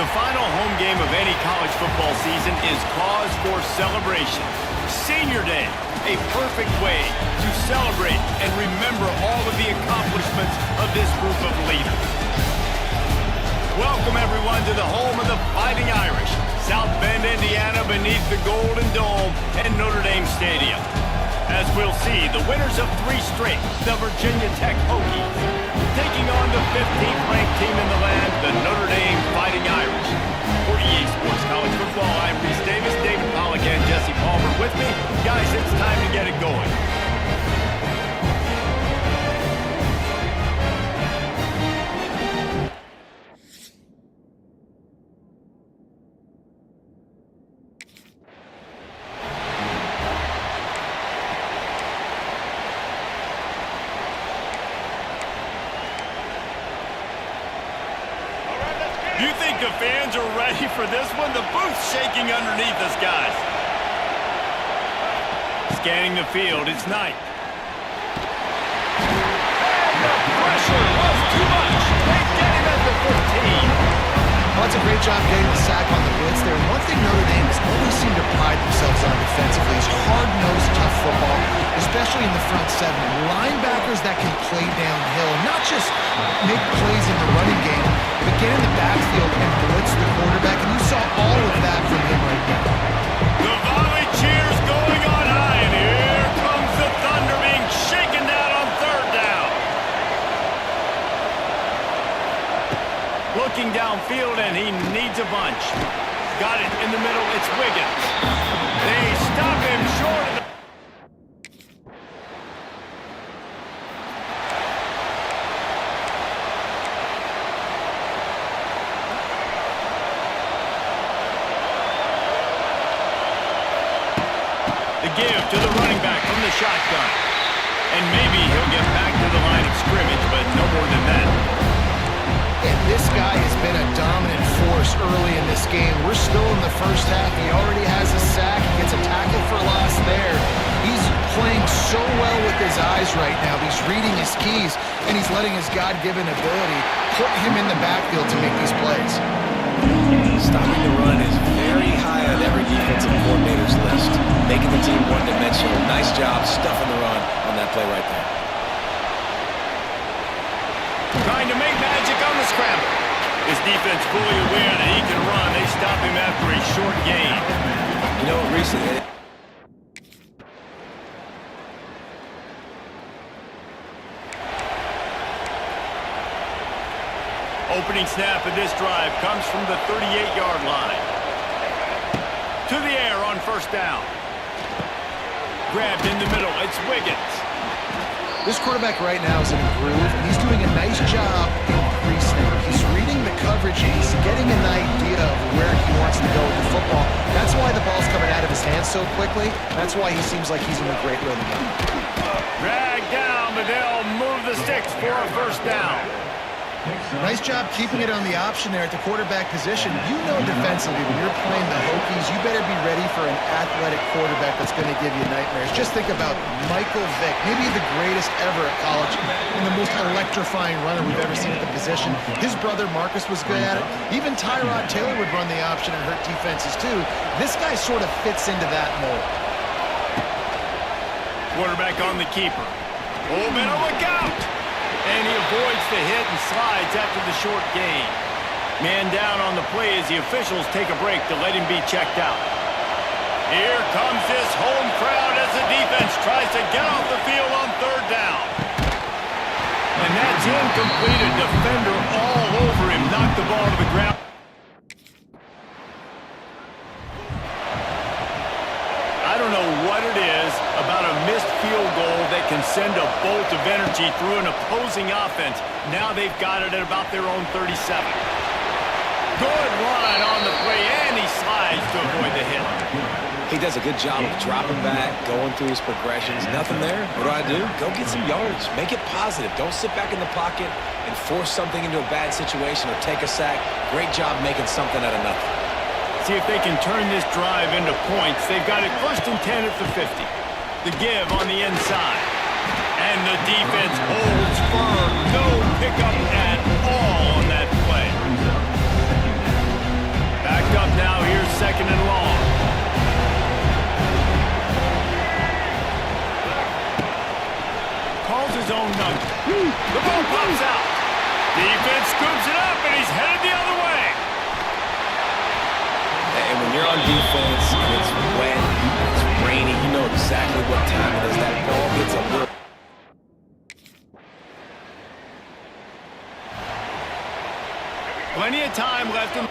The final home game of any college football season is cause for celebration. Senior Day, a perfect way to celebrate and remember all of the accomplishments of this group of leaders. Welcome everyone to the home of the Fighting Irish, South Bend, Indiana, beneath the Golden Dome and Notre Dame Stadium. As we'll see, the winners of 3 straight, the Virginia Tech Hokies, taking on the 15th ranked team in the land, the Notre Dame Fighting Irish. For EA Sports College Football, I'm Reese Davis, David Pollack, and Jesse Palmer with me. Guys, it's time to get it going. You think the fans are ready for this one? The booth's shaking underneath us, guys. Scanning the field, it's Knight. And the pressure was too much. They get him at the 14. Well, that's a great job getting the sack on the blitz there. And one thing Notre Dame has always seemed to pride themselves on defensively is hard-nosed, tough football, especially in the front 7. Linebackers that can play downhill, and not just make plays in the running game, but get in the backfield and blitz the quarterback. And you saw all of that from him right now. The volley cheers going on high, and here comes the Thunder being shaken down on 3rd down. Looking downfield, and he needs a bunch. Got it in the middle, it's Wiggins. They stop him short of the... give to the running back from the shotgun. And maybe he'll get back to the line of scrimmage, but no more than that. And this guy has been a dominant force early in this game. We're still in the first half. He already has a sack. He gets a tackle for loss there. He's playing so well with his eyes right now. He's reading his keys, and he's letting his God-given ability put him in the backfield to make these plays. Stopping the run is very high on every defensive coordinator's list. Making the team one-dimensional. Nice job stuffing the run on that play right there. Trying to make magic on the scramble. His defense fully aware that he can run. They stop him after a short gain. You know, recently... Opening snap of this drive comes from the 38-yard line. To the air on 1st down. Grabbed in the middle, it's Wiggins. This quarterback right now is in a groove, and he's doing a nice job increasing it. He's reading the coverage, and he's getting an idea of where he wants to go with the football. That's why the ball's coming out of his hands so quickly. That's why he seems like he's in a great rhythm. Dragged down, but they'll move the sticks for a 1st down. Nice job keeping it on the option there at the quarterback position. You know defensively when you're playing the Hokies, you better be ready for an athletic quarterback that's going to give you nightmares. Just think about Michael Vick, maybe the greatest ever at college and the most electrifying runner we've ever seen at the position. His brother Marcus was good at it. Even Tyrod Taylor would run the option and hurt defenses too. This guy sort of fits into that mold. Quarterback on the keeper. Oh, man, look out! And he avoids the hit and slides after the short gain. Man down on the play as the officials take a break to let him be checked out. Here comes this home crowd as the defense tries to get off the field on third down. And that's incomplete. A defender all over him. Knocked the ball to the ground. I don't know what it is about a missed field goal that can send a bolt of energy through an opposing offense. Now they've got it at about their own 37. Good run on the play, and he slides to avoid the hit. He does a good job of dropping back, going through his progressions. Nothing there. What do? Go get some yards. Make it positive. Don't sit back in the pocket and force something into a bad situation or take a sack. Great job making something out of nothing. See if they can turn this drive into points. They've got it 1st and 10 at the 50. The give on the inside. And the defense holds firm. No pickup at all on that play. Backed up now. Here's 2nd and long. Calls his own number. The ball pops out. Defense scoops it up, and he's headed the other way. And when you're on defense and it's wet and it's rainy, you know exactly what time it is. That ball gets a little... Plenty of time left in...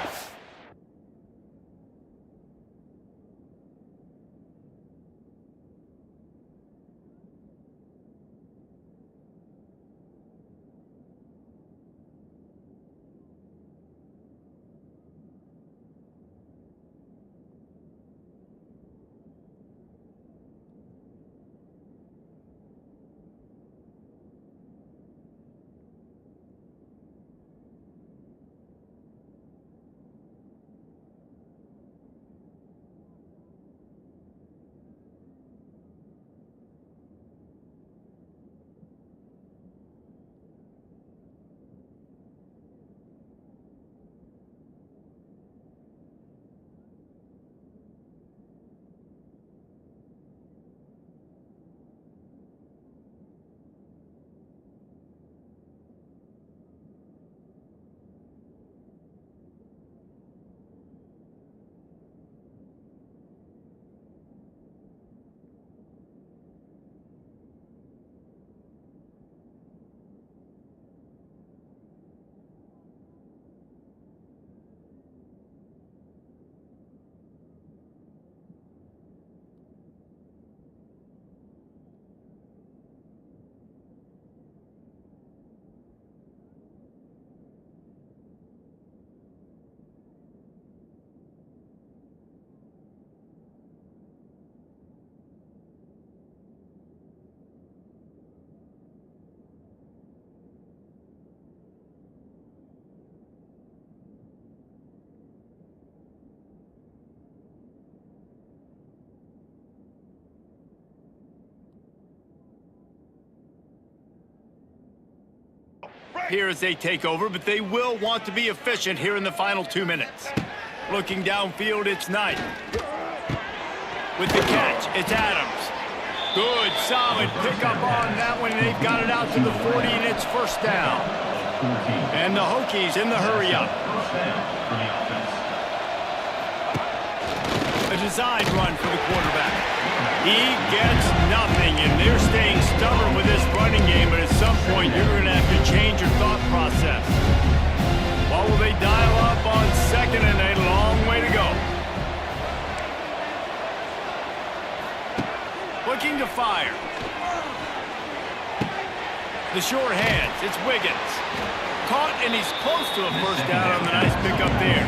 Here as they take over, but they will want to be efficient here in the final 2 minutes. Looking downfield, it's Knight. With the catch, it's Adams. Good, solid pickup on that one. They've got it out to the 40, and it's 1st down. And the Hokies in the hurry-up. A design run for the quarterback. He gets nothing, and they're staying stubborn with this running game, but at some point you're going to have to change your thought process. What will they dial up on 2nd and a long way to go? Looking to fire. The short hands, it's Wiggins. Caught, and he's close to a 1st down on the nice pickup there.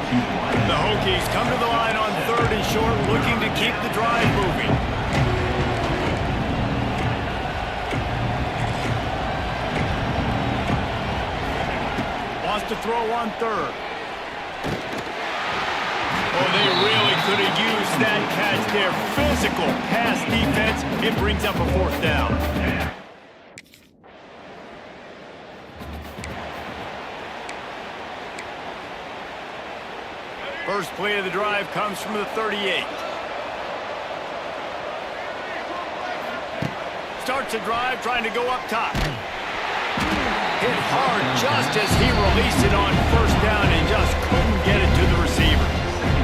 The Hokies come to the line on 3rd and short, looking to keep the drive moving. throw on third. Oh, they really could have used that catch there. Physical pass defense. It brings up a fourth down. First play of the drive comes from the 38. Starts a drive trying to go up top. Hit hard just as he released it on first down and just couldn't get it to the receiver.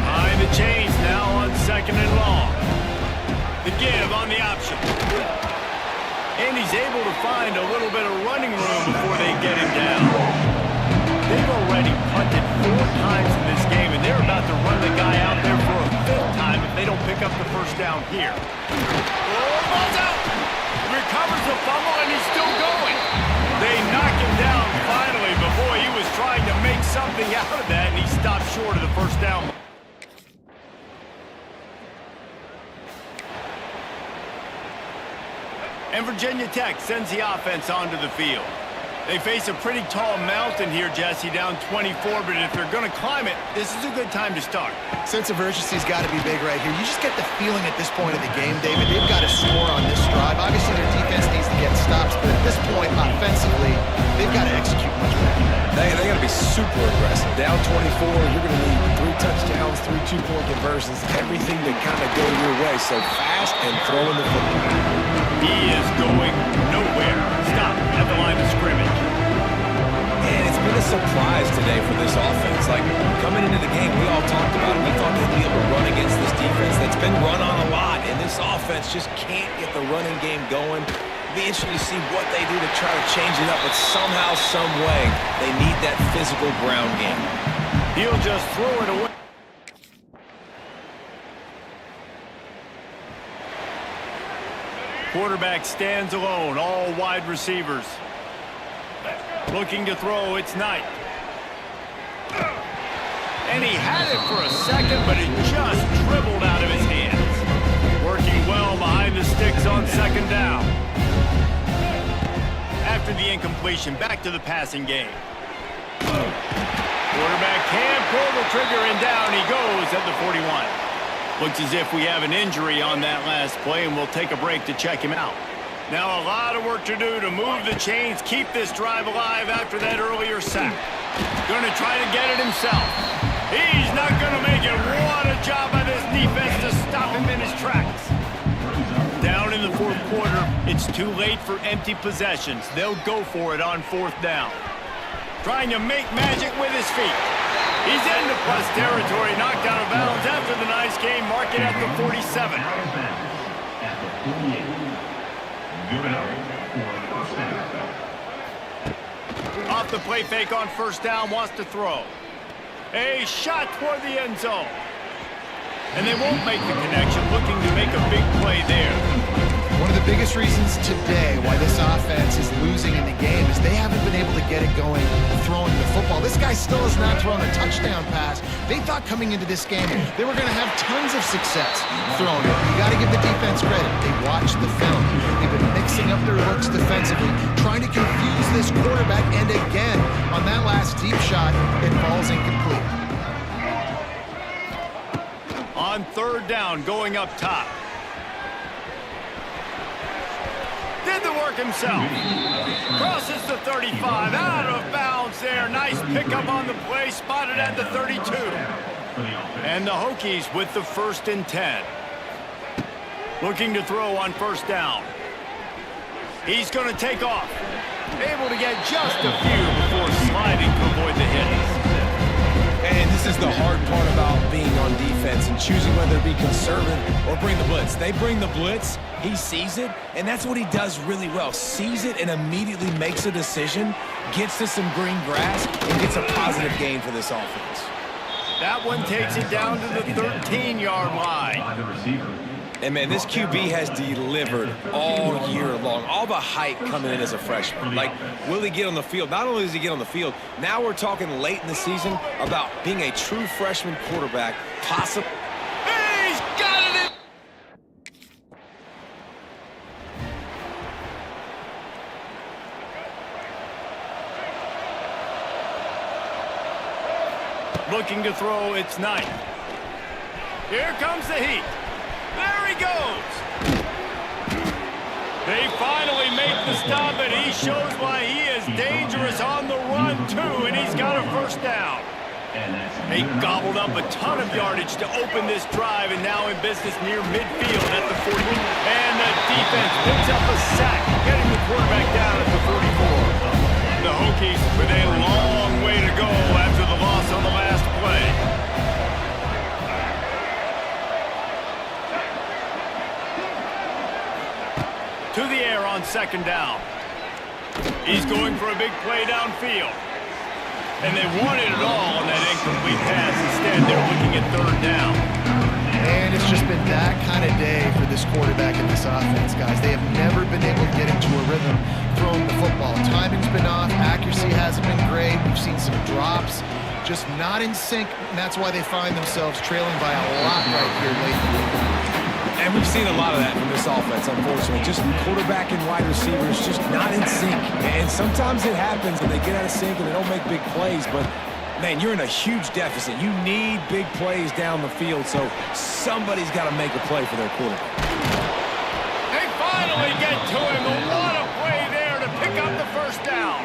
Behind the chains now on second and long. The give on the option. And he's able to find a little bit of running room before they get him down. They've already punted 4 times in this game, and they're about to run the guy out there for a 5th time if they don't pick up the first down here. Oh, ball's out! Recovers the fumble, and he's still going. They knock him down finally, but boy, he was trying to make something out of that, and he stopped short of the first down. And Virginia Tech sends the offense onto the field. They face a pretty tall mountain here, Jesse, down 24, but if they're going to climb it, this is a good time to start. Sense of urgency's got to be big right here. You just get the feeling at this point of the game, David, they've got to score on this drive. Obviously, their defense needs to get stops, but at this point, offensively, they've got to execute much better. They got to be super aggressive. Down 24, you're going to need 3 touchdowns, 3 two-point conversions, everything to kind of go your way. So fast and throwing the football. He is going nowhere. Stop at the line of scrimmage. And it's been a surprise today for this offense. Like, coming into the game, we all talked about it. We thought they'd be able to run against this defense that's been run on a lot, and this offense just can't get the running game going. It'll be interesting to see what they do to try to change it up, but somehow, some way, they need that physical ground game. He'll just throw it away. Quarterback stands alone, all wide receivers. Looking to throw, it's Knight. And he had it for a second, but it just dribbled out of his hands. Working well behind the sticks on second down. After the incompletion, back to the passing game. Quarterback can pull the trigger, and down he goes at the 41. Looks as if we have an injury on that last play, and we'll take a break to check him out. Now a lot of work to do to move the chains, keep this drive alive after that earlier sack. Going to try to get it himself. He's not going to make it. What a job by this defense to stop him in his tracks. Down in the 4th quarter, it's too late for empty possessions. They'll go for it on 4th down. Trying to make magic with his feet. He's into plus territory, knocked out of bounds after the nice game. Mark it at the 47. Off the play fake on first down, wants to throw. A shot toward the end zone. And they won't make the connection, looking to make a big play there. One of the biggest reasons today why this offense is losing in the game is they haven't been able to get it going throwing the football. This guy still has not thrown a touchdown pass. They thought coming into this game they were going to have tons of success throwing it. You got to give the defense credit. They watched the film. They've been mixing up their looks defensively, trying to confuse this quarterback, and again, on that last deep shot, it falls incomplete. On 3rd down, going up top. Did the work himself. Crosses the 35, out of bounds there. Nice pickup on the play, spotted at the 32. And the Hokies with the 1st and 10. Looking to throw on first down. He's going to take off. Able to get just a few before sliding to avoid the hit. And this is the hard part about being on defense and choosing whether to be conservative or bring the blitz. They bring the blitz, he sees it, and that's what he does really well. Sees it and immediately makes a decision, gets to some green grass, and gets a positive gain for this offense. That one takes it down to the 13-yard line. And, man, this QB has delivered all year long. All the hype coming in as a freshman. Like, will he get on the field? Not only does he get on the field, now we're talking late in the season about being a true freshman quarterback, possible. He's got it! Looking to throw, it's Knight. Here comes the heat. There he goes. They finally make the stop, and he shows why he is dangerous on the run, too, and he's got a first down. They gobbled up a ton of yardage to open this drive, and now in business near midfield at the 40. And the defense picks up a sack, getting the quarterback down at the 44. The Hokies with a long way to go after the loss on the last play. To the air on second down. He's going for a big play downfield. And they wanted it all on that incomplete pass. Instead, they're looking at third down. And it's just been that kind of day for this quarterback and this offense, guys. They have never been able to get into a rhythm throwing the football. Timing's been off. Accuracy hasn't been great. We've seen some drops. Just not in sync, and that's why they find themselves trailing by a lot right here late in the game. And we've seen a lot of that from this offense, unfortunately. Just quarterback and wide receivers just not in sync. And sometimes it happens and they get out of sync and they don't make big plays. But, man, you're in a huge deficit. You need big plays down the field, so somebody's got to make a play for their quarterback. They finally get to him. What a play there to pick up the first down.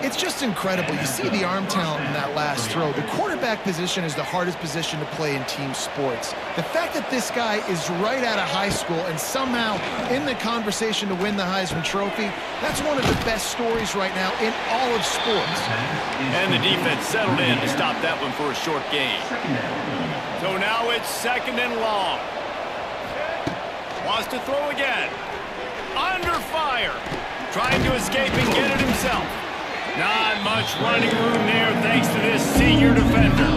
It's just incredible. You see the arm talent in that last throw. The quarterback position is the hardest position to play in team sports. The fact that this guy is right out of high school and somehow in the conversation to win the Heisman Trophy, that's one of the best stories right now in all of sports. And the defense settled in to stop that one for a short gain. So now it's second and long. Wants to throw again. Under fire. Trying to escape and get it himself. Not much running room there thanks to this senior defender.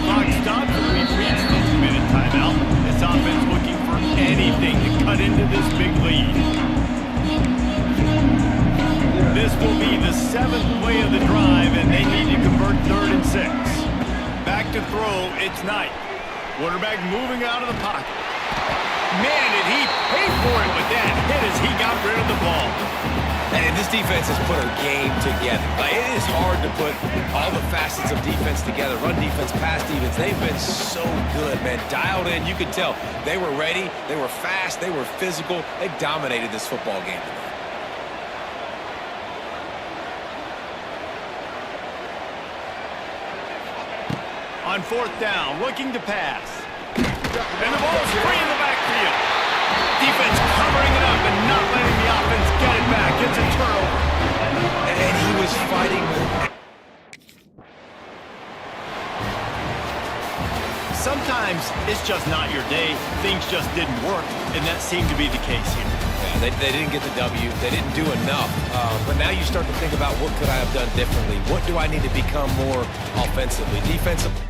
Clock stops and we've reached the 2-minute timeout. This offense looking for anything to cut into this big lead. This will be the 7th play of the drive, and they need to convert 3rd and 6. Back to throw, it's Knight. Quarterback moving out of the pocket. Man, did he pay for it with that hit as he got rid of the ball. And this defense has put a game together. It is hard to put all the facets of defense together. Run defense, pass defense. They've been so good, man. Dialed in. You could tell they were ready. They were fast. They were physical. They dominated this football game today. On 4th down, looking to pass. And the ball's free in the backfield. Defense covering it up and not letting the offense get it back. It's a turnover. And he was fighting with... Sometimes it's just not your day. Things just didn't work, and that seemed to be the case here. Yeah, they didn't get the W. They didn't do enough. But now you start to think about what could I have done differently? What do I need to become more offensively, defensively?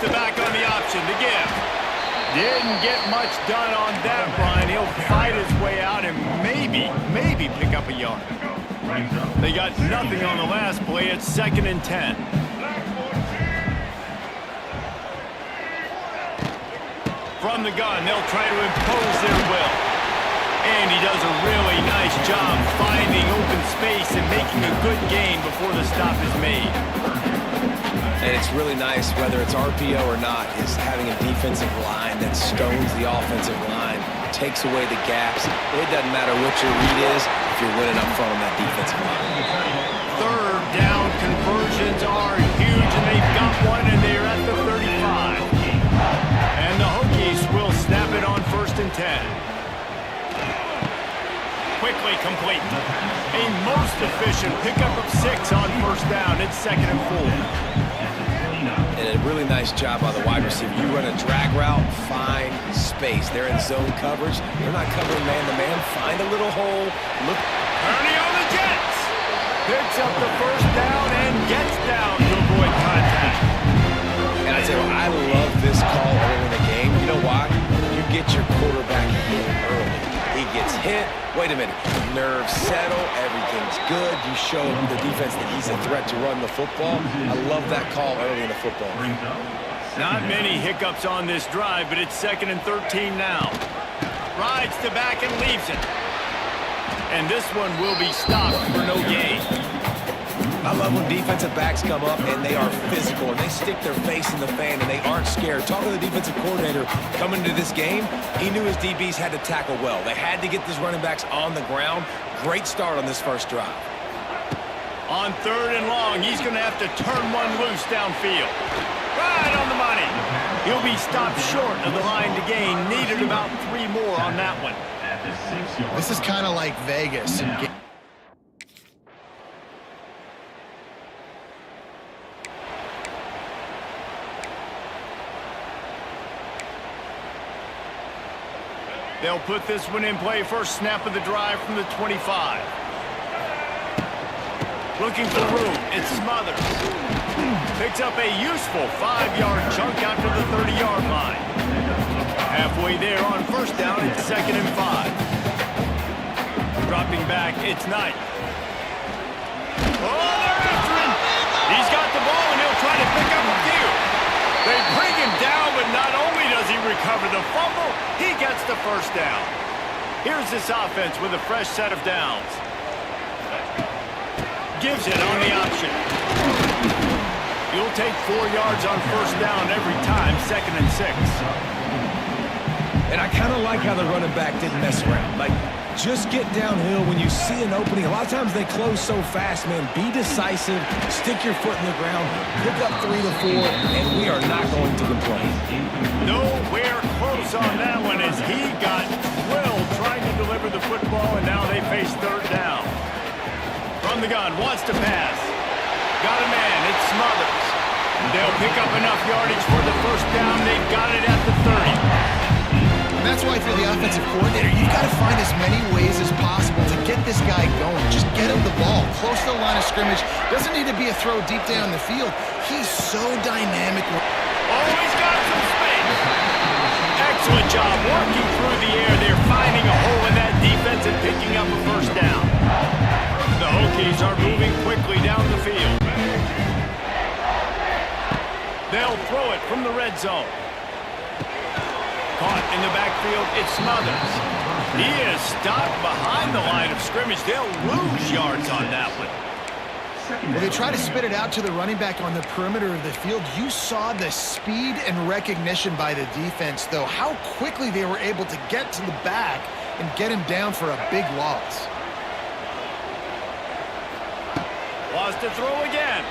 the back on the option to give. Didn't get much done on that, Brian. He'll fight his way out and maybe pick up a yard. They got nothing on the last play. It's 2nd and 10. From the gun, they'll try to impose their will. And he does a really nice job finding open space and making a good gain before the stop is made. And it's really nice, whether it's RPO or not, is having a defensive line that stones the offensive line, takes away the gaps. It doesn't matter what your read is if you're winning up front on that defensive line. 3rd down conversions are huge, and they've got one, and they're at the 35. And the Hokies will snap it on 1st and 10. Quickly complete. A most efficient pickup of 6 on 1st down. It's 2nd and 4. And a really nice job by the wide receiver. You run a drag route, find space. They're in zone coverage. They're not covering man-to-man. Find a little hole. Look. Ernie on the Jets. Picks up the 1st down and gets down to avoid contact. And I tell you what, I love this call early in the game. You know why? You get your quarterback hit early. He gets hit. Wait a minute. Nerves settle. Everything's good. You show the defense that he's a threat to run the football. I love that call early in the football. Not many hiccups on this drive, but it's 2nd and 13 now. Rides to back and leaves it. And this one will be stopped for no gain. I love when defensive backs come up and they are physical and they stick their face in the fan and they aren't scared. Talking to the defensive coordinator coming into this game, he knew his DBs had to tackle well. They had to get these running backs on the ground. Great start on this first drive. On 3rd and long, he's going to have to turn one loose downfield. Right on the money. He'll be stopped short of the line to gain. Needed about 3 more on that one. This is kind of like Vegas. They'll put this one in play. First snap of the drive from the 25. Looking for room. It's Smothers. Picks up a useful 5-yard chunk out to the 30-yard line. Halfway there on 1st down, it's 2nd and 5. Dropping back, it's Knight. Oh, they're after him. He's got the ball, and he'll try to pick up a few. They bring him down, but not only does he recover the fumble, he gets the 1st down. Here's this offense with a fresh set of downs. Gives it on the option. You'll take 4 yards on 1st down every time, 2nd and 6. And I kind of like how the running back didn't mess around. Like, just get downhill when you see an opening. A lot of times they close so fast, man. Be decisive, stick your foot in the ground, pick up 3 to 4, and we are not going to complain. Nowhere close on that one as he got drilled trying to deliver the football, and now they face 3rd down. From the gun, wants to pass. Got a man, it's Smothers. They'll pick up enough yardage for the 1st down. They've got it at the 30. And that's why for the offensive coordinator, you've got to find as many ways as possible to get this guy going. Just get him the ball close to the line of scrimmage. Doesn't need to be a throw deep down the field. He's so dynamic. Oh, he's got some space. Excellent job working through the air. They're finding a hole in that defense and picking up a 1st down. The Hokies are moving quickly down the field. They'll throw it from the red zone. Caught in the backfield, it's Smothers. He is stopped behind the line of scrimmage. They'll lose yards on that one. Well, they try to spit it out to the running back on the perimeter of the field. You saw the speed and recognition by the defense, though, how quickly they were able to get to the back and get him down for a big loss. Wants to throw again.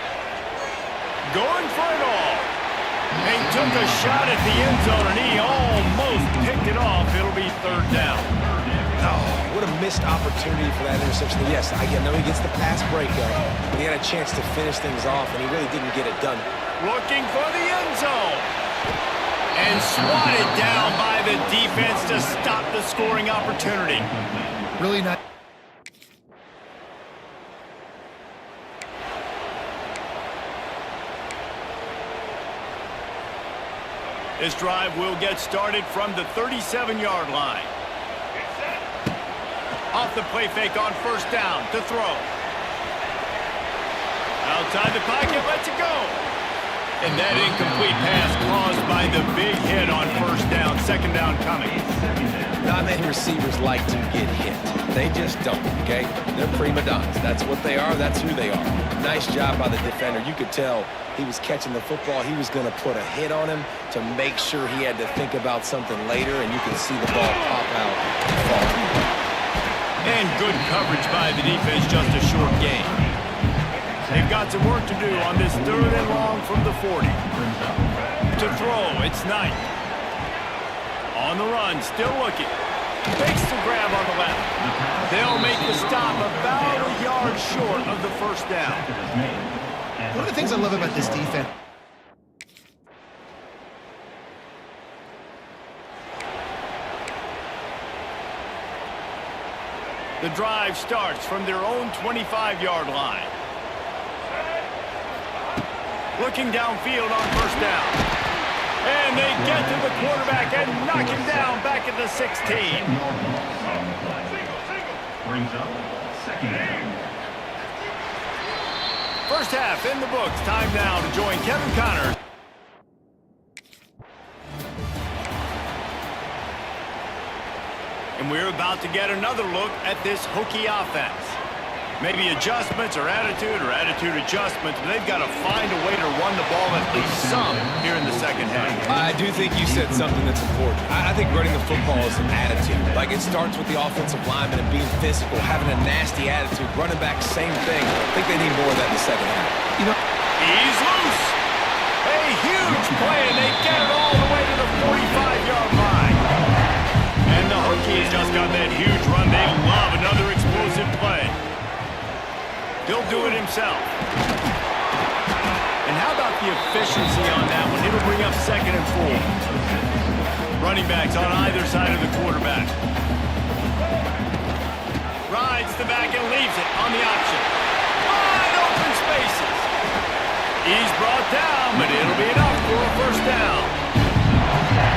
Going for it all. They took a shot at the end zone, and he almost picked it off. It'll be 3rd down. Oh, what a missed opportunity for that interception. Yes, I know he gets the pass breakup, but he had a chance to finish things off, and he really didn't get it done. Looking for the end zone. And swatted down by the defense to stop the scoring opportunity. Really nice. This drive will get started from the 37-yard line. Off the play fake on first down to throw. Outside the pocket, lets it go. And that incomplete pass caused by the big hit on first down, second down coming. Not many receivers like to get hit. They just don't, okay? They're prima donnas. That's what they are. That's who they are. Nice job by the defender. You could tell he was catching the football. He was going to put a hit on him to make sure he had to think about something later, and you can see the ball pop out and fall. And good coverage by the defense, just a short gain. They've got some work to do on this third and long from the 40. To throw, it's Knight. On the run, still looking. Fakes the grab on the left. They'll make the stop about a yard short of the first down. One of the things I love about this defense, the drive starts from their own 25-yard line. Looking downfield on first down. And they get to the quarterback and knock him down back at the 16. Brings up second down. First half in the books. Time now to join Kevin Connors. And we're about to get another look at this Hokie offense. Maybe adjustments or attitude adjustments, but they've got to find a way to run the ball at least some here in the second half. I do think you said something that's important. I think running the football is an attitude. Like, it starts with the offensive lineman and being physical, having a nasty attitude. Running back, same thing. I think they need more of that in the second half. you know, He's loose. A huge play, and they get it all the way to the 45-yard line. And the Hokies just got that huge run. They love another explosive play. He'll do it himself. And how about the efficiency on that one? It'll bring up second and 4. Running backs on either side of the quarterback. Rides the back and leaves it on the option. Wide open spaces. He's brought down, but it'll be enough for a first down.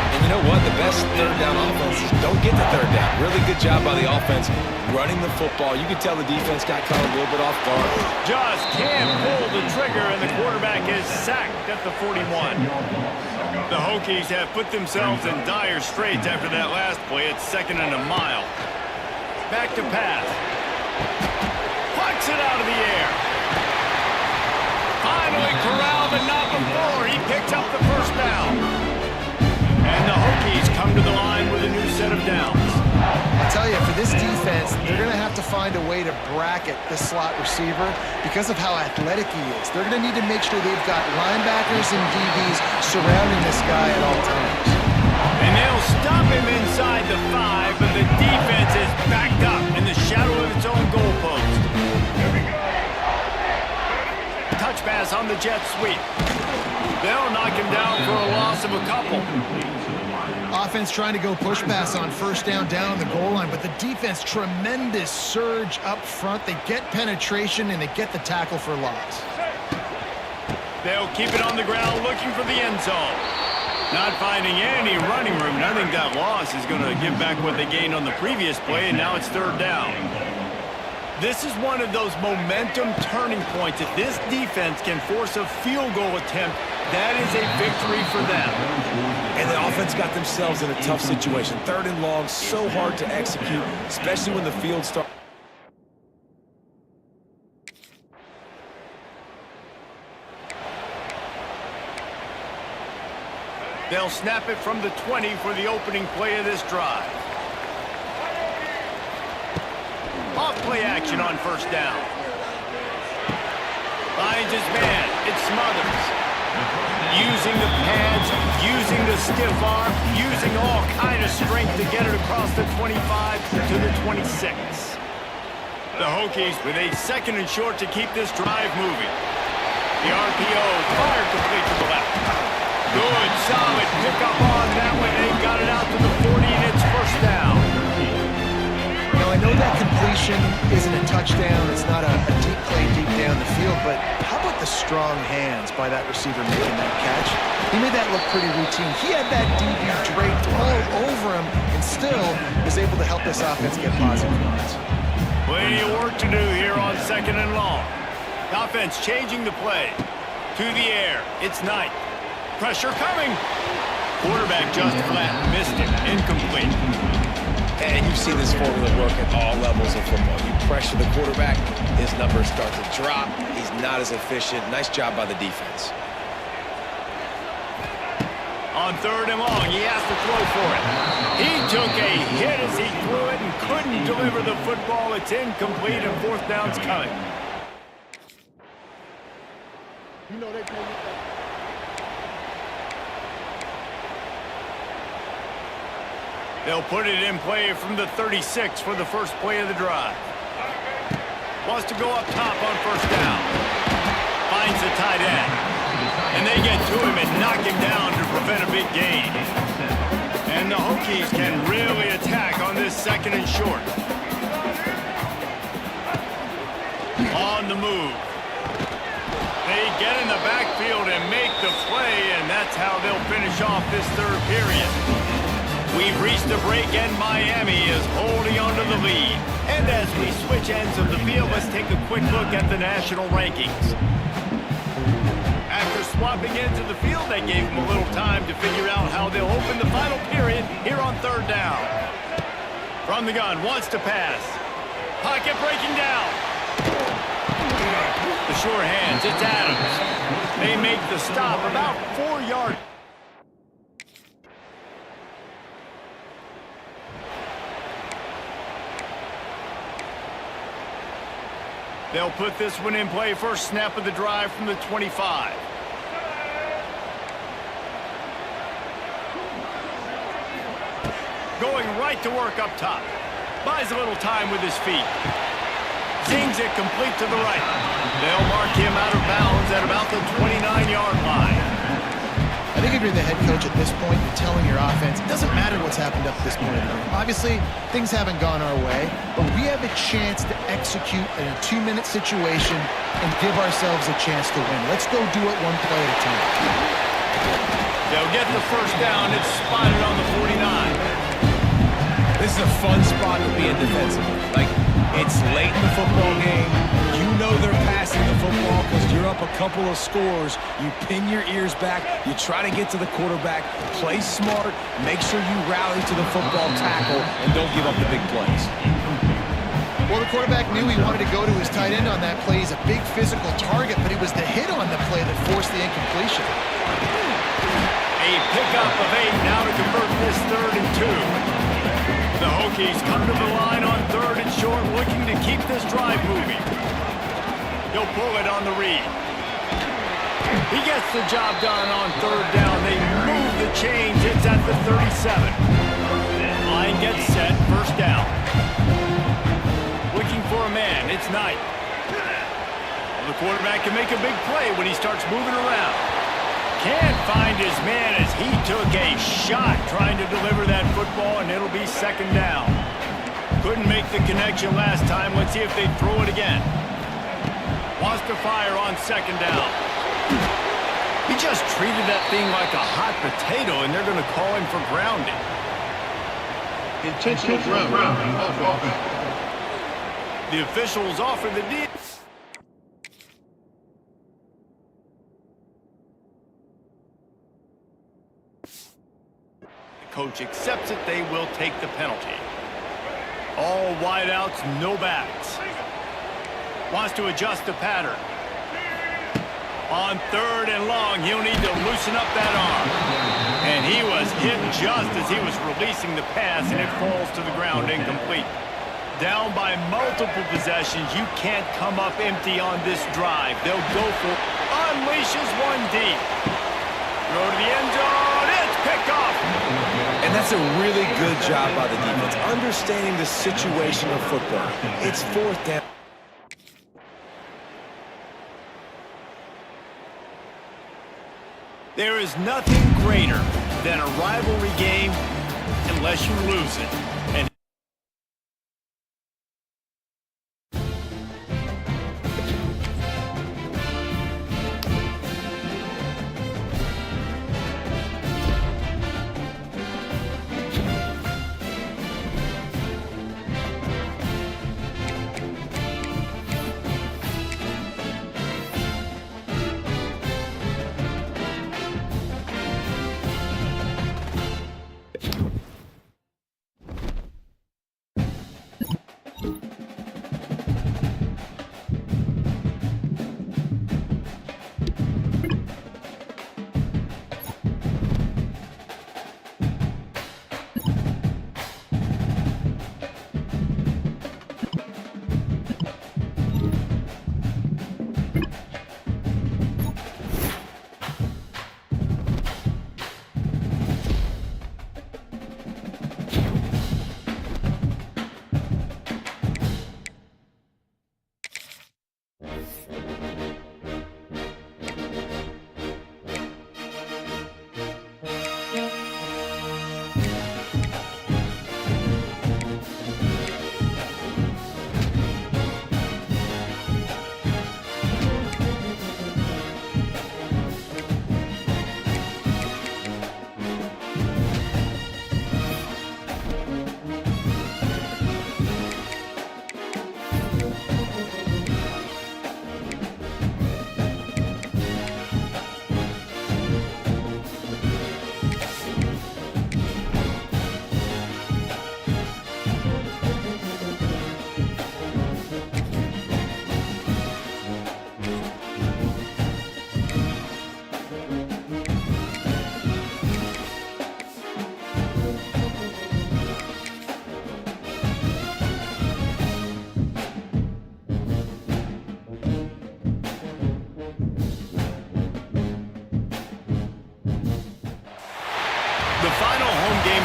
And you know what? The best third down offenses don't get the third down. Really good job by the offense running the football. You can tell the defense got caught a little bit off guard. Just can't pull the trigger, and the quarterback is sacked at the 41. The Hokies have put themselves in dire straits after that last play. It's second and a mile. Back to pass. Plucks it out of the air. Finally corralled, but not before. He picks up the first down. And the Hokies come to the line with a new set of downs. I'll tell you, for this defense, they're going to have to find a way to bracket the slot receiver because of how athletic he is. They're going to need to make sure they've got linebackers and DBs surrounding this guy at all times. And they'll stop him inside the 5, but the defense is backed up in the shadow of its own goalpost. Touch pass on the jet sweep. They'll knock him down for a loss of a couple. Offense trying to go push pass on first down on the goal line, but the defense, tremendous surge up front. They get penetration, and they get the tackle for loss. They'll keep it on the ground looking for the end zone. Not finding any running room. And I think that loss is going to give back what they gained on the previous play, and now it's third down. This is one of those momentum turning points. If this defense can force a field goal attempt, that is a victory for them. And the offense got themselves in a tough situation. Third and long, so hard to execute, especially when the field starts. They'll snap it from the 20 for the opening play of this drive. Off play action on first down. Finds his man. It Smothers. Using the pads, using the stiff arm, using all kind of strength to get it across the 25 to the 26. The Hokies with a second and short to keep this drive moving. The RPO fired complete to the left. Good, solid pickup on that one. They got it out to the 40, and it's first down. Now, I know that completion isn't a touchdown. It's not a deep play deep down the field, but how about the the strong hands by that receiver making that catch. He made that look pretty routine. He had that DB draped all over him and still was able to help this offense get positive yards. Plenty of work to do here on 2nd and long. Offense changing the play. To the air. It's Knight. Pressure coming. Quarterback just flat. Missed it. Incomplete. And you see this formula work at all levels of football. You pressure the quarterback, his numbers start to drop. He's not as efficient. Nice job by the defense. On 3rd and long, he has to throw for it. He took a hit as he threw it and couldn't deliver the football. It's incomplete and 4th down's coming. You know they play with that. They'll put it in play from the 36 for the first play of the drive. Wants to go up top on 1st down. Finds the tight end. And they get to him and knock him down to prevent a big gain. And the Hokies can really attack on this 2nd and short. On the move. They get in the backfield and make the play, and that's how they'll finish off this 3rd period. We've reached the break, and Miami is holding on to the lead. And as we switch ends of the field, let's take a quick look at the national rankings. After swapping ends of the field, that gave them a little time to figure out how they'll open the final period here on 3rd down. From the gun, wants to pass. Pocket breaking down. The sure hands, it's Adams. They make the stop about 4 yards. They'll put this one in play. First snap of the drive from the 25. Going right to work up top. Buys a little time with his feet. Zings it complete to the right. They'll mark him out of bounds at about the 29-yard line. I think if you're the head coach at this point, you're telling your offense, it doesn't matter what's happened up to this point in the game. Obviously, things haven't gone our way, but we have a chance to execute in a 2-minute situation and give ourselves a chance to win. Let's go do it one play at a time. They'll get the first down. It's spotted on the 49. This is a fun spot to be in defensively. Like, it's late in the football game. You know they're passing the football because you're up a couple of scores. You pin your ears back. You try to get to the quarterback. Play smart. Make sure you rally to the football tackle and don't give up the big plays. Well, the quarterback knew he wanted to go to his tight end on that play. He's a big physical target, but it was the hit on the play that forced the incompletion. A pickup of 8 now to convert this 3rd and 2. The Hokies come to the line on 3rd and short, looking to keep this drive moving. He'll pull it on the read. He gets the job done on 3rd down. They move the chains. It's at the 37. Line gets set. 1st down. Looking for a man. It's Knight. Well, the quarterback can make a big play when he starts moving around. Can't find his man as he took a shot trying to deliver that football, and it'll be 2nd down. Couldn't make the connection last time. Let's see if they throw it again. Wants to fire on 2nd down. He just treated that thing like a hot potato, and they're going to call him for grounding. Intentional grounding. The officials offer the deal. Coach accepts it, they will take the penalty. All wideouts, no backs. Wants to adjust the pattern. On 3rd and long, he'll need to loosen up that arm. And he was hit just as he was releasing the pass, and it falls to the ground incomplete. Down by multiple possessions, you can't come up empty on this drive. They'll go for it. Unleashes one deep. Throw to the end zone, it's picked off. And that's a really good job by the defense, understanding the situation of football. It's 4th down. There is nothing greater than a rivalry game unless you lose it. And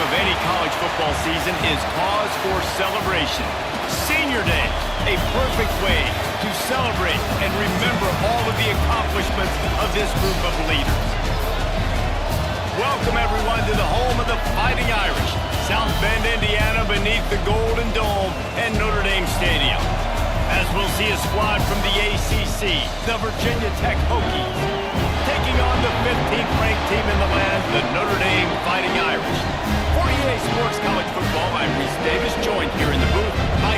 of any college football season is cause for celebration. Senior Day, a perfect way to celebrate and remember all of the accomplishments of this group of leaders. Welcome, everyone, to the home of the Fighting Irish, South Bend, Indiana, beneath the Golden Dome and Notre Dame Stadium. As we'll see a squad from the ACC, the Virginia Tech Hokies, taking on the 15th ranked team in the land, the Notre Dame Fighting Irish. For EA Sports College Football, I'm Reese Davis, joined here in the booth by...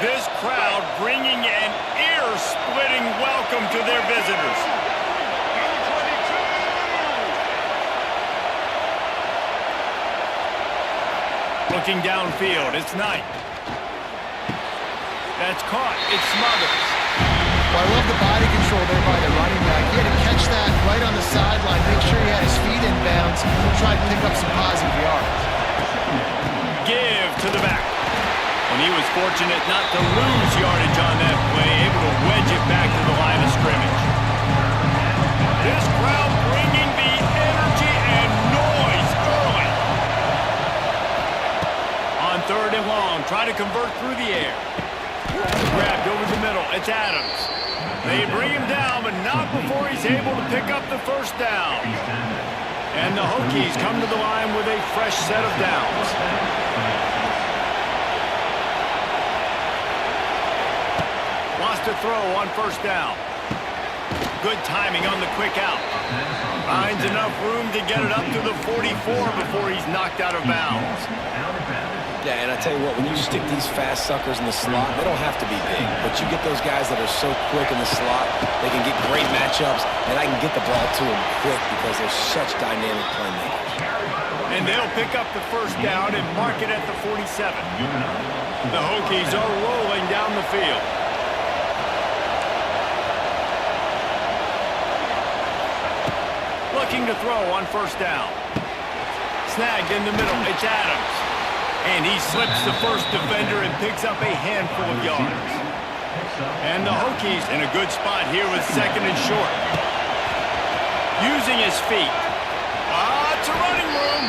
This crowd bringing an ear-splitting welcome to their visitors. Looking downfield, it's Knight. That's caught, it's Smothers. Well, I love the body control there by the running back. He had to catch that right on the sideline, make sure he had his feet in bounds, and try to pick up some positive yards. Give to the back. And he was fortunate not to lose yardage on that play, able to wedge it back to the line of scrimmage. This crowd bringing the energy and noise early. On 3rd and long, try to convert through the air. Grabbed over the middle, it's Adams. They bring him down, but not before he's able to pick up the first down. And the Hokies come to the line with a fresh set of downs. Lost a throw on 1st down. Good timing on the quick out. Finds enough room to get it up to the 44 before he's knocked out of bounds. Yeah, and I tell you what, when you stick these fast suckers in the slot, they don't have to be big, but you get those guys that are so quick in the slot, they can get great matchups, and I can get the ball to them quick because they're such dynamic playmakers. And they'll pick up the first down and mark it at the 47. The Hokies are rolling down the field. Looking to throw on 1st down. Snagged in the middle, it's Adams. And he slips the first defender and picks up a handful of yards. And the Hokies in a good spot here with 2nd and short. Using his feet. It's a running room.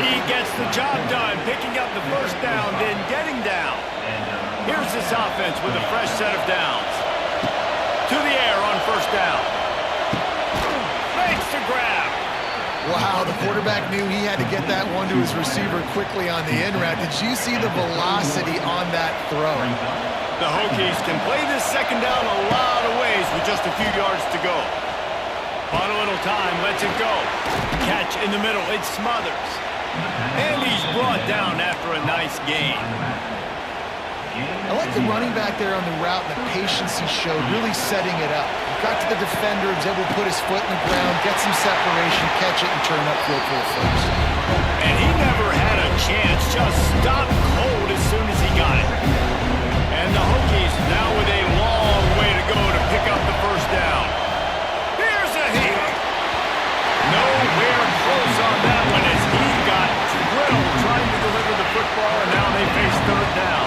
He gets the job done, picking up the first down, then getting down. Here's this offense with a fresh set of downs. To the air on 1st down. Makes the grab. Wow, the quarterback knew he had to get that one to his receiver quickly on the in route. Did you see the velocity on that throw? The Hokies can play this 2nd down a lot of ways with just a few yards to go. On a little time, lets it go. Catch in the middle, it's Smothers. And he's brought down after a nice gain. I like the running back there on the route and the patience he showed, really setting it up. Got to the defender, was able to put his foot in the ground, get some separation, catch it, and turn upfield for a first. And he never had a chance, just stopped cold as soon as he got it. And the Hokies now with a long way to go to pick up the first down. Here's a hit. Nowhere close on that one as he got drilled trying to deliver the football, and now they face 3rd down.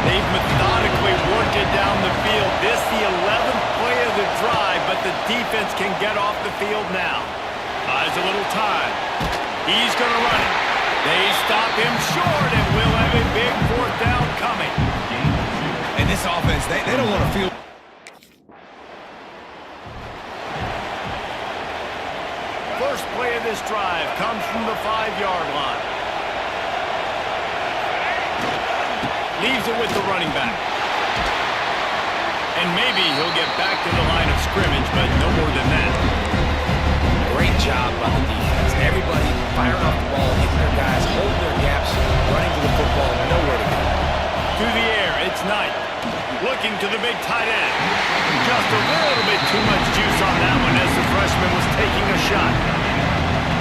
They've methodically worked it down the field. This the 11th play of the drive, but the defense can get off the field now. Buys a little time. He's going to run it. They stop him short, and we'll have a big 4th down coming. And this offense, they don't want to feel... First play of this drive comes from the 5-yard line. Leaves it with the running back. And maybe he'll get back to the line of scrimmage, but no more than that. Great job by the defense. Everybody firing off the ball, hitting their guys, holding their gaps, running to the football, nowhere to go. To the air, it's Knight. Looking to the big tight end. Just a little bit too much juice on that one as the freshman was taking a shot.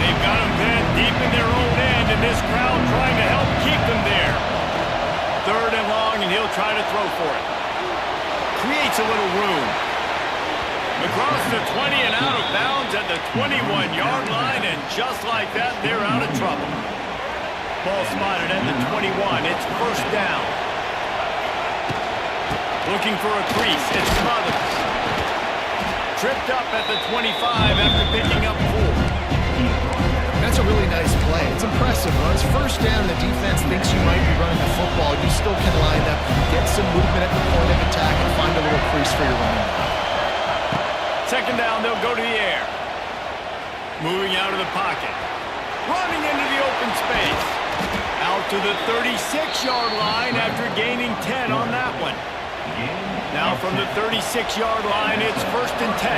They've got him pinned deep in their own end, and this crowd trying to help keep them there. 3rd and long, and he'll try to throw for it. Creates a little room. Across the 20 and out of bounds at the 21-yard line, and just like that, they're out of trouble. Ball spotted at the 21. It's first down. Looking for a crease. It's Smothers. Tripped up at the 25 after picking up 4. That's a really nice play. It's impressive. When it's first down, the defense thinks you might be running the football. You still can line up, get some movement at the point of attack, and find a little crease for your running back. Second down, they'll go to the air. Moving out of the pocket. Running into the open space. Out to the 36-yard line after gaining 10 on that one. Now from the 36-yard line, it's first and 10.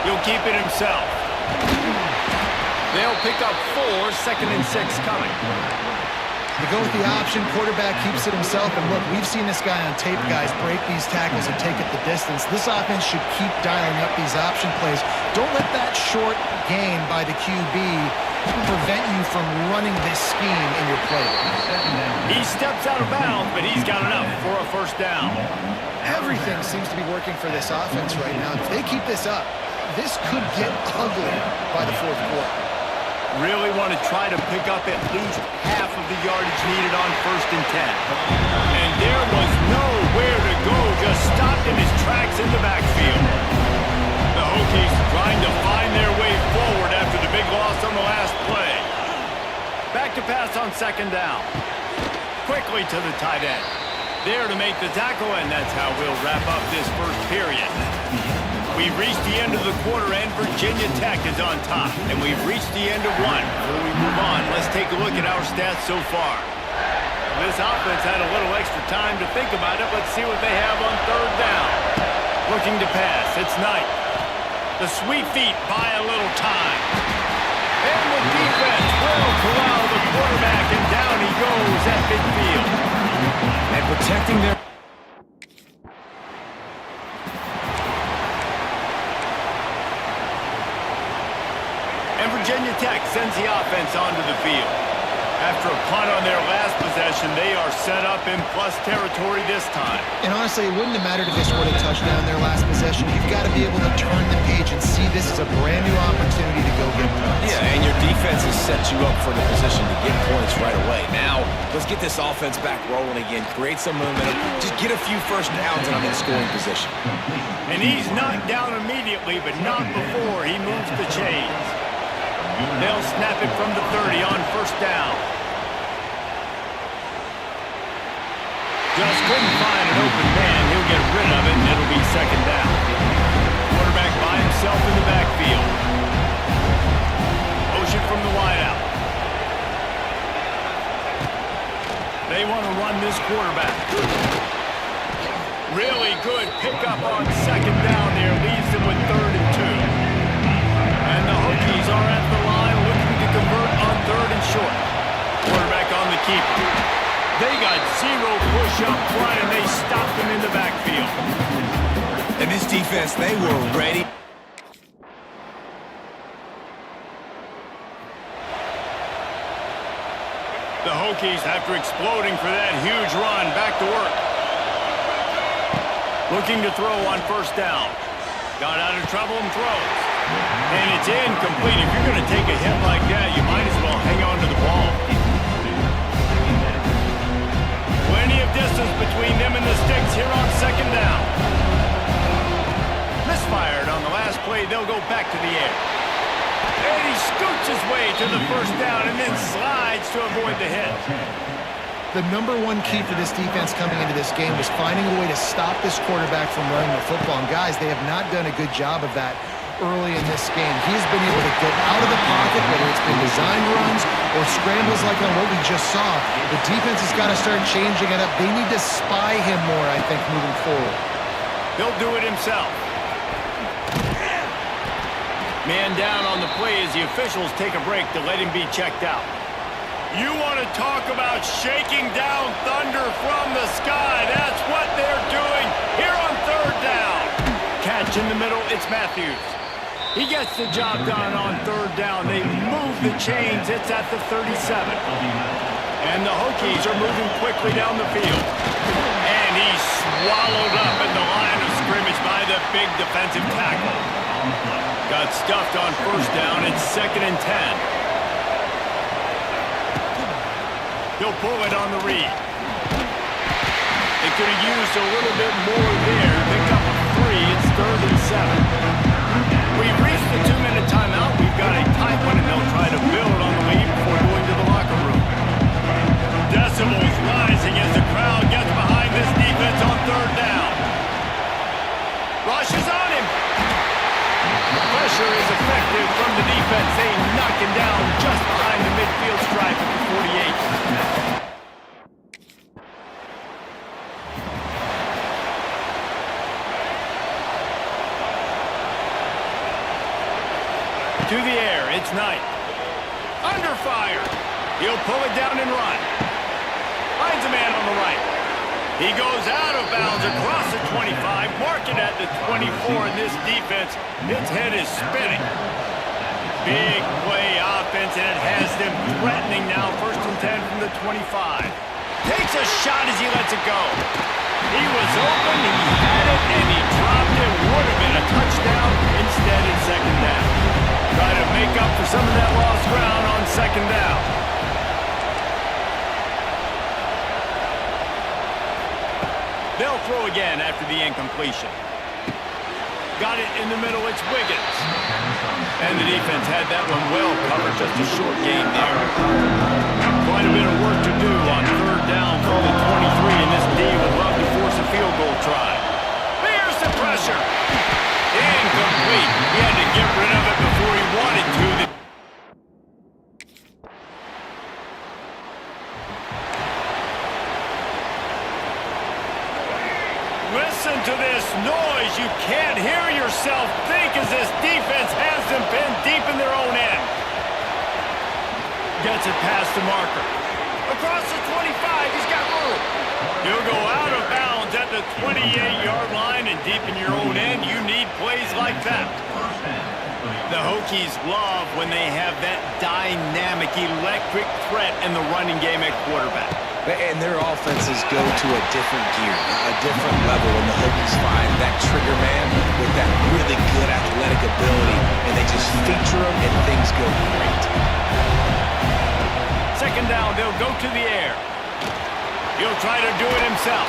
He'll keep it himself. They'll pick up 4, second and 6 coming. You go with the option, quarterback keeps it himself, and look, we've seen this guy on tape, guys, break these tackles and take it the distance. This offense should keep dialing up these option plays. Don't let that short gain by the QB prevent you from running this scheme in your play. He steps out of bounds, but he's got enough for a first down. Everything seems to be working for this offense right now. If they keep this up, this could get ugly by the fourth quarter. Really want to try to pick up at least half of the yardage needed on first and 10. And there was nowhere to go, just stopped in his tracks in the backfield. The Hokies trying to find their way forward after the big loss on the last play. Back to pass on second down. Quickly to the tight end. There to make the tackle, and that's how we'll wrap up this first period. We've reached the end of the quarter, and Virginia Tech is on top. And we've reached the end of one. Before we move on, let's take a look at our stats so far. This offense had a little extra time to think about it. Let's see what they have on third down. Looking to pass. It's Knight. The sweet feet buy a little time. And the defense will corral the quarterback, and down he goes at midfield. And protecting their... And Virginia Tech sends the offense onto the field. After a punt on their last possession, they are set up in plus territory this time. And honestly, it wouldn't have mattered if they scored a touchdown their last possession. You've got to be able to turn the page and see this as a brand new opportunity to go get points. Yeah, and your defense has set you up for the position to get points right away. Now, let's get this offense back rolling again, create some momentum, just get a few first downs and I'm in scoring position. And he's knocked down immediately, but not before he moves the chains. They'll snap it from the 30 on first down. Just couldn't find an open man. He'll get rid of it, and it'll be second down. Quarterback by himself in the backfield. Motion from the wideout. They want to run this quarterback. Really good pickup on second down there. Leaves them with third and 2. And the Hokies are at the line looking to convert on third and short. Quarterback on the keeper. They got 0 push up front, and they stopped him in the backfield. And this defense, they were ready. The Hokies, after exploding for that huge run, back to work. Looking to throw on first down. Got out of trouble and throws. And it's incomplete. If you're going to take a hit like that, you might as well hang on to the ball. Plenty of distance between them and the sticks here on second down. Misfired on the last play. They'll go back to the air. And he scoots his way to the first down and then slides to avoid the hit. The number one key for this defense coming into this game was finding a way to stop this quarterback from running the football. And guys, they have not done a good job of that early in this game. He's been able to get out of the pocket, whether it's been design runs or scrambles like on what we just saw. The defense has got to start changing it up. They need to spy him more, I think, moving forward. He'll do it himself. Man down on the play as the officials take a break to let him be checked out. You want to talk about shaking down thunder from the sky. That's what they're doing here on third down. Catch in the middle, it's Matthews. He gets the job done on third down. They move the chains. It's at the 37. And the Hokies are moving quickly down the field. And he's swallowed up at the line of scrimmage by the big defensive tackle. Got stuffed on first down. It's second and 10. He'll pull it on the read. They could have used a little bit more there. Pick up a 3. It's 3rd and 7. We've reached the 2-minute timeout. We've got a tight one, and they'll try to build on the lead before going to the locker room. Decibels rising as the crowd gets behind this defense on 3rd down. Rush is on him. Pressure is effective from the defense. They knock him down just behind the midfield stripe at the 48. To the air, it's Knight. Under fire. He'll pull it down and run. Finds a man on the right. He goes out of bounds across the 25, marking at the 24 in this defense. Its head is spinning. Big play offense, and it has them threatening now. 1st and 10 from the 25. Takes a shot as he lets it go. He was open, he had it, and he dropped it. Would have been a touchdown. Instead, it's 2nd down. Try to make up for some of that lost ground on 2nd down. They'll throw again after the incompletion. Got it in the middle, it's Wiggins. And the defense had that one well covered, just a short gain there. Quite a bit of work to do on 3rd down for the 23, and this D would love to force a field goal try. Here's the pressure. Incomplete. He had to get rid of it before he wanted to. Listen to this noise. You can't hear yourself think as this defense has them pinned deep in their own end. Gets it past the marker. Across the 25, he's got room. He'll go out of bounds at the 28-yard line, and deep in your own end, you need plays like that. The Hokies love when they have that dynamic, electric threat in the running game at quarterback. And their offenses go to a different gear, a different level when the Hokies find that trigger man with that really good athletic ability, and they just feature him, and things go great. 2nd down, they'll go to the air. He'll try to do it himself.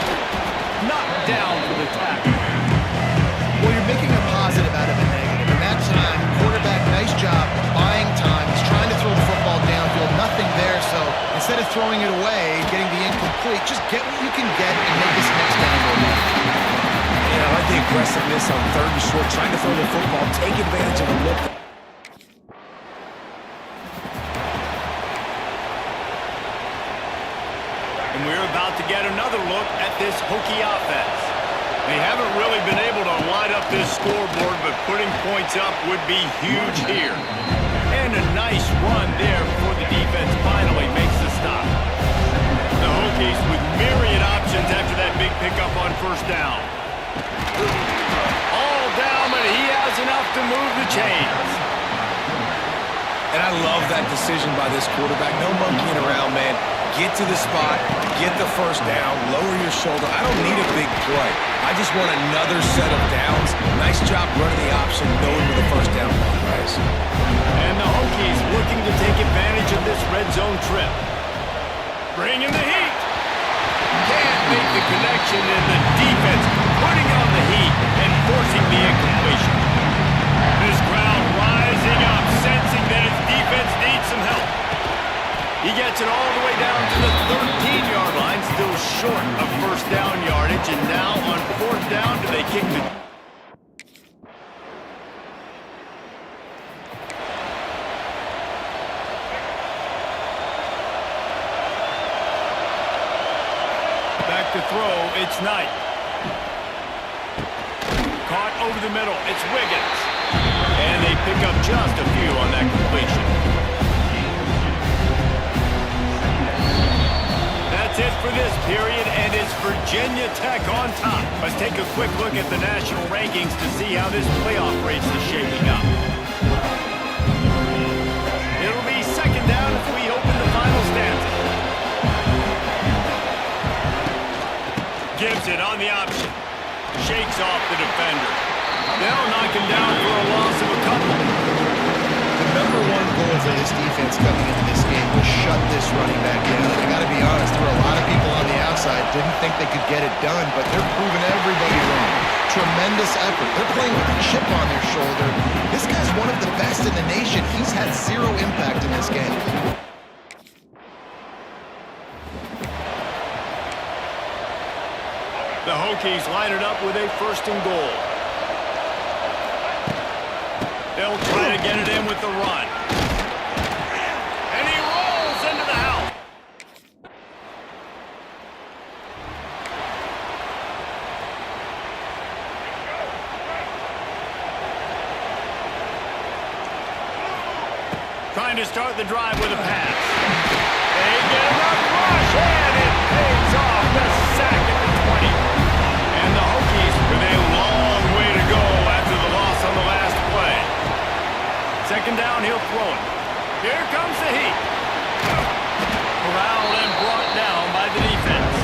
Knocked down for the tackle. Well, you're making a positive out of a negative. And that time, quarterback, nice job buying time. He's trying to throw the football downfield. Nothing there, so instead of throwing it away, getting the incomplete, just get what you can get and make this next down go down. Yeah, I like the aggressiveness on 3rd and short, trying to throw the football, take advantage of a look. And we're about to get another look at this Hokie offense. They haven't really been able to light up this scoreboard, but putting points up would be huge here. And a nice run there before the defense finally makes the stop. The Hokies with myriad options after that big pickup on 1st down. All down, but he has enough to move the chains. And I love that decision by this quarterback. No monkeying around, man. Get to the spot, get the 1st down, lower your shoulder. I don't need a big play. I just want another set of downs. Nice job running the option, going for the 1st down, guys. And the Hokies looking to take advantage of this red zone trip. Bringing the heat. Can't make the connection, and the defense putting on the heat and forcing the incompletion. This crowd rising up, sensing that its defense needs some help. He gets it all the way down to the 13-yard line, still short of 1st down yardage, and now on 4th down, do they kick the... Back to throw, it's Knight. Caught over the middle, it's Wiggins. And they pick up just a few on that completion. That's it for this period, and it's Virginia Tech on top. Let's take a quick look at the national rankings to see how this playoff race is shaping up. It'll be 2nd down as we open the final stanza. Gives it on the option. Shakes off the defender. They'll knock him down for a loss of a couple. The number one goal for this defense coming into this game was shut this running back down. And I got to be honest, there were a lot of people on the outside didn't think they could get it done, but they're proving everybody wrong. Tremendous effort. They're playing with a chip on their shoulder. This guy's one of the best in the nation. He's had zero impact in this game. The Hokies line it up with a 1st and goal. They'll try to get it in with the run. And he rolls into the house. Trying to start the drive with a pass. They get enough rush, and it pays off. The sack at the 20. And the Hokies with a long way to go after the loss on the last play. 2nd down, he'll throw it. Here comes the heat. Corralled and brought down by the defense.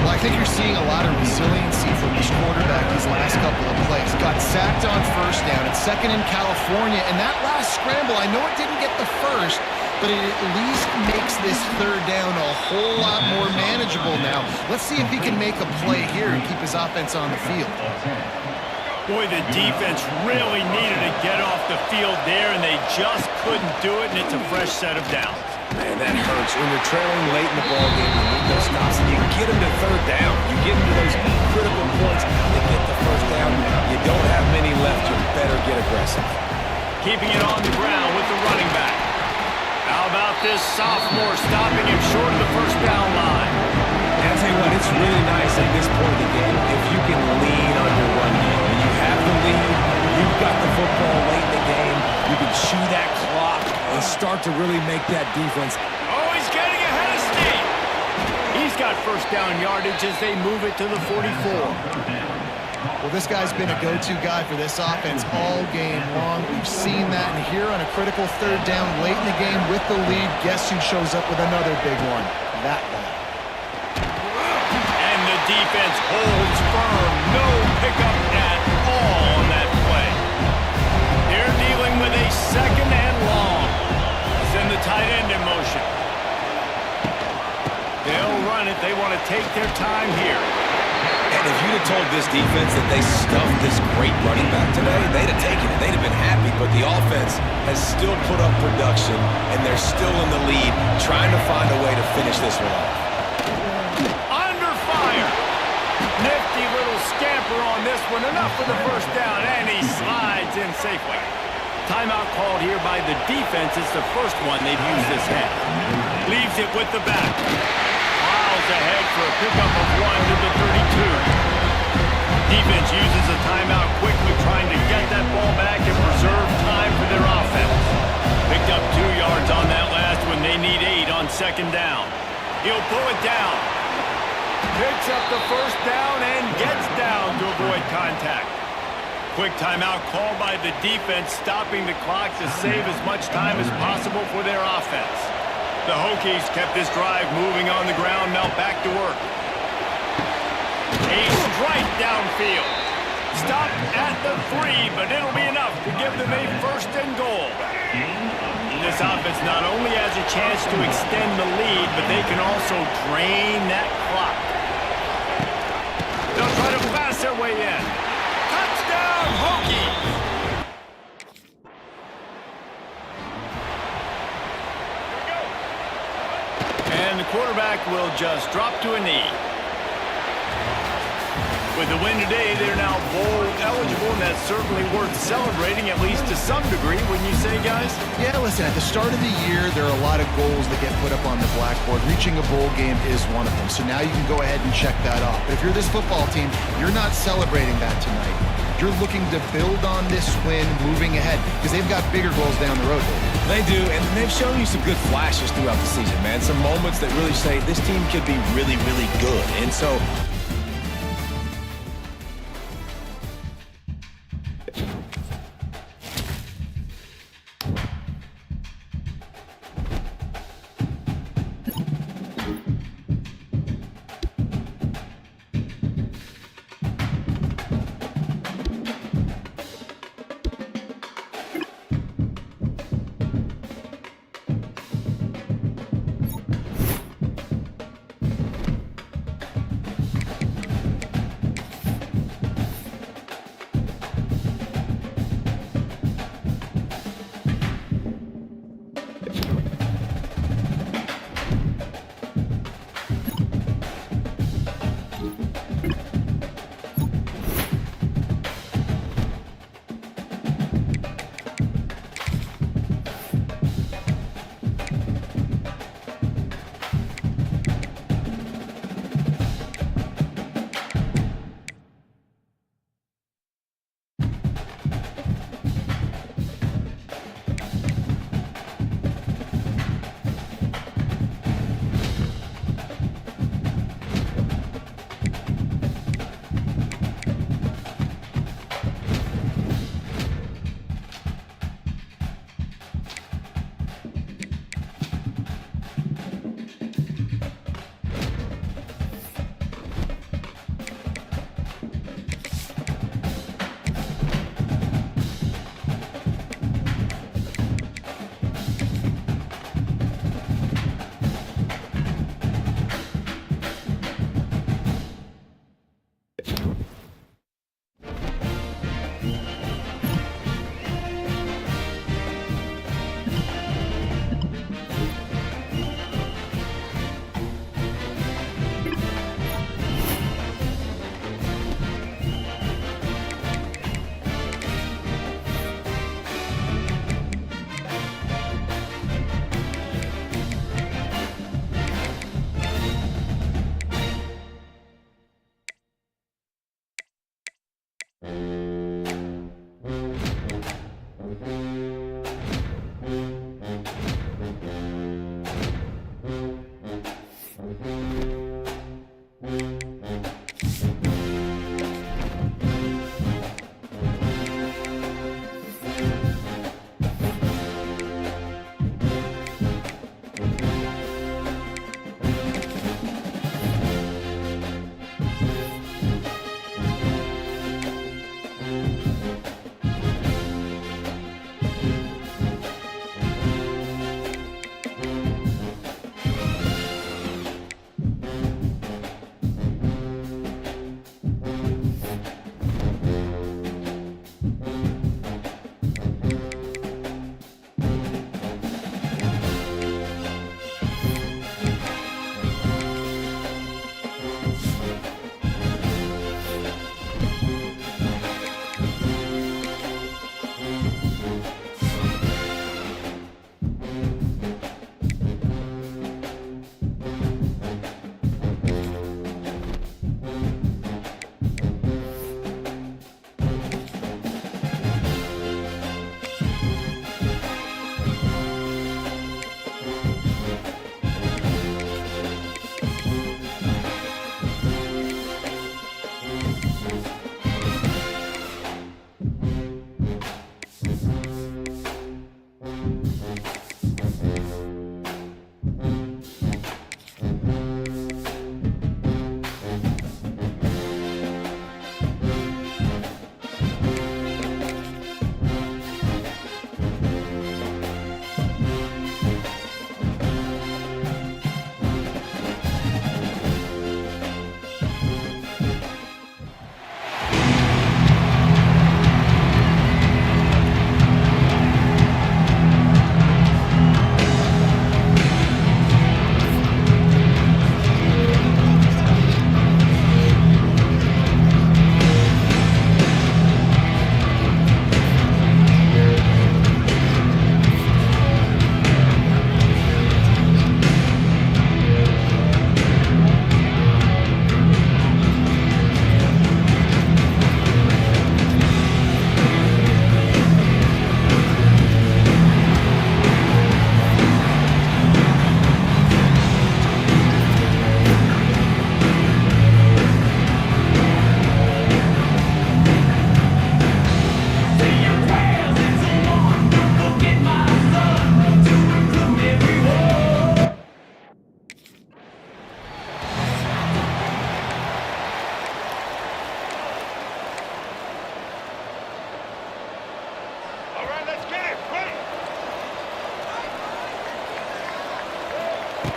Well, I think you're seeing a lot of resiliency from this quarterback these last couple of plays. Got sacked on 1st down. It's 2nd in California. And that last scramble, I know it didn't get the first, but it at least makes this 3rd down a whole lot more manageable now. Let's see if he can make a play here and keep his offense on the field. Boy, the defense really needed to get off the field there, and they just couldn't do it, and it's a fresh set of downs. Man, that hurts. When you're trailing late in the ballgame, you need those stops, and you get them to 3rd down. You get into those critical points, you get the 1st down. You don't have many left. You better get aggressive. Keeping it on the ground with the running back. How about this sophomore stopping him short of the 1st down line? And I'll tell you what, it's really nice at this point in the game if you can lean on your run game. When you have the lead, you've got the football late in the game, you can chew that clock and start to really make that defense. Oh, he's getting ahead of steam. He's got 1st down yardage as they move it to the 44. Well, this guy's been a go-to guy for this offense all game long. We've seen that, and here on a critical 3rd down late in the game with the lead, guess who shows up with another big one? That guy. And the defense holds firm. No pickup at all on that play. They're dealing with a 2nd and long. Send the tight end in motion. They'll run it. They want to take their time here. And if you'd have told this defense that they stuffed this great running back today, they'd have taken it. They'd have been happy. But the offense has still put up production, and they're still in the lead, trying to find a way to finish this one off. Under fire. Nifty little scamper on this one. Enough for the 1st down, and he slides in safely. Timeout called here by the defense. It's the 1st one they've used this half. Leaves it with the back. Ahead for a pickup of 1 to the 32. Defense uses a timeout quickly, trying to get that ball back and preserve time for their offense. Picked up 2 yards on that last one. They need 8 on 2nd down. He'll pull it down. Picks up the 1st down and gets down to avoid contact. Quick timeout called by the defense, stopping the clock to save as much time as possible for their offense. The Hokies kept this drive moving on the ground, now back to work. A strike downfield. Stopped at the 3, but it'll be enough to give them a 1st and goal. This offense not only has a chance to extend the lead, but they can also drain that clock. They'll try to pass their way in. Touchdown, Hokies! And the quarterback will just drop to a knee. With the win today, they're now bowl eligible, and that's certainly worth celebrating, at least to some degree, wouldn't you say, guys? Yeah, listen, at the start of the year, there are a lot of goals that get put up on the blackboard. Reaching a bowl game is one of them, so now you can go ahead and check that off. But if you're this football team, you're not celebrating that tonight. You're looking to build on this win moving ahead, because they've got bigger goals down the road. They do, and they've shown you some good flashes throughout the season, man. Some moments that really say this team could be really, really good. And so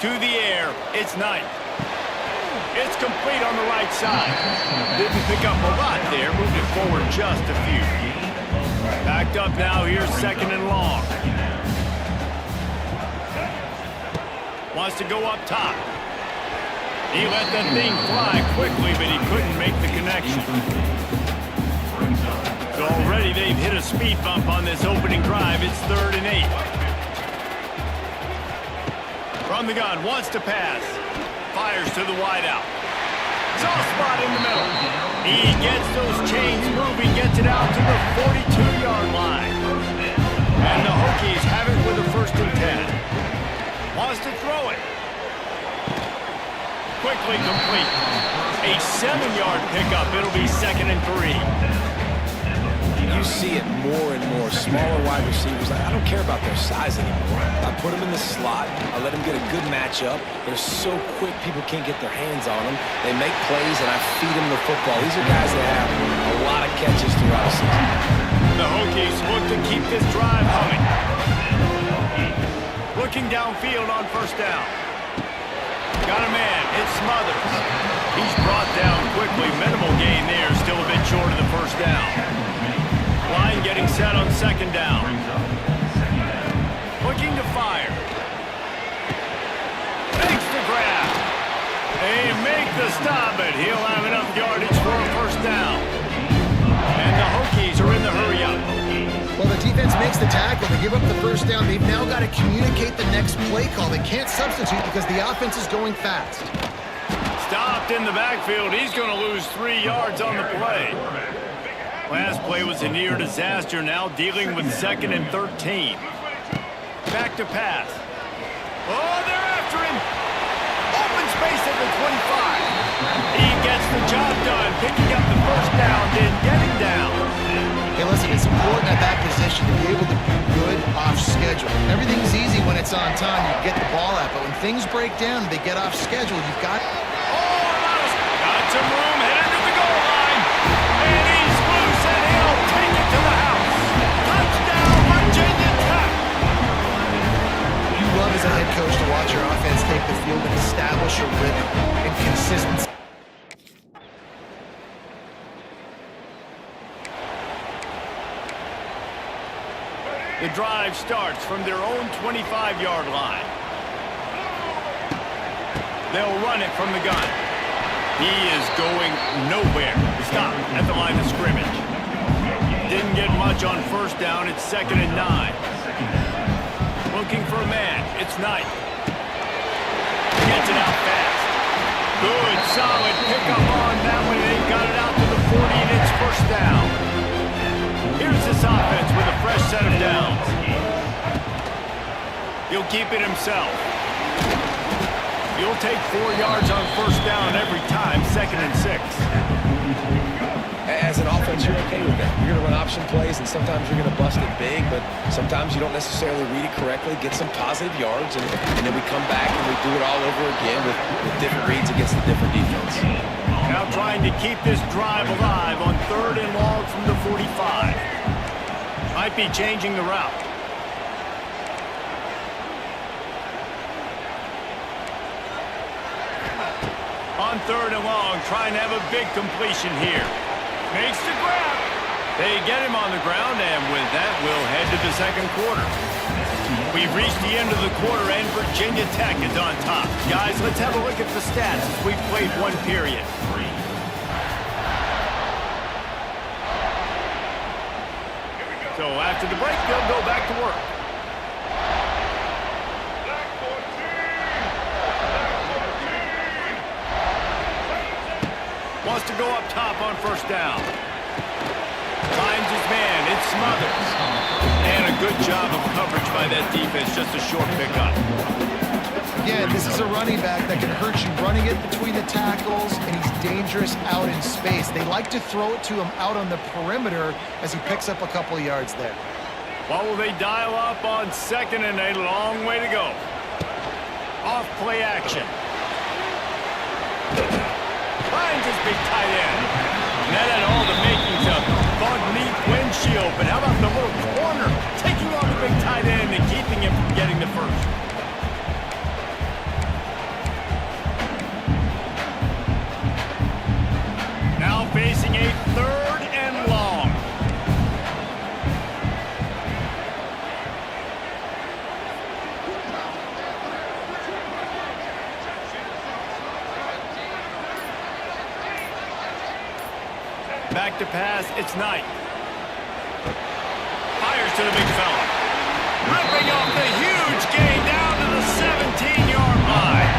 To the air, it's Knight. It's complete on the right side. Didn't pick up a lot there, moved it forward just a few. Backed up now, here's second and long. Wants to go up top. He let that thing fly quickly, but he couldn't make the connection. So already they've hit a speed bump on this opening drive. It's 3rd and 8. From the gun, wants to pass. Fires to the wideout. Soft spot in the middle. He gets those chains moving, gets it out to the 42-yard line. And the Hokies have it with a 1st and 10. Wants to throw it. Quickly complete. A 7-yard pickup. It'll be 2nd and 3. You see it more and more. Smaller wide receivers, I don't care about their size anymore. I put them in the slot. I let them get a good matchup. They're so quick, people can't get their hands on them. They make plays, and I feed them the football. These are guys that have a lot of catches throughout the season. The Hokies look to keep this drive humming. Looking downfield on 1st down. Got a man. It's Smothers. He's brought down quickly. Minimal gain there. Still a bit short of the 1st down. Line getting set on 2nd down. Looking to fire. Makes the grab. They make the stop, but he'll have enough yardage for a 1st down. And the Hokies are in the hurry up. Well, the defense makes the tackle. They give up the 1st down. They've now got to communicate the next play call. They can't substitute because the offense is going fast. Stopped in the backfield. He's going to lose 3 yards on the play. Last play was a near disaster, now dealing with 2nd and 13. Back to pass. Oh, they're after him. Open space at the 25. He gets the job done, picking up the 1st down, then getting down. Hey, listen, it's important at that position to be able to be good off schedule. Everything's easy when it's on time. You get the ball out, but when things break down, they get off schedule. You've got... Got some room, headed to the goal line. And he's loose, and he'll take it to the house. Touchdown, Virginia Tech. You love as a head coach to watch your offense take the field and establish a rhythm and consistency. The drive starts from their own 25-yard line. They'll run it from the gun. He is going nowhere. Stop at the line of scrimmage. Didn't get much on 1st down. It's 2nd and 9. Looking for a man. It's Knight. Gets it out fast. Good, solid pickup on that one. They got it out to the 40, and it's 1st down. Here's this offense with a fresh set of downs. He'll keep it himself. He'll take 4 yards on 1st down every time, 2nd and 6. As an offense, you're okay with that. You're going to run option plays, and sometimes you're going to bust it big, but sometimes you don't necessarily read it correctly, get some positive yards, and then we come back and we do it all over again with different reads against the different defense. Now trying to keep this drive alive on 3rd and long from the 45. Might be changing the route. On 3rd and long, trying to have a big completion here. Makes the grab. They get him on the ground, and with that, we'll head to the 2nd quarter. We've reached the end of the quarter, and Virginia Tech is on top. Guys, let's have a look at the stats as we've played 1 period. So after the break, they'll go back to work. Wants to go up top on 1st down. Finds his man. It's Smothers. And a good job of coverage by that defense. Just a short pickup. Again, this is a running back that can hurt you running it between the tackles, and he's dangerous out in space. They like to throw it to him out on the perimeter as he picks up a couple of yards there. What will they dial up on 2nd and a long way to go? Off play action. Finds his big tight end. And that had all the makings of bug meat windshield. But how about the little corner taking on the big tight end and keeping him from getting the 1st? Back to pass, it's Knight. Fires to the big fella. Ripping off the huge gain down to the 17-yard line.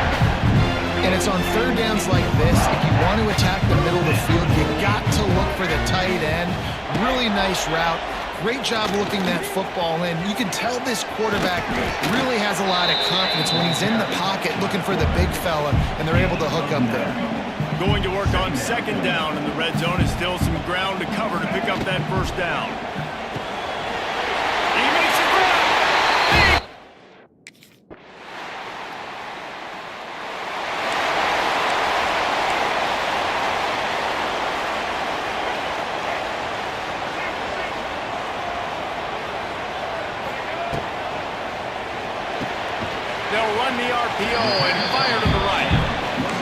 And it's on third downs like this. If you want to attack the middle of the field, you got to look for the tight end. Really nice route. Great job looking that football in. You can tell this quarterback really has a lot of confidence when he's in the pocket looking for the big fella, and they're able to hook up there. Going to work on second down, and the red zone is still some ground to cover to pick up that first down. He makes a grab. They'll run the RPO and fire to the right.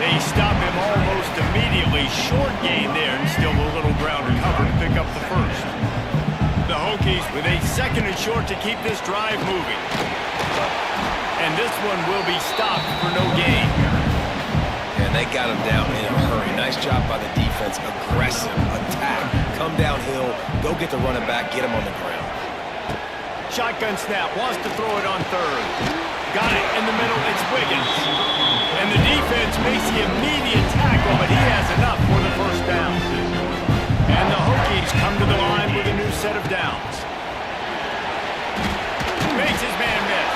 They stop him almost immediately. Short gain there, and still a little ground to cover to pick up the first. The Hokies with a second and short to keep this drive moving. And this one will be stopped for no gain. And they got him down in a hurry. Nice job by the defense. Aggressive attack. Come downhill. Go get the running back. Get him on the ground. Shotgun snap. Wants to throw it on third. Got it in the middle. It's Wiggins. And the defense makes the immediate tackle, but he has enough for the first down. And the Hokies come to the line with a new set of downs. Makes his man miss.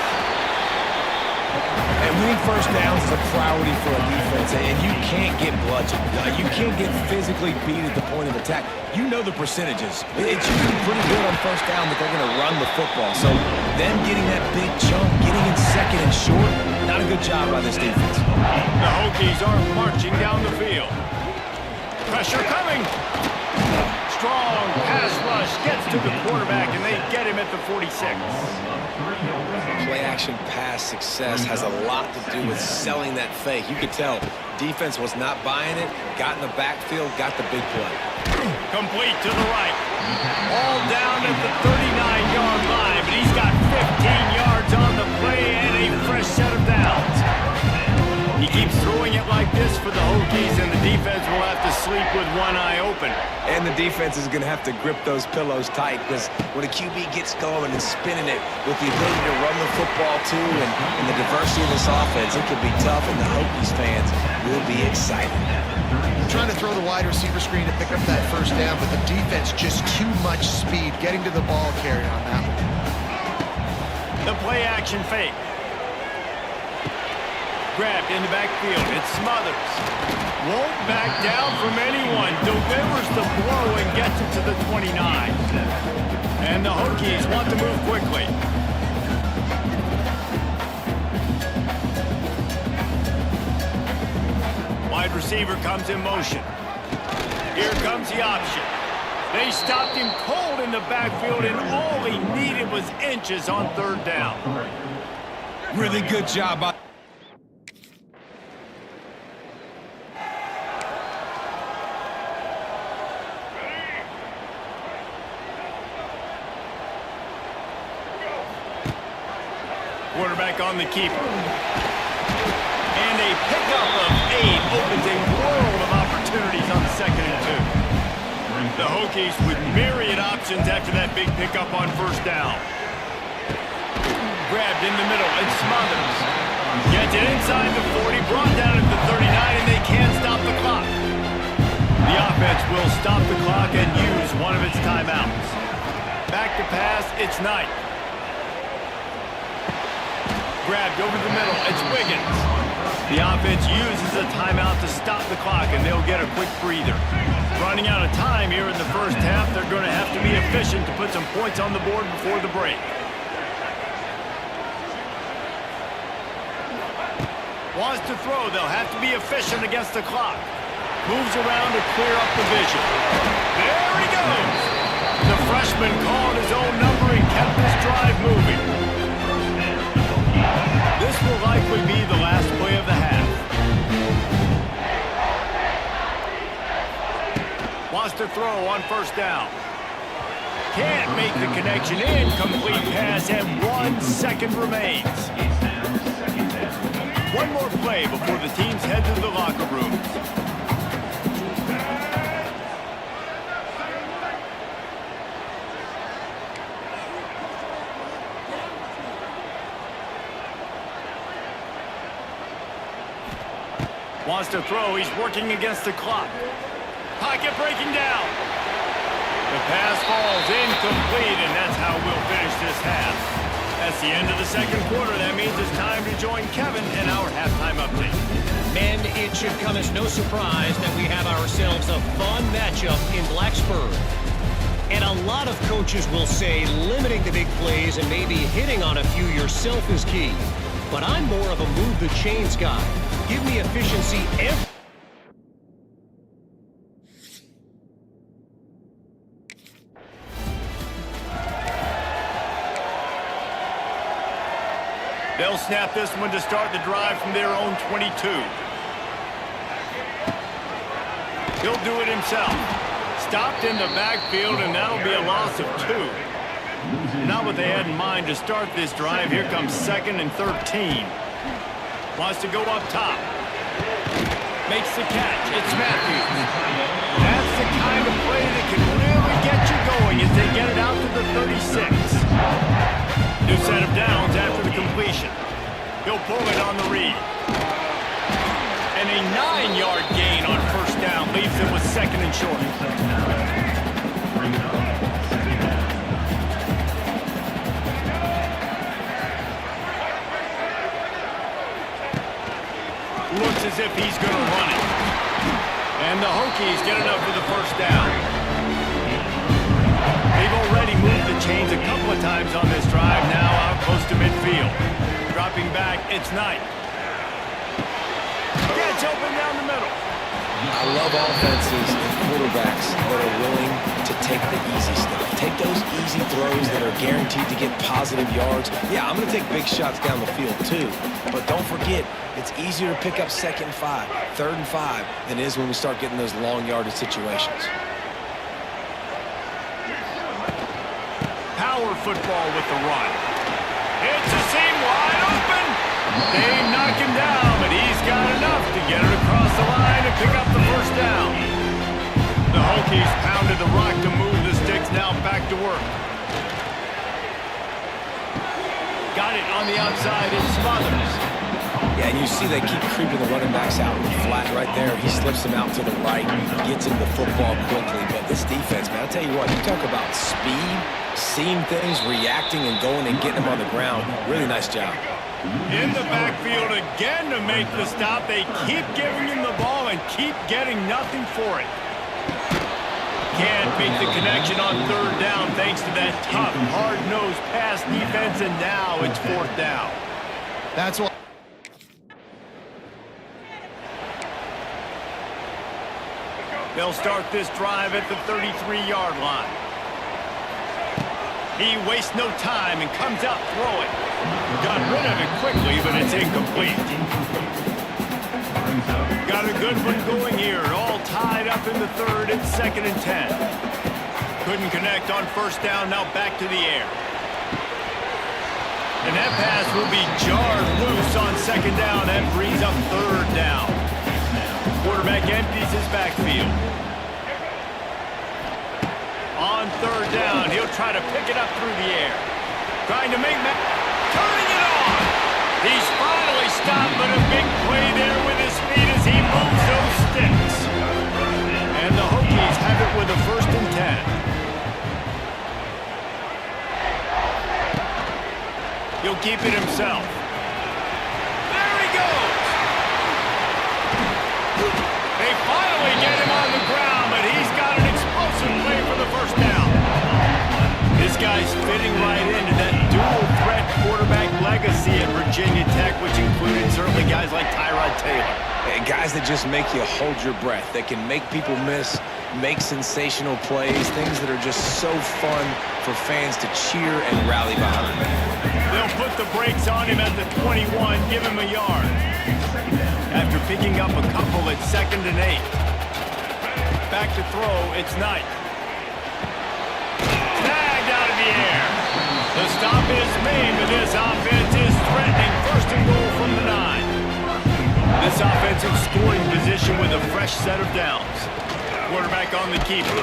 And winning first downs is a priority for a defense, and you can't get bludgeoned. You can't get physically beat at the point of attack. You know the percentages. It's usually pretty good on first down that they're going to run the football. So them getting that big chunk, getting in second and short, not a good job by this defense. The Hokies are marching down the field. Pressure coming. Strong pass rush gets to the quarterback, and they get him at the 46. Play-action pass success has a lot to do with selling that fake. You could tell defense was not buying it, got in the backfield, got the big play. Complete to the right. All down at the 39-yard line, but he's got 15 yards on the play and a fresh set of downs. He keeps throwing it like this for the Hokies, and the defense will have to sleep with one eye open. And the defense is going to have to grip those pillows tight, because when a QB gets going and spinning it with the ability to run the football too and the diversity of this offense, it could be tough, and the Hokies fans will be excited. Trying to throw the wide receiver screen to pick up that first down, but the defense just too much speed getting to the ball carrier on that one. The play-action fake. Grabbed in the backfield. It's Smothers. Won't back down from anyone. Delivers the blow and gets it to the 29. And the Hokies want to move quickly. Wide receiver comes in motion. Here comes the option. They stopped him cold in the backfield, and all he needed was inches on third down. Really good job by quarterback on the keeper. And a pickup of 8 opens a world of opportunities on second and 2. The Hokies with myriad options after that big pickup on first down. Grabbed in the middle, and Smothers gets it inside the 40, brought down at the 39, and they can't stop the clock. The offense will stop the clock and use one of its timeouts. Back to pass, it's Knight. Grabbed over the middle, it's Wiggins. The offense uses a timeout to stop the clock, and they'll get a quick breather. Running out of time here in the first half, they're going to have to be efficient to put some points on the board before the break. Wants to throw, they'll have to be efficient against the clock. Moves around to clear up the vision. There he goes! The freshman called his own number and kept this drive moving. This will likely be the last play of the half. Wants to throw on first down. Can't make the connection. Incomplete pass, and 1 second remains. One more play before the teams head to the locker room. Wants to throw. He's working against the clock. Pocket breaking down. The pass falls incomplete, and that's how we'll finish this half. That's the end of the second quarter. That means it's time to join Kevin in our halftime update. And it should come as no surprise that we have ourselves a fun matchup in Blacksburg. And a lot of coaches will say limiting the big plays and maybe hitting on a few yourself is key. But I'm more of a move the chains guy. Give me efficiency every... They'll snap this one to start the drive from their own 22. He'll do it himself. Stopped in the backfield, and that'll be a loss of 2. Not what they had in mind to start this drive. Here comes 2nd and 13. Wants to go up top. Makes the catch. It's Matthews. That's the kind of play that can really get you going as they get it out to the 36. New set of downs after the completion. He'll pull it on the read. And a 9-yard gain on first down leaves it with 2nd and short. Looks as if he's going to run it. And the Hokies get enough for the first down. They've already moved the chains a couple of times on this drive, now out close to midfield. Dropping back, it's Knight. Gets open down the middle. I love offenses and quarterbacks that are willing to take the easy stuff. Take those easy throws that are guaranteed to get positive yards. Yeah, I'm going to take big shots down the field too. But don't forget, it's easier to pick up 2nd and 5, 3rd and 5 than it is when we start getting those long yardage situations. Power football with the run. It's a seam wide open. They knock him down, but he's got enough to get it across the line and pick up the first down. The Hokies pounded the rock to move the sticks, now back to work. Got it on the outside, it's Smothers. Yeah, and you see they keep creeping the running backs out in the flat right there. He slips them out to the right, gets him the football quickly. But this defense, man, I'll tell you what, you talk about speed, seeing things, reacting, and going and getting them on the ground. Really nice job. In the backfield again to make the stop. They keep giving him the ball and keep getting nothing for it. Can't make the connection on 3rd down thanks to that tough, hard-nosed pass defense, and now it's 4th down. That's what. They'll start this drive at the 33-yard line. He wastes no time and comes out throwing. Got rid of it quickly, but it's incomplete. Got a good one going here. All tied up in the 3rd. It's 2nd and 10. Couldn't connect on first down. Now back to the air. And that pass will be jarred loose on 2nd down. That brings up 3rd down. Quarterback empties his backfield. On 3rd down, he'll try to pick it up through the air. Trying to make turning it on. He's finally stopped, but a big play there with his feet as he moves those sticks. And the Hokies have it with a 1st and 10. He'll keep it himself. There he goes. They finally get him on the ground, but he's got an explosive play for the first down. This guy's fitting right into that dual-threat quarterback legacy at Virginia Tech, which included certainly guys like Tyrod Taylor. And guys that just make you hold your breath. They can make people miss, make sensational plays, things that are just so fun for fans to cheer and rally behind. They'll put the brakes on him at the 21, give him a yard. After picking up a couple at 2nd and 8. Back to throw, it's Knight. Snagged out of the air. The stop is made, but this offense is threatening 1st and goal from the 9. This offensive scoring position with a fresh set of downs. Quarterback on the keeper.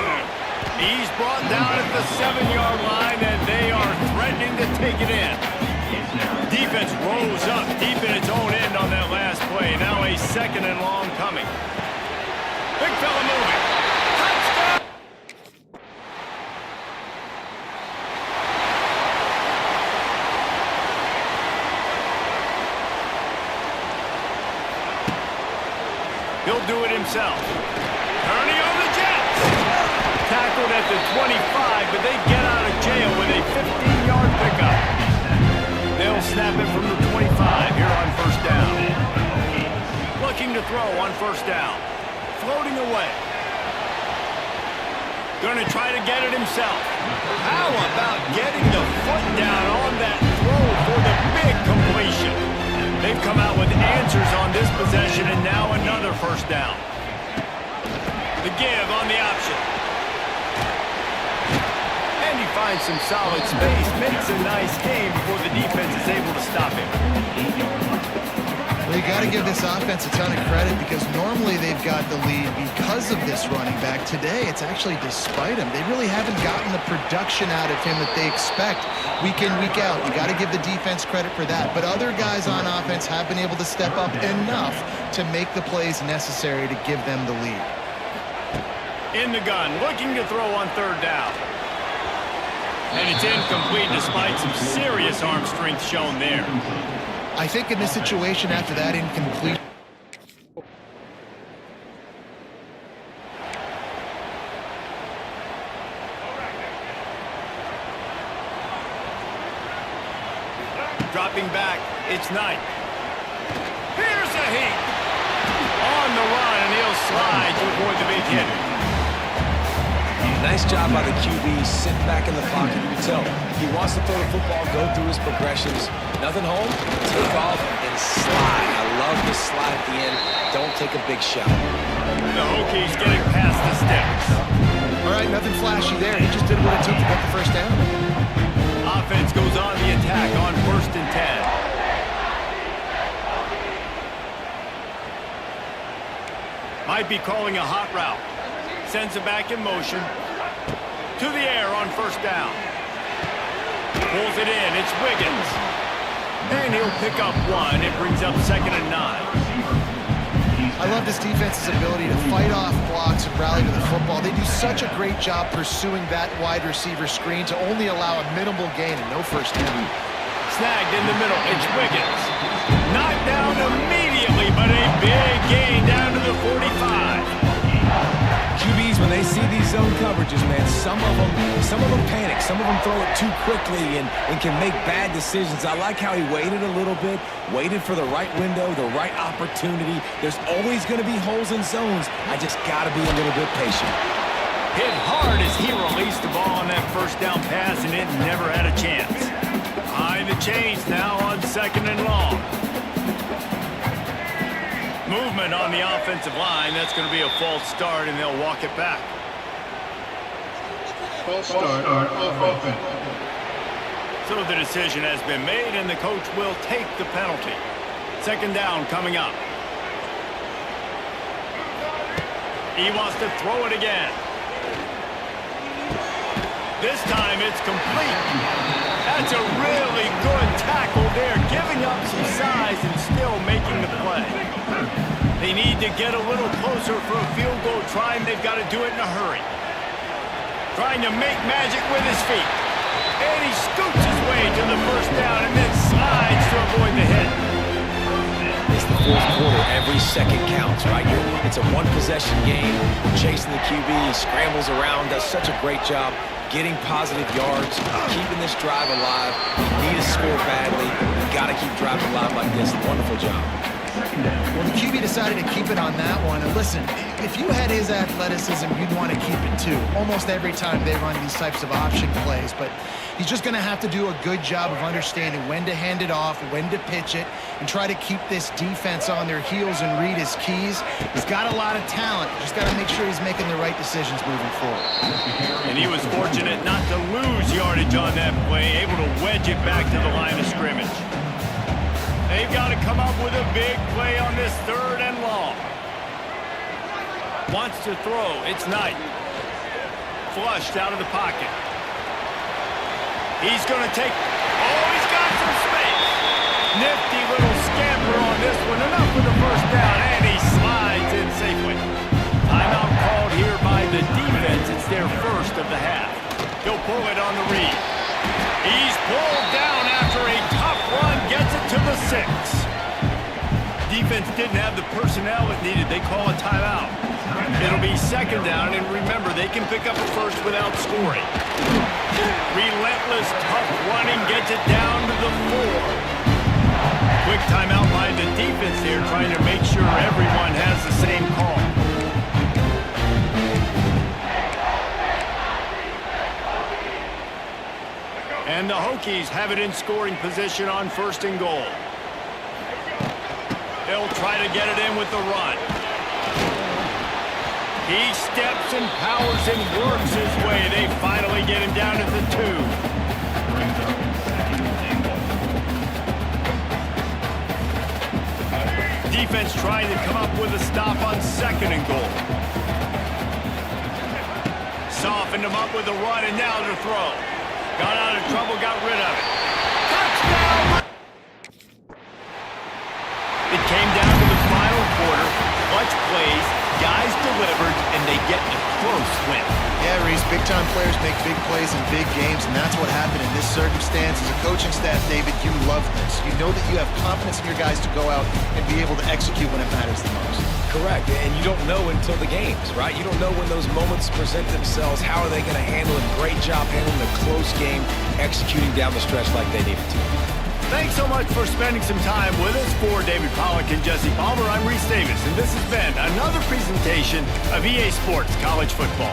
He's brought down at the 7-yard line, and they are threatening to take it in. Defense rolls up deep in its own end on that last play. Now a second and long coming. Big fella moving. Touchdown! He'll do it himself. Turning on the Jets. Tackled at the 25, but they get out of jail with a 15-yard pickup. They'll snap it from the 25 here on first down. Looking to throw on first down. Floating away. Going to try to get it himself. How about getting the foot down on that throw for the big completion? They've come out with answers on this possession, and now another first down. The give on the option. And he finds some solid space, makes a nice game before the defense is able to stop him. Well, you got to give this offense a ton of credit because normally they've got the lead because of this running back. Today, it's actually despite him. They really haven't gotten the production out of him that they expect week in, week out. You got to give the defense credit for that. But other guys on offense have been able to step up enough to make the plays necessary to give them the lead. In the gun, looking to throw on third down. And it's incomplete despite some serious arm strength shown there. I think in this situation after that incomplete. Dropping back, it's Knight. Here's a heat. On the run, and he'll slide to avoid the big hit. Nice job by the QB, sitting back in the pocket. You can tell he wants to throw the football, go through his progressions. Nothing home, take off and slide. I love the slide at the end. Don't take a big shot. The Hokies getting past the sticks. All right, nothing flashy there. He just did what it took to get the first down. Offense goes on the attack on 1st and 10. Might be calling a hot route. Sends it back in motion. To the air on first down. Pulls it in. It's Wiggins. And he'll pick up one. It brings up 2nd and 9. I love this defense's ability to fight off blocks and rally to the football. They do such a great job pursuing that wide receiver screen to only allow a minimal gain and no first down. Snagged in the middle. It's Wiggins. Knocked down immediately, but a big gain down to the 45. QBs, when they see these zone coverages, man, some of them panic. Some of them throw it too quickly and can make bad decisions. I like how he waited a little bit, waited for the right window, the right opportunity. There's always going to be holes in zones. I just got to be a little bit patient. Hit hard as he released the ball on that first down pass, and it never had a chance. Behind the chains now on 2nd and long. Movement on the offensive line. That's going to be a false start, and they'll walk it back. False start of offense. So the decision has been made, and the coach will take the penalty. 2nd down coming up. He wants to throw it again. This time it's complete. That's a really good tackle there, giving up some size and still making the play. They need to get a little closer for a field goal try, and they've got to do it in a hurry. Trying to make magic with his feet. And he scoots his way to the first down and then slides to avoid the hit. It's the 4th quarter. Every second counts, right? It's a one-possession game. Chasing the QB, he scrambles around, does such a great job getting positive yards, keeping this drive alive. You need to score badly. You got to keep driving alive like this. Wonderful job. Well, the QB decided to keep it on that one. And listen, if you had his athleticism, you'd want to keep it too. Almost every time they run these types of option plays. But he's just going to have to do a good job of understanding when to hand it off, when to pitch it, and try to keep this defense on their heels and read his keys. He's got a lot of talent. Just got to make sure he's making the right decisions moving forward. And he was fortunate not to lose yardage on that play, able to wedge it back to the line of scrimmage. They've got to come up with a big play on this 3rd and long. Wants to throw. It's Knight. Flushed out of the pocket. He's going to take... Oh, he's got some space. Nifty little scamper on this one. enough with the first down, and he slides in safely. Timeout called here by the defense. It's their first of the half. He'll pull it on the read. He's pulled down after a tough run, gets it to the 6. Defense didn't have the personnel it needed. They call a timeout. It'll be second down, and remember, they can pick up a first without scoring. Relentless, tough running gets it down to the 4. Quick timeout by the defense here, trying to make sure everyone has the same call. And the Hokies have it in scoring position on 1st and goal. They'll try to get it in with the run. He steps and powers and works his way. They finally get him down at the 2. Brings up second and goal. Defense trying to come up with a stop on 2nd and goal. Softened him up with a run, and now to throw. Got out of trouble, got rid of it. Touchdown! It came down to the final quarter. Clutch plays, guys delivered, and they get a close win. Yeah, Reese, big-time players make big plays in big games, and that's what happened in this circumstance. As a coaching staff, David, you love this. You know that you have confidence in your guys to go out and be able to execute when it matters the most. Correct, and you don't know until the games, right? You don't know when those moments present themselves. How are they going to handle it? Great job handling a close game, executing down the stretch like they needed to. Thanks so much for spending some time with us. For David Pollack and Jesse Palmer, I'm Reese Davis, and this has been another presentation of EA Sports College Football.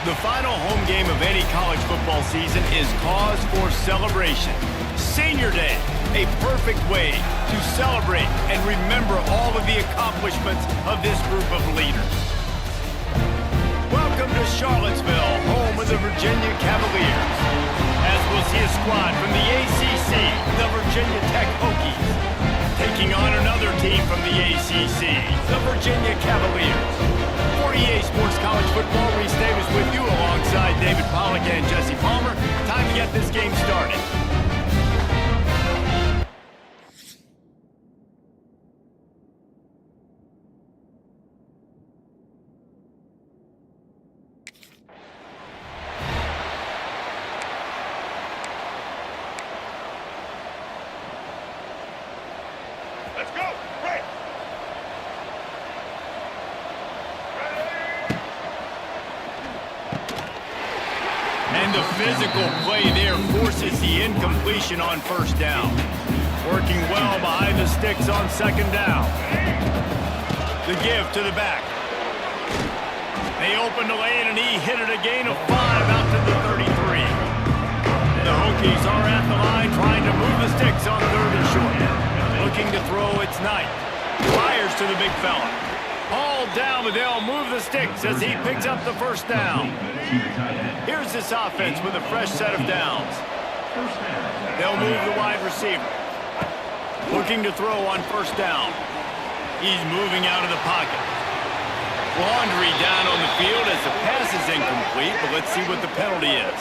The final home game of any college football season is cause for celebration. Senior Day, a perfect way to celebrate and remember all of the accomplishments of this group of leaders. Welcome to Charlottesville, home of the Virginia Cavaliers, as we'll see a squad from the ACC, the Virginia Tech Hokies, taking on another team from the ACC, the Virginia Cavaliers. 48 Sports College Football, Reese Davis with you alongside David Pollack and Jesse Palmer. Time to get this game started. Let's go. Right. And the physical play there forces the incompletion on first down. Working well behind the sticks on second down. The give to the back. They opened the lane and he hit it a gain of 5 out to the 33. The Hokies are at the line trying to move the sticks on third and short. Looking to throw, it's Knight. Fires to the big fella. All down, but they'll move the sticks as he picks up the first down. Here's this offense with a fresh set of downs. They'll move the wide receiver. Looking to throw on first down. He's moving out of the pocket. Laundry down on the field as the pass is incomplete, but let's see what the penalty is.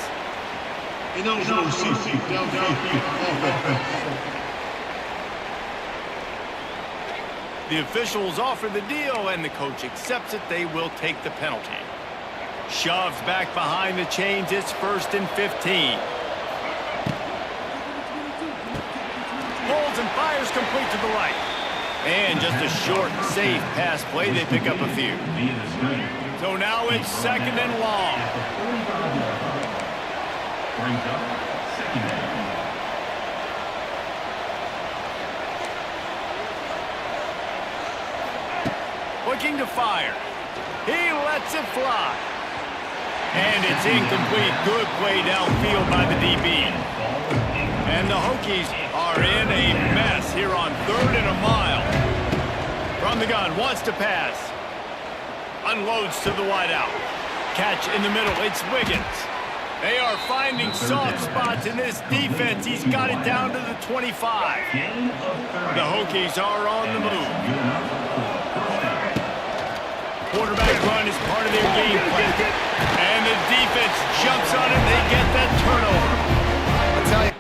The officials offer the deal, and the coach accepts it. They will take the penalty. Shoves back behind the chains. It's 1st and 15. Holds and fires complete to the right. And just a short, safe pass play. They pick up a few. So now it's 2nd and long. Brings up 2nd down. Looking to fire. He lets it fly. And it's incomplete. Good play downfield by the DB. And the Hokies are in a mess here on 3rd and a mile. From the gun, wants to pass. Unloads to the wideout. Catch in the middle, it's Wiggins. They are finding soft spots in this defense. He's got it down to the 25. The Hokies are on the move. Quarterback run is part of their game plan. And the defense jumps on it. They get that turnover. I'll tell you.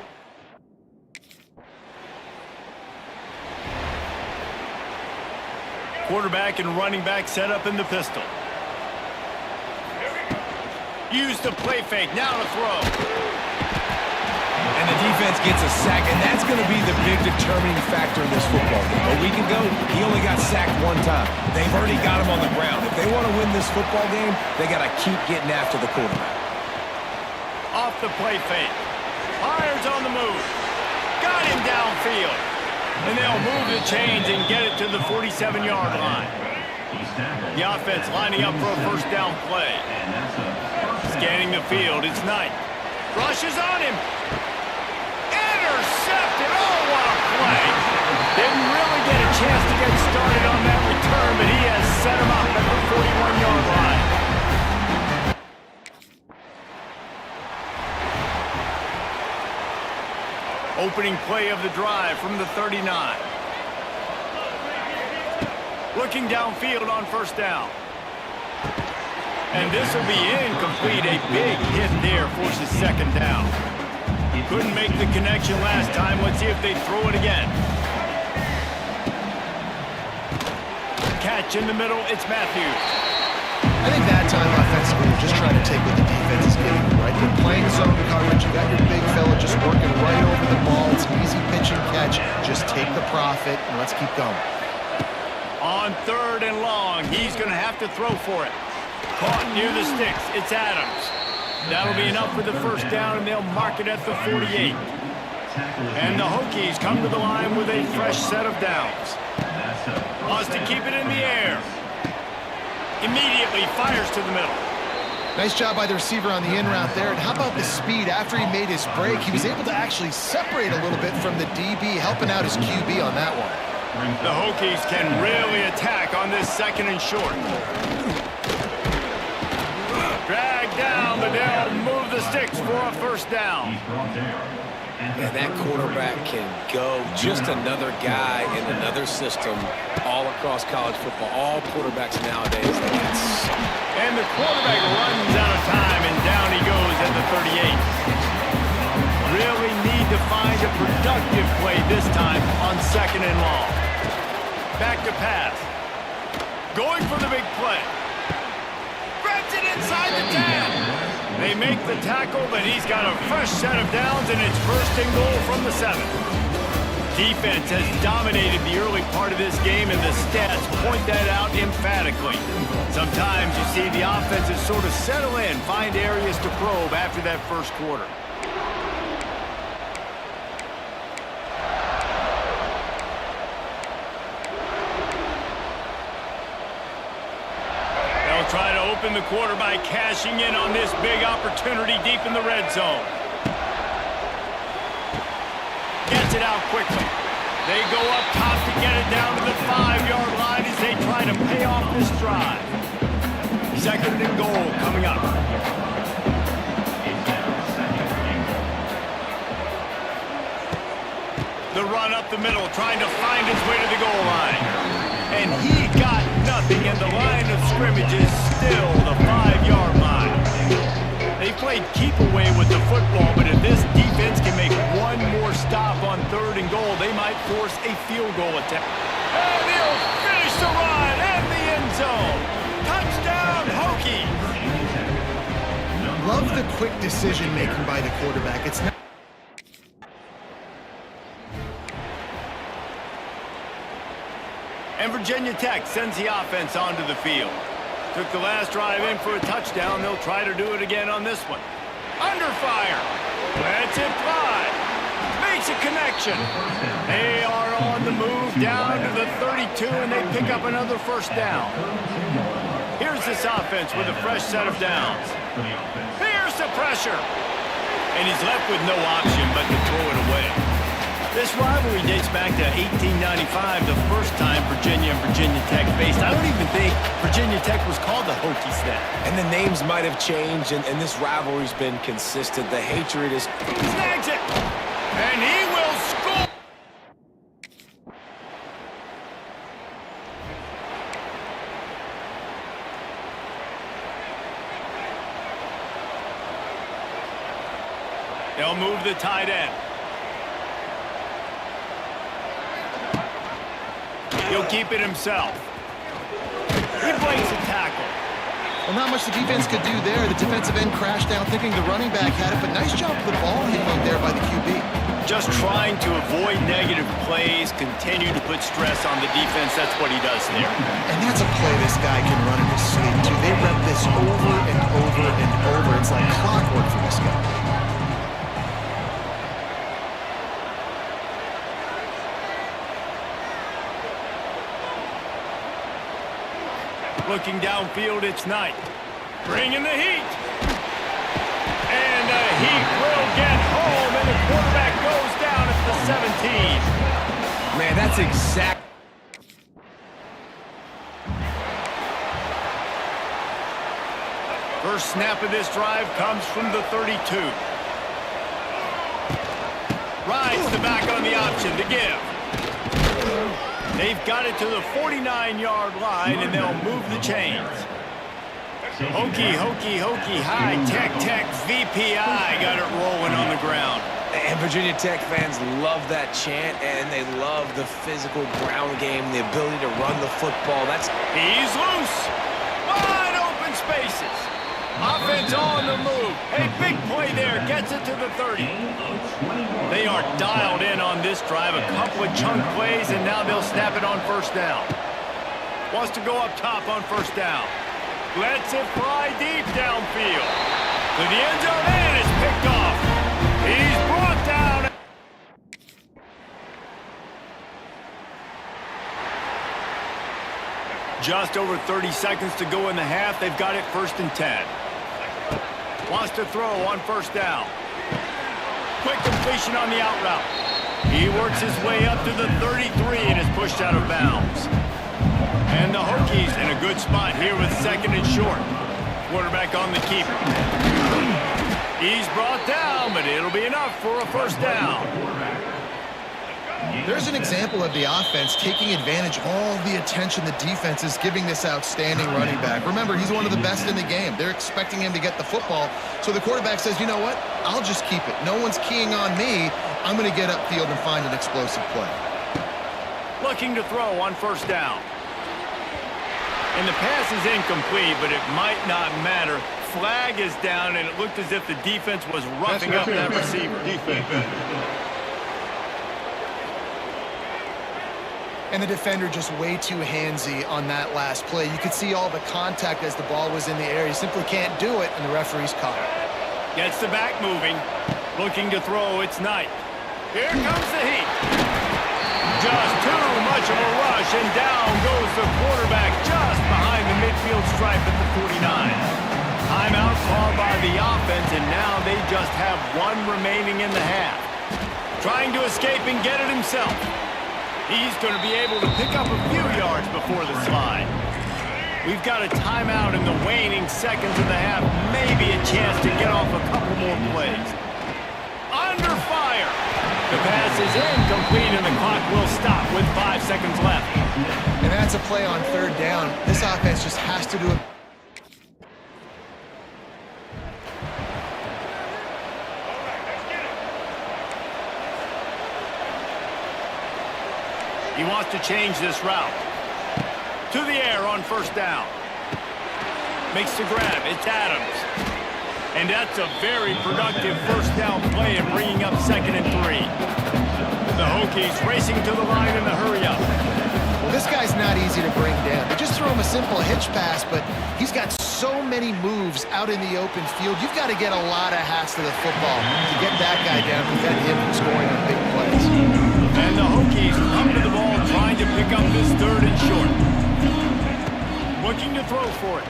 Quarterback and running back set up in the pistol. Use the play fake. Now to throw. And the defense gets a sack, and that's going to be the big determining factor in this football game. A week ago, he only got sacked 1 time. They've already got him on the ground. If they want to win this football game, they got to keep getting after the quarterback. Off the play fake. Fires on the move. Got him downfield. And they'll move the chains and get it to the 47-yard line. The offense lining up for a first down play. Scanning the field, it's Knight. Rushes on him. Intercepted. Oh, what a play. Didn't really get a chance to get started on that return, but he has set him up at the 41-yard line. Opening play of the drive from the 39. Looking downfield on first down. And this will be incomplete. A big hit there forces 2nd down. Couldn't make the connection last time. Let's see if they throw it again. Catch in the middle. It's Matthews. I think that time offensively, you're just trying to take what the defense is giving you, right? They're playing zone coverage. You got your big fella just working right over the ball. It's an easy pitch and catch. Just take the profit and let's keep going. On 3rd and long, he's going to have to throw for it. Caught near the sticks. It's Adams. That'll be enough for the first down, and they'll mark it at the 48. And the Hokies come to the line with a fresh set of downs. Wants to keep it in the air. Immediately fires to the middle. Nice job by the receiver on the in route there. And how about the speed? After he made his break, he was able to actually separate a little bit from the DB, helping out his QB on that one. The Hokies can really attack on this 2nd and short. Drag down, but they'll move the sticks for a first down. And that quarterback can go. Just another guy in another system all across college football. All quarterbacks nowadays. And the quarterback runs out of time, and down he goes at the 38. Really need to find a productive play this time on 2nd and long. Back to pass. Going for the big play. Grabs it inside the 10. They make the tackle, but he's got a fresh set of downs, and it's 1st and goal from the 7. Defense has dominated the early part of this game, and the stats point that out emphatically. Sometimes you see the offenses sort of settle in, find areas to probe after that 1st quarter. Try to open the quarter by cashing in on this big opportunity deep in the red zone. Gets it out quickly. They go up top to get it down to the 5-yard line as they try to pay off this drive. 2nd and goal coming up. The run up the middle, trying to find his way to the goal line. And he got nothing, and the line of scrimmage is still the 5-yard line. They played keep away with the football, but if this defense can make one more stop on 3rd and goal, they might force a field goal attempt. And they'll finish the run in the end zone. Touchdown, Hokies! Love the quick decision-making by the quarterback. It's not And Virginia Tech sends the offense onto the field. Took the last drive in for a touchdown. They'll try to do it again on this one. Under fire. Lets it fly. Makes a connection. They are on the move down to the 32, and they pick up another 1st down. Here's this offense with a fresh set of downs. Here's the pressure. And he's left with no option but to throw it away. This rivalry dates back to 1895, the first time Virginia and Virginia Tech faced. I don't even think Virginia Tech was called the Hokies then. And the names might have changed, and this rivalry's been consistent. The hatred is... Snags it! And he will score! They'll move the tight end. He'll keep it himself. He breaks a tackle. Well, not much the defense could do there. The defensive end crashed down thinking the running back had it, but nice job with the ball handling there by the QB. Just trying to avoid negative plays, continue to put stress on the defense. That's what he does there. And that's a play this guy can run in his sleep, too. They rep this over and over and over. It's like clockwork for this guy. Looking downfield, it's Knight. Bringing the heat. And the heat will get home, and the quarterback goes down at the 17. Man, that's exact. First snap of this drive comes from the 32. Rides the back on the option to give. They've got it to the 49-yard line, and they'll move the chains. Hokey, hokey, hokey, high, tech, tech, VPI got it rolling on the ground. And Virginia Tech fans love that chant, and they love the physical ground game, the ability to run the football. He's loose. Wide open spaces. Offense on the move. A big play there. Gets it to the 30. They are dialed in on this drive. A couple of chunk plays, and now they'll snap it on 1st down. Wants to go up top on 1st down. Lets it fly deep downfield. To the end zone, and it's picked off. He's brought down. Just over 30 seconds to go in the half. They've got it 1st and 10. Wants to throw on first down. Quick completion on the out route. He works his way up to the 33 and is pushed out of bounds. And the Hokies in a good spot here with second and short. Quarterback on the keeper. He's brought down, but it'll be enough for a first down. There's an example of the offense taking advantage of all the attention the defense is giving this outstanding running back. Remember, he's one of the best in the game. They're expecting him to get the football. So the quarterback says, you know what? I'll just keep it. No one's keying on me. I'm going to get upfield and find an explosive play. Looking to throw on first down. And the pass is incomplete, but it might not matter. Flag is down, and it looked as if the defense was roughing up that receiver. And the defender just way too handsy on that last play. You could see all the contact as the ball was in the air. He simply can't do it, and the referee's caught it. Gets the back moving. Looking to throw, it's Knight. Here comes the heat. Just too much of a rush, and down goes the quarterback just behind the midfield stripe at the 49. Timeout called by the offense, and now they just have one remaining in the half. Trying to escape and get it himself. He's going to be able to pick up a few yards before the slide. We've got a timeout in the waning seconds of the half. Maybe a chance to get off a couple more plays. Under fire. The pass is incomplete, and the clock will stop with 5 seconds left. And that's a play on third down. This offense just has to do it. He wants to change this route. To the air on first down. Makes the grab. It's Adams. And that's a very productive first down play and bringing up 2nd and 3. The Hokies racing to the line in the hurry up. Well, this guy's not easy to bring down. They just throw him a simple hitch pass, but he's got so many moves out in the open field. You've got to get a lot of hats to the football to get that guy down, prevent him from scoring on big plays. And the Hokies come to the ball trying to pick up this 3rd and short. Looking to throw for it.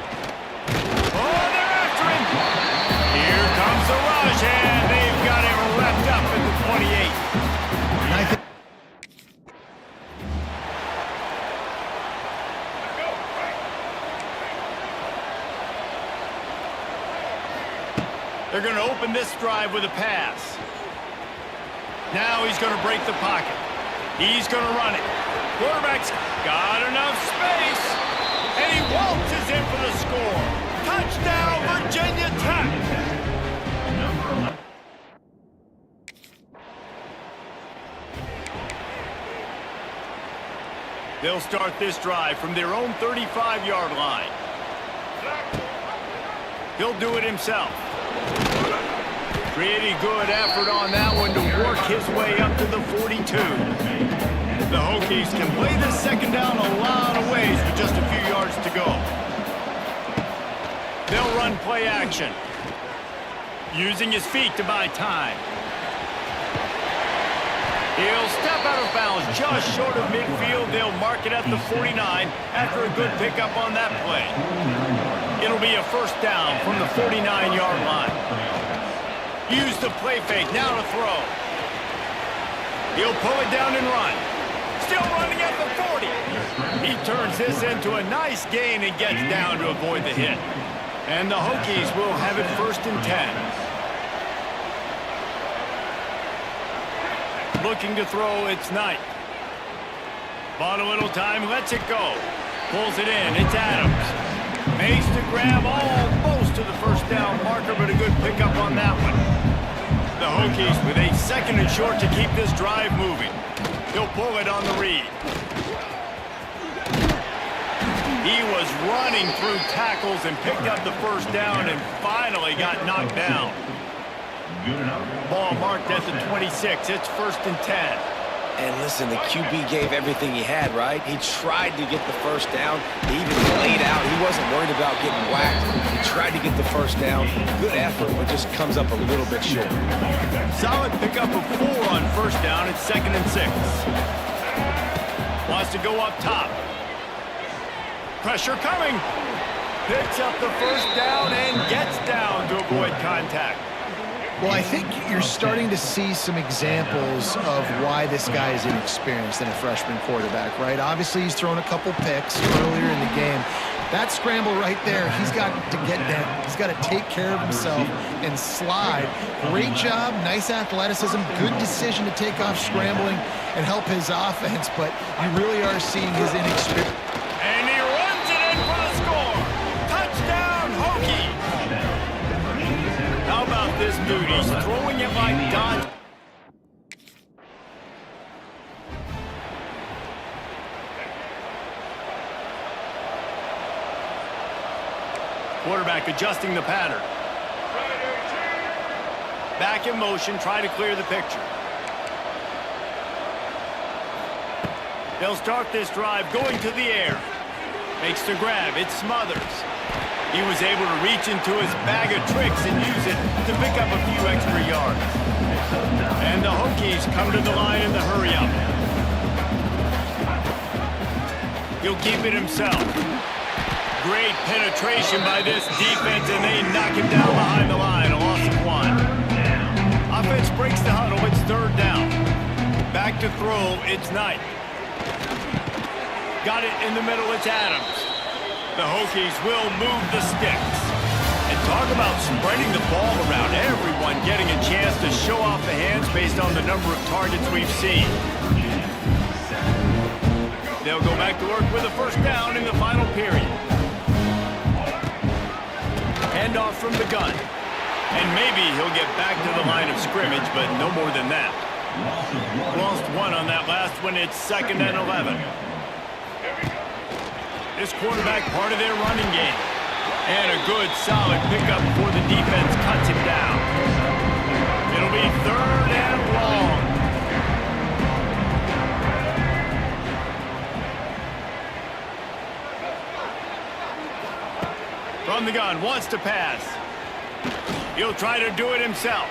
Oh, they're after him. Here comes the rush, and they've got it wrapped up at the 28. And I think they're going to open this drive with a pass. Now he's going to break the pocket. He's going to run it. Quarterback's got enough space. And he waltzes in for the score. Touchdown, Virginia Tech. They'll start this drive from their own 35-yard line. He'll do it himself. Pretty good effort on that one to work his way up to the 42. The Hokies can play this second down a lot of ways with just a few yards to go. They'll run play action. Using his feet to buy time. He'll step out of bounds just short of midfield. They'll mark it at the 49 after a good pickup on that play. It'll be a first down from the 49-yard line. Use the play fake, now to throw. He'll pull it down and run. Still running at the 40. He turns this into a nice gain and gets down to avoid the hit. And the Hokies will have it 1st and 10. Looking to throw, it's Knight. Bought a little time, lets it go. Pulls it in, it's Adams. Makes the grab almost to the first down marker, but a good pickup on that one. The Hokies with a 2nd and short to keep this drive moving. He'll pull it on the read. He was running through tackles and picked up the first down and finally got knocked down. Ball marked at the 26. It's 1st and 10. And listen, the QB gave everything he had, right? He tried to get the first down. He even laid out. He wasn't worried about getting whacked. He tried to get the first down. Good effort, but just comes up a little bit short. Solid pickup of 4 on first down. It's 2nd and 6. Wants to go up top. Pressure coming. Picks up the first down and gets down to avoid contact. Well, I think you're starting to see some examples of why this guy is inexperienced in a freshman quarterback, right? Obviously, he's thrown a couple picks earlier in the game. That scramble right there, he's got to get down. He's got to take care of himself and slide. Great job, nice athleticism, good decision to take off scrambling and help his offense, but you really are seeing his inexperience. And he runs it in for the score. Touchdown, Hokie. How about this dude? He's throwing it like Don. Quarterback adjusting the pattern. Back in motion, try to clear the picture. They'll start this drive going to the air. Makes the grab, it smothers. He was able to reach into his bag of tricks and use it to pick up a few extra yards. And the Hokies come to the line in the hurry-up. He'll keep it himself. Great penetration by this defense, and they knock him down behind the line, a loss of 1. Offense breaks the huddle, it's third down. Back to throw, it's Knight. Got it in the middle, it's Adams. The Hokies will move the sticks. And talk about spreading the ball around, everyone getting a chance to show off the hands based on the number of targets we've seen. They'll go back to work with a first down in the final period. Handoff from the gun. And maybe he'll get back to the line of scrimmage, but no more than that. Lost 1 on that last one. It's 2nd and 11. This quarterback part of their running game. And a good, solid pickup before the defense cuts him down. It'll be 3rd and long. From the gun, wants to pass. He'll try to do it himself.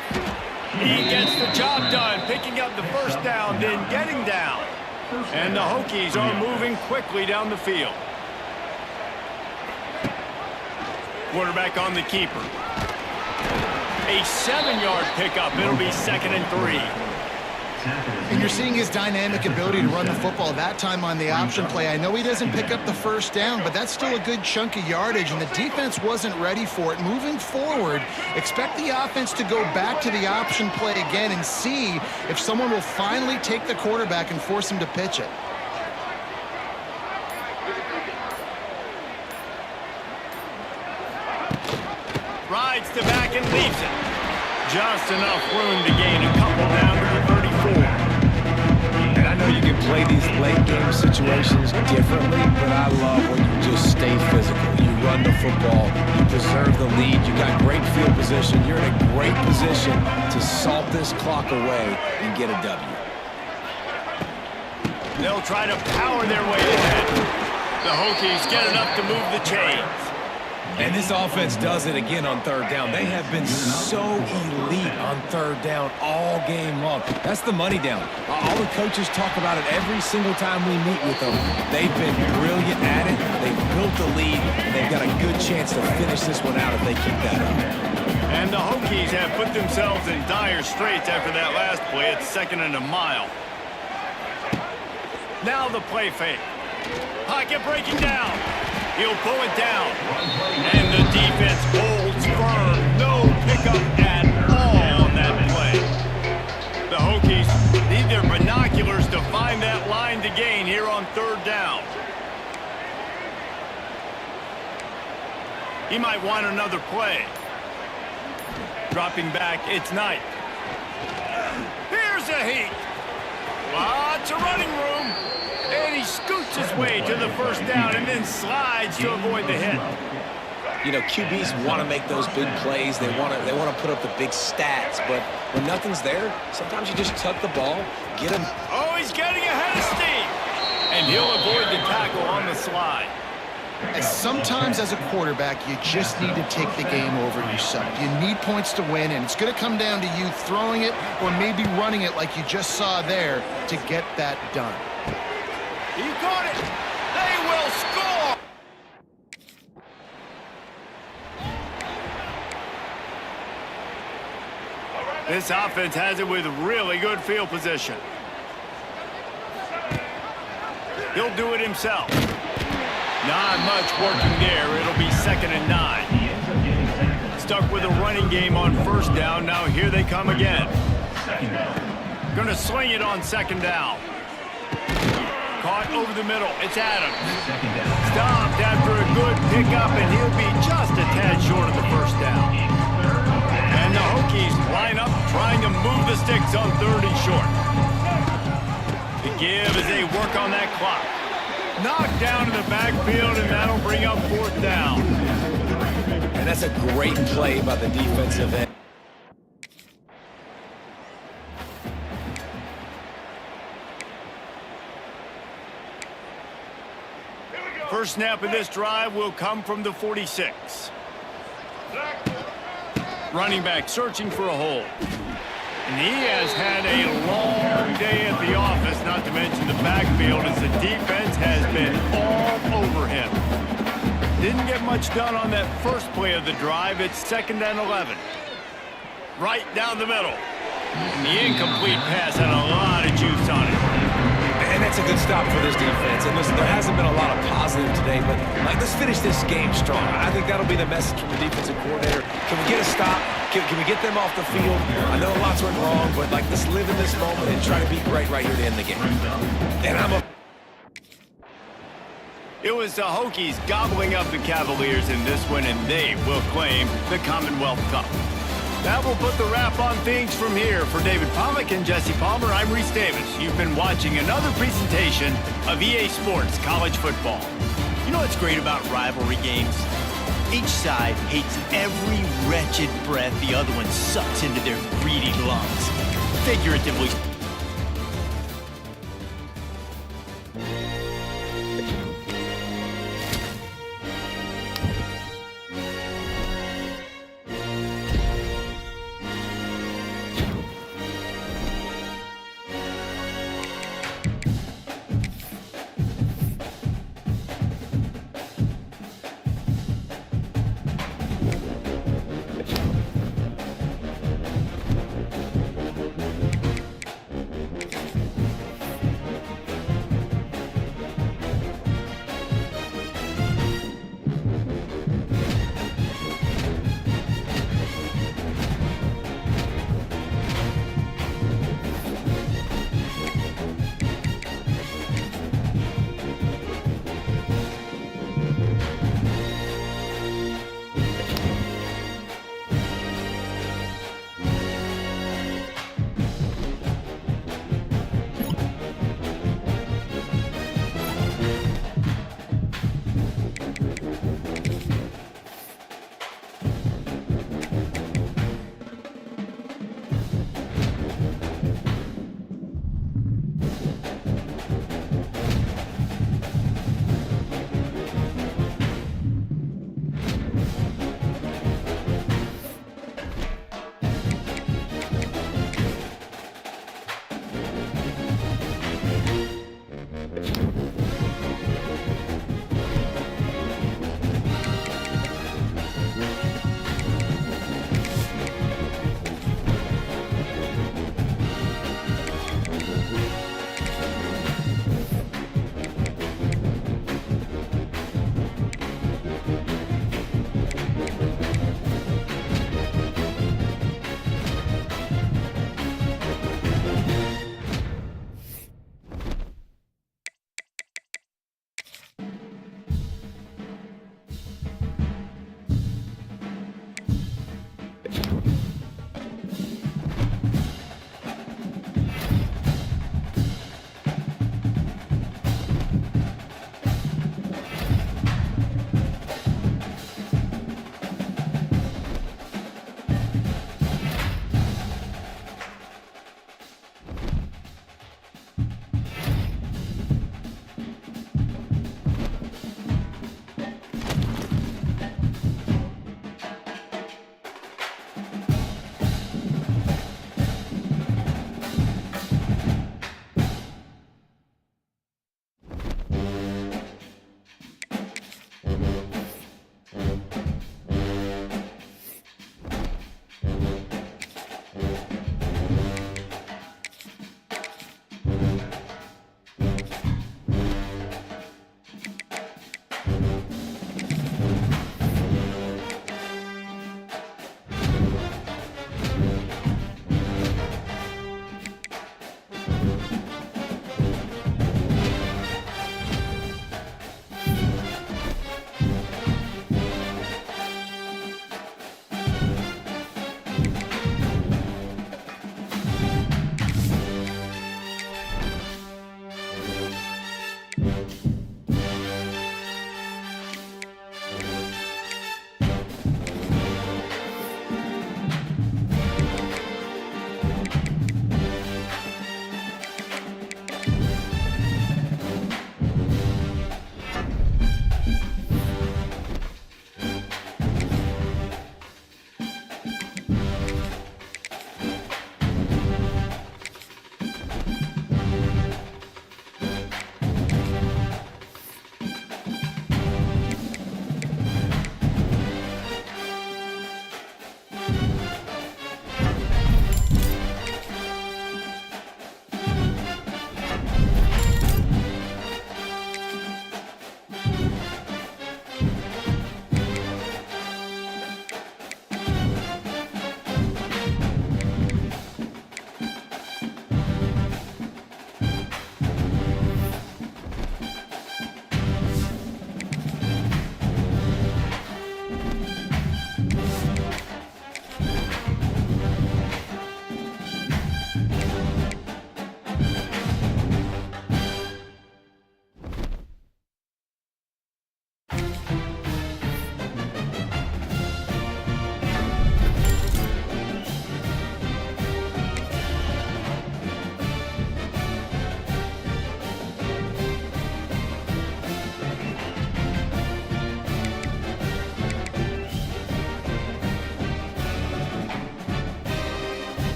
He gets the job done, picking up the first down, then getting down. And the Hokies are moving quickly down the field. Quarterback on the keeper. A 7-yard pickup. It'll be 2nd and 3. And you're seeing his dynamic ability to run the football, that time on the option play. I know he doesn't pick up the first down, but that's still a good chunk of yardage, and the defense wasn't ready for it. Moving forward, expect the offense to go back to the option play again and see if someone will finally take the quarterback and force him to pitch it. Rides to back and leaves it. Just enough room to gain a couple down to the 34. And I know you can play these late game situations differently, but I love when you just stay physical. You run the football, you preserve the lead, you got great field position, you're in a great position to salt this clock away and get a W. They'll try to power their way ahead. The Hokies get enough to move the chains. And this offense does it again on 3rd down. They have been so elite on 3rd down all game long. That's the money down. All the coaches talk about it every single time we meet with them. They've been brilliant at it. They've built the lead, and they've got a good chance to finish this one out if they keep that up. And the Hokies have put themselves in dire straits after that last play. It's 2nd and a mile. Now the play fake. Pocket breaking down. He'll pull it down. And the defense holds firm. No pickup at all on that play. The Hokies need their binoculars to find that line to gain here on 3rd down. He might want another play. Dropping back, it's Knight. Here's a heat. Lots of running room. And he scoots his way to the first down and then slides to avoid the hit. You know, QBs want to make those big plays. They want to put up the big stats. But when nothing's there, sometimes you just tuck the ball, get him. Oh, he's getting ahead of steam. And he'll avoid the tackle on the slide. And sometimes as a quarterback, you just need to take the game over yourself. You need points to win, and it's going to come down to you throwing it or maybe running it like you just saw there to get that done. He caught it. They will score. This offense has it with really good field position. He'll do it himself. Not much working there. It'll be 2nd and 9. Stuck with a running game on 1st down. Now here they come again. Gonna sling it on 2nd down. Caught over the middle. It's Adams. Stopped after a good pickup, and he'll be just a tad short of the 1st down. And the Hokies line up trying to move the sticks on 3rd and short. The give as they work on that clock. Knocked down in the backfield, and that'll bring up 4th down. And that's a great play by the defensive end. First snap of this drive will come from the 46. Running back searching for a hole. And he has had a long day at the office, not to mention the backfield, as the defense has been all over him. Didn't get much done on that first play of the drive. It's 2nd and 11. Right down the middle. The incomplete pass had a lot of juice on it. And that's a good stop for this defense. And listen, there hasn't been a lot of positive today, but let's finish this game strong. I think that'll be the message from the defensive coordinator. Can we get a stop? Can we get them off the field? I know lots went wrong, but let's live in this moment and try to be great right here to end the game. And It was the Hokies gobbling up the Cavaliers in this one, and they will claim the Commonwealth Cup. That will put the wrap on things from here. For David Pollack and Jesse Palmer, I'm Reese Davis. You've been watching another presentation of EA Sports College Football. You know what's great about rivalry games? Each side hates every wretched breath the other one sucks into their greedy lungs. Figuratively.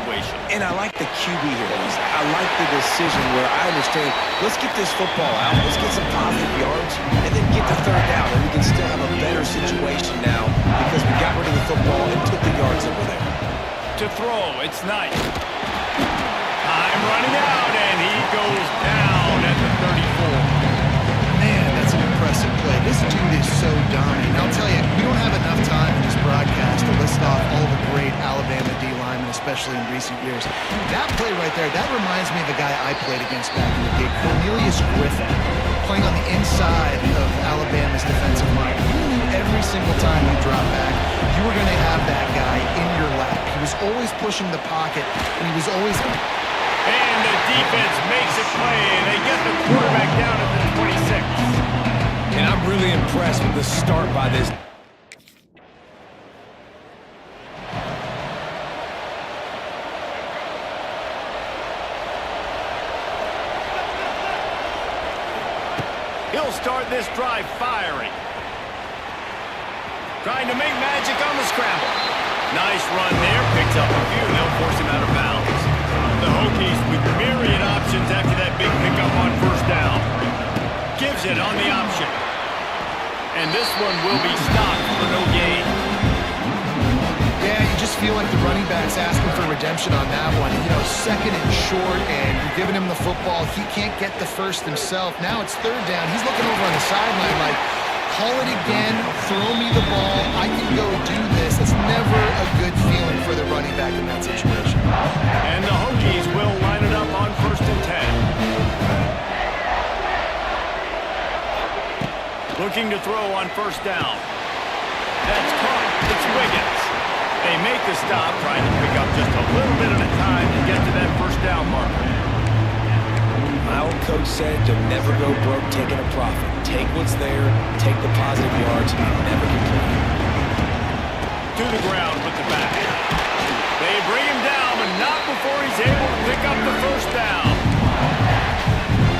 situation. And I like the QB here. I like the decision where I understand, let's get this football out, let's get some positive yards, and then get the third down, and we can still have a better situation now because we got rid of the football and took the yards that were there. To throw, it's Knight. Time running out, and he goes down at the 34. Man, that's an impressive play. This dude is so dominant. And I'll tell you, we don't have enough time in this broadcast to list off all the great Alabama D linemen, especially in recent years. That play right there, that reminds me of the guy I played against back in the day, Cornelius Griffin, playing on the inside of Alabama's defensive line. You knew every single time you dropped back, you were going to have that guy in your lap. He was always pushing the pocket, and he was always... And the defense makes a play, and they get the quarterback down at the 26. And I'm really impressed with the start by this. He'll start this drive firing. Trying to make magic on the scramble. Nice run there, picks up a few, they'll force him out of bounds. The Hokies with myriad options after that big pickup on first down. Gives it on the option. And this one will be stopped for no gain. Yeah, you just feel like the running back's asking for redemption on that one. You know, second and short, and you're giving him the football. He can't get the first himself. Now it's third down. He's looking over on the sideline like, call it again, throw me the ball, I can go do this. It's never a good feeling for the running back in that situation. And the Hokies will line it up on 1st and 10. Looking to throw on first down. That's caught. It's Wiggins. They make the stop, trying to pick up just a little bit at a time to get to that first down marker. My old coach said you'll never go broke taking a profit. Take what's there, take the positive yards, and never complain. To the ground with the back. They bring him down, but not before he's able to pick up the first down.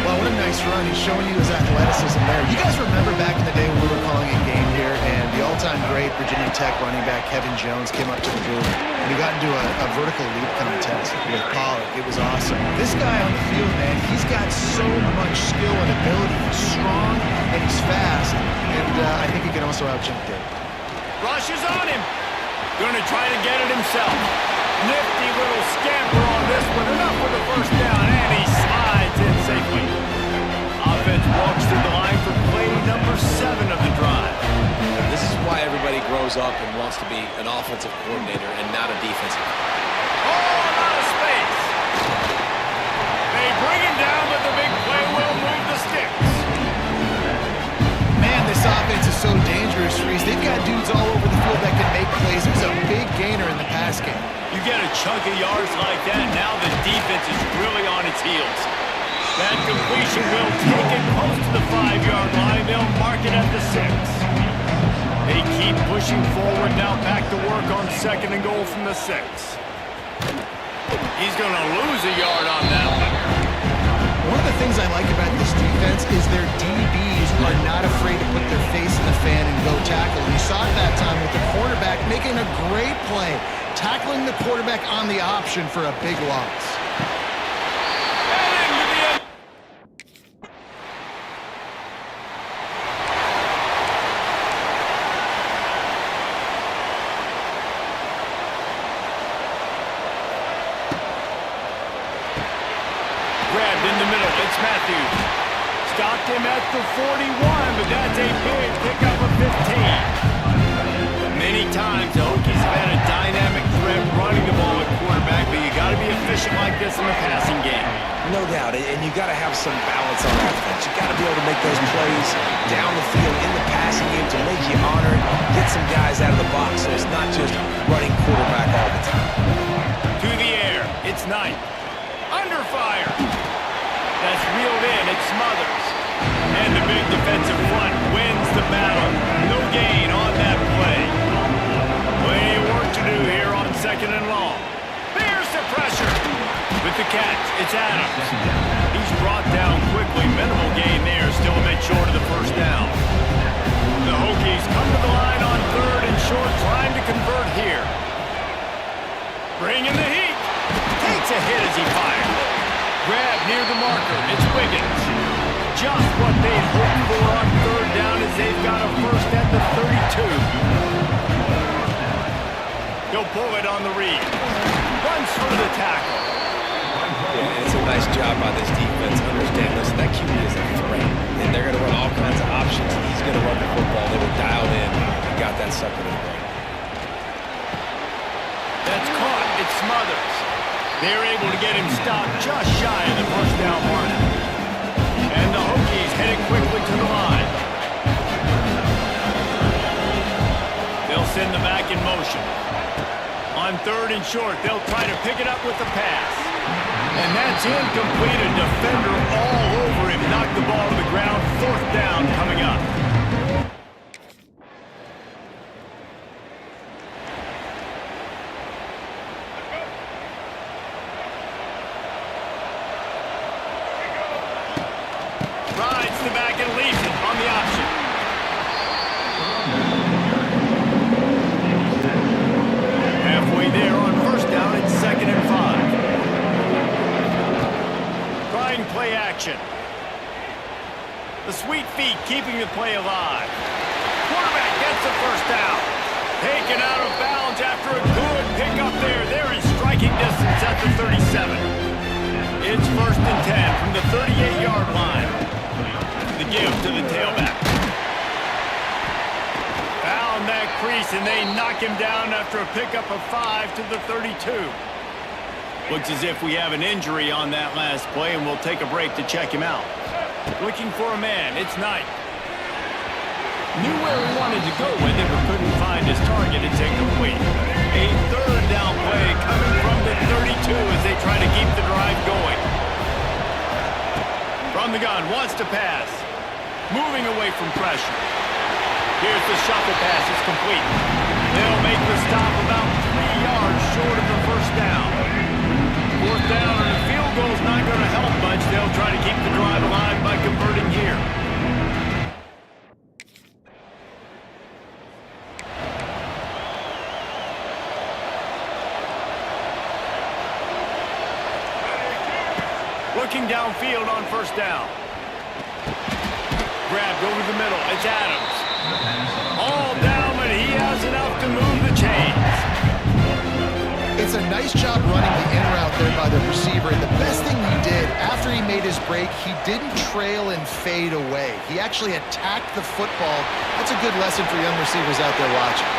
Well, what a nice run. He's showing you his athleticism there. You guys remember back in the day when we were calling a game here, and the all-time great Virginia Tech running back Kevin Jones came up to the booth, and he got into a vertical leap contest with Pollard. It was awesome. This guy on the field, man, he's got so much skill and ability. He's strong, and he's fast, and I think he can also out-jump Dave. Rush is on him. Gonna try to get it himself. Nifty little scamper on this one. Enough for the first down, and he slides in safely. Offense walks to the line for play number 7 of the drive. This is why everybody grows up and wants to be an offensive coordinator and not a defensive. Oh, a lot of space. They bring him down, but the big play will move the sticks. Man, this offense is so dangerous, Reese. They've got dudes all over the field that can make plays. It was a big gainer in the pass game. You get a chunk of yards like that, now the defense is really on its heels. That completion will take it close to the 5-yard line. They'll mark it at the 6. They keep pushing forward, now back to work on 2nd and goal from the 6. He's going to lose a yard on that one. One of the things I like about this defense is their DBs are not afraid to put their face in the fan and go tackle. And you saw it that time with the quarterback making a great play, tackling the quarterback on the option for a big loss. Grabbed in the middle, it's Matthews. Stopped him at the 41, but that's a big pickup of 15. Many times the Hokies have had a dynamic threat running the ball at quarterback, but you got to be efficient like this in the passing game. No doubt, and you got to have some balance on offense. You got to be able to make those plays down the field in the passing game to make you honor it, get some guys out of the box, so it's not just running quarterback all the time. To the air, it's Knight. Under fire. That's reeled in, it smothers. And the big defensive front wins the battle. No gain on that play. Plenty of work to do here on 2nd and long. There's the pressure. With the catch, it's Adams. He's brought down quickly. Minimal gain there, still a bit short of the first down. The Hokies come to the line on 3rd and short, trying to convert here. Bring in the heat. takes a hit as he fires. Grab near the marker. It's Wiggins. Just what they'd hoped for on third down as they've got a first at the 32. He'll pull it on the read. Runs through the tackle. Yeah, it's a nice job by this defense. Understand, listen, that QB is a threat, and they're going to run all kinds of options. He's going to run the football. They were dialed in and got that sucker to the ground. That's caught. It Smothers. They're able to get him stopped just shy of the first down mark. And the Hokies headed quickly to the line. They'll send the back in motion. On third and short, they'll try to pick it up with the pass. And that's incomplete. A defender all over him. Knocked the ball to the ground. Fourth down coming up. Rides the back and leaves it on the option. Halfway there on first down, it's 2nd and 5. Trying play action. The sweet feet keeping the play alive. Quarterback gets the first down. Taken out of bounds after a good pickup there. They're in striking distance at the 37. It's 1st and 10 from the 38-yard line. The give to the tailback. Found that crease, and they knock him down after a pickup of 5 to the 32. Looks as if we have an injury on that last play, and we'll take a break to check him out. Looking for a man. It's Knight. Knew where he wanted to go with it, but couldn't find his target. It's incomplete. A third down play coming from the 32 as they try to keep the drive going. From the gun, wants to pass. Moving away from pressure. Here's the shuffle pass. It's complete. They'll make the stop about 3 yards short of the first down. Fourth down, and a field goal's not going to help much. They'll try to keep the drive alive by converting here. Looking downfield on first down. Grabbed over the middle. It's Adams. All down, but he has enough to move the chains. It's a nice job running the in route there by the receiver. And the best thing he did after he made his break, he didn't trail and fade away. He actually attacked the football. That's a good lesson for young receivers out there watching.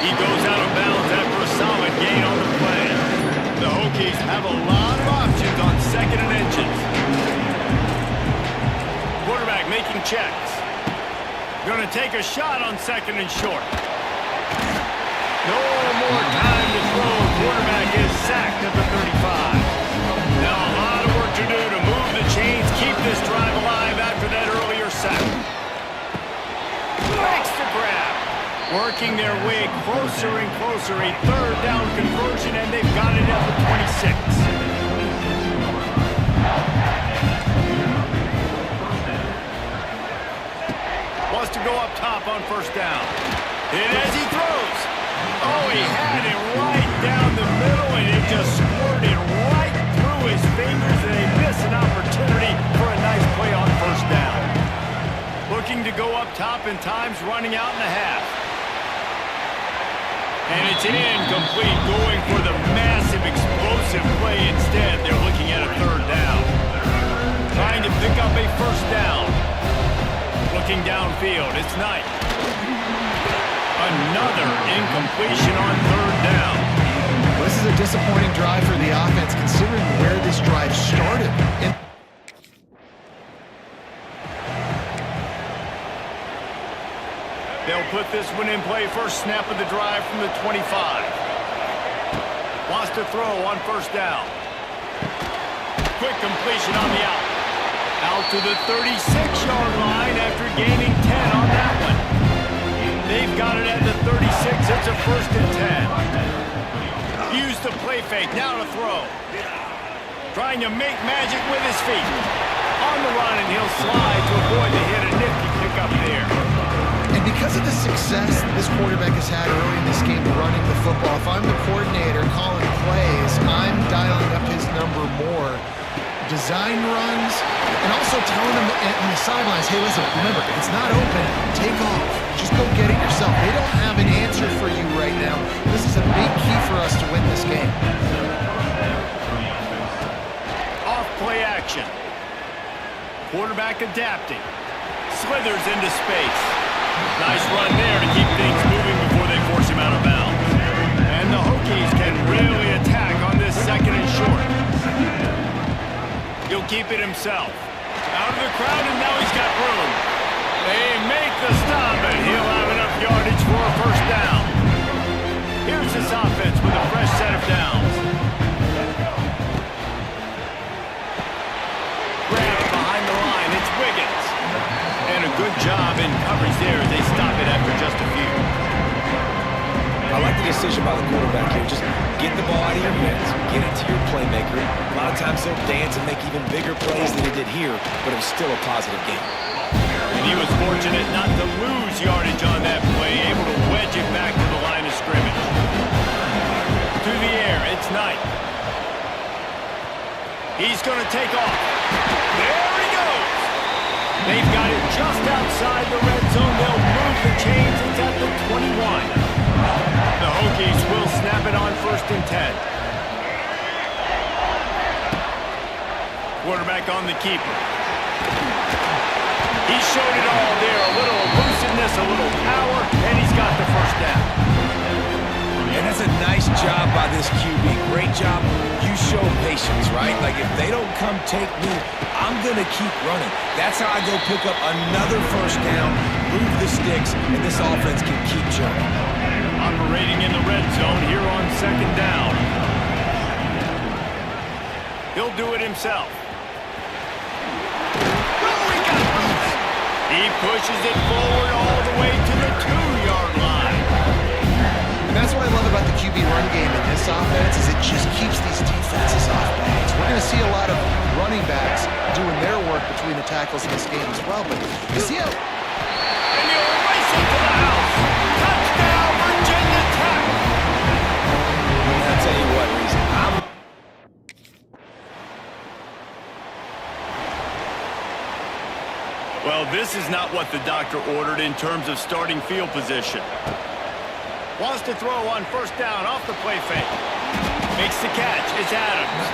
He goes out of bounds after a solid gain on the play. The Hokies have a lot of options on 2nd and inches. Quarterback making checks. Going to take a shot on 2nd and short. No more time to throw. Quarterback is sacked at the 35. Now a lot of work to do to move the chains, keep this drive alive after that earlier sack. Makes the grab. Working their way closer and closer. A third down conversion, and they've got it at the 26. Wants to go up top on first down. And as he throws, oh, he had it right down the middle, and it just squirted right through his fingers, and they miss an opportunity for a nice play on first down. Looking to go up top, and time's running out in the half. And it's incomplete, going for the massive explosive play instead. They're looking at a third down. Trying to pick up a first down. Looking downfield, it's Knight. Another incompletion on third down. This is a disappointing drive for the offense, considering where this drive started. They'll put this one in play. First snap of the drive from the 25. Wants to throw on first down. Quick completion on the out. Out to the 36-yard line after gaining 10 on that one. They've got it at the 36. It's a 1st and 10. Use the play fake. Now to throw. Trying to make magic with his feet. On the run, and he'll slide to avoid the hit. A nifty pickup there. And because Because of the success this quarterback has had early in this game running the football, if I'm the coordinator calling plays, I'm dialing up his number more. Design runs, and also telling them on the sidelines, hey, listen, remember, if it's not open, take off. Just go get it yourself. They don't have an answer for you right now. This is a big key for us to win this game. Off play action. Quarterback adapting. Slithers into space. Nice run there to keep things moving before they force him out of bounds. And the Hokies can really attack on this second and short. He'll keep it himself. Out of the crowd, and now he's got room. They make the stop, and he'll have enough yardage for a first down. Here's this offense with a fresh set of downs. Grab behind the line. It's Wiggins. And a good job in coverage there as they stop it after just a few. I like the decision by the quarterback here. Just get the ball out of your hands, get it to your playmaker. A lot of times he'll dance and make even bigger plays than he did here, but it was still a positive game. And he was fortunate not to lose yardage on that play, able to wedge it back to the line of scrimmage. To the air, it's Knight. He's going to take off. There he goes. They've got it just outside the red zone. They'll move the chains. It's at the 21. The Hokies will snap it on 1st and 10. Quarterback on the keeper. He showed it all there. A little elusiveness, a little power, and he's got the first down. And that's a nice job by this QB. Great job. You show patience, right? Like, if they don't come take me, I'm going to keep running. That's how I go pick up another first down, move the sticks, and this offense can keep chugging. Operating in the red zone here on 2nd down. He'll do it himself. He pushes it forward all the way to the 2-yard line. And that's what I love about the QB run game in this offense is it just keeps these defenses off balance. We're going to see a lot of running backs doing their work between the tackles in this game as well. But you see how... And he'll race it to the house. Touchdown, Virginia Tech. I'll tell you what, Reese, Well, this is not what the doctor ordered in terms of starting field position. Wants to throw on 1st down off the play fake. Makes the catch. It's Adams.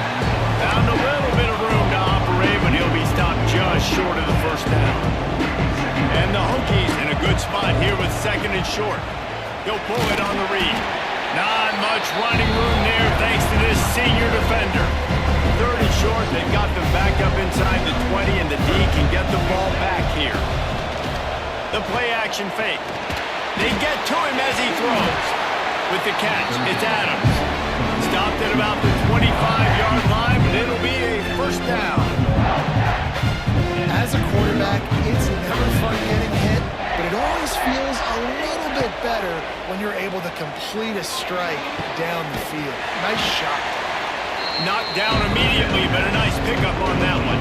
Found a little bit of room to operate, but he'll be stopped just short of the 1st down. And the Hokies in a good spot here with 2nd and short. He'll pull it on the read. Not much running room there thanks to this senior defender. 3rd and short, they've got them back up inside the 20, and the D can get the ball back here. The play action fake. They get to him as he throws. With the catch, it's Adams. Stopped at about the 25-yard line, but it'll be a 1st down. As a quarterback, it's never fun getting hit, but it always feels a little bit better when you're able to complete a strike down the field. Nice shot. Knocked down immediately, but a nice pickup on that one.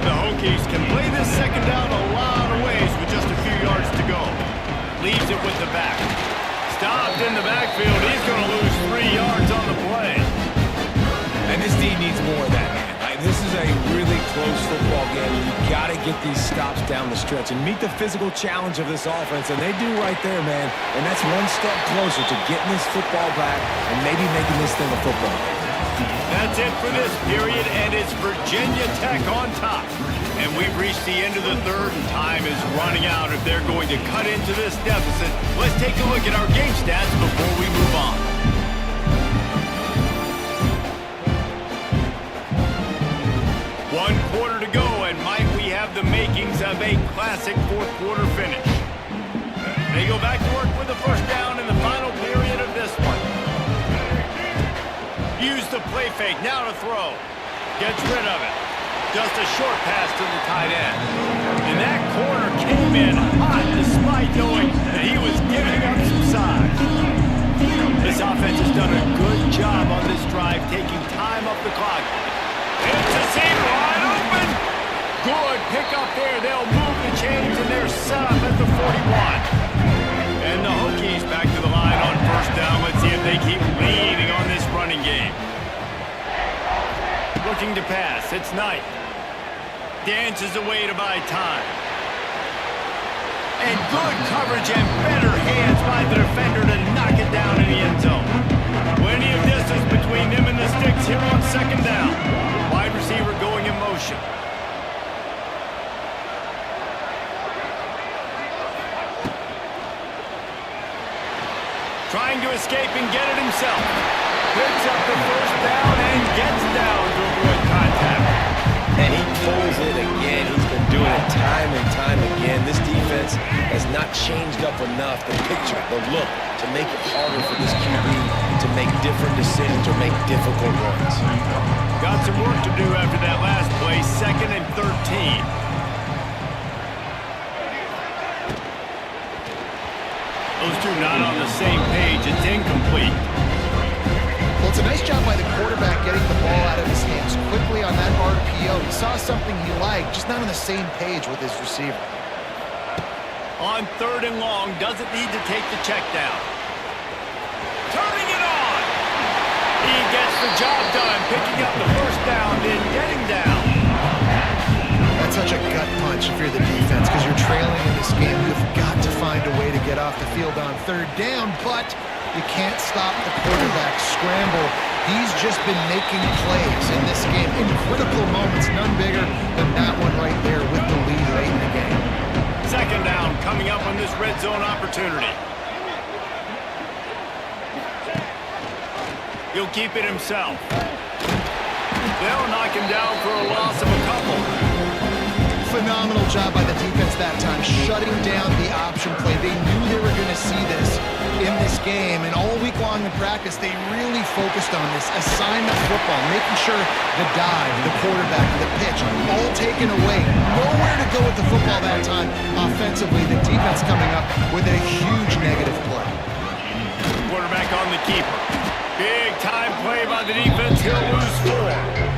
The Hokies can play this 2nd down a lot of ways with just a few yards to go. Leaves it with the back. Stopped in the backfield. He's going to lose 3 yards on the play. and this D needs more of that, man. This is a really close football game. You got to get these stops down the stretch and meet the physical challenge of this offense, and they do right there, man. And that's one step closer to getting this football back and maybe making this thing a football game. That's it for this period, and it's Virginia Tech on top. And we've reached the end of the third, and time is running out if they're going to cut into this deficit. Let's take a look at our game stats before we move on. One quarter to go, and might we have the makings of a classic fourth quarter finish. They go back to work with the first down in the final period of this one. Use the play fake, now to throw. Gets rid of it. Just a short pass to the tight end. And that corner came in hot despite knowing that he was giving up some size. This offense has done a good job on this drive, taking time up the clock. It's a seam wide open. Good pick up there. They'll move the chains, and they're set up at the 41. they keep leaning on this running game. Looking to pass. It's Knight. Dances away to buy time. And good coverage and better hands by the defender to knock it down in the end zone. Plenty of distance between them and the sticks here on second down. Wide receiver going in motion. Trying to escape and get it himself. Picks up the first down and gets down to avoid contact. And he pulls it again. He's been doing it time and time again. This defense has not changed up enough the picture, the look, to make it harder for this QB to make different decisions or make difficult runs. Got some work to do after that last play, 2nd and 13. Those two not on the same page. It's incomplete. Well, it's a nice job by the quarterback getting the ball out of his hands quickly on that RPO. He saw something he liked, just not on the same page with his receiver. On 3rd and long, doesn't need to take the check down. Turning it on. He gets the job done, picking up the first down, then getting down. That's such a gut punch if you're the defense, because you're trailing in this game. You've got to find a way to get off the field on 3rd down, but you can't stop the quarterback scramble. He's just been making plays in this game in critical moments, none bigger than that one right there with the lead late in the game. 2nd down coming up on this red zone opportunity. He'll keep it himself. They'll knock him down for a loss of a couple. Phenomenal job by the defense that time, shutting down the option play. They knew they were going to see this in this game, and all week long in practice, they really focused on this assignment football, making sure the dive, the quarterback, the pitch, all taken away. Nowhere to go with the football that time. Offensively, the defense coming up with a huge negative play. Quarterback on the keeper. Big time play by the defense. He'll lose 4.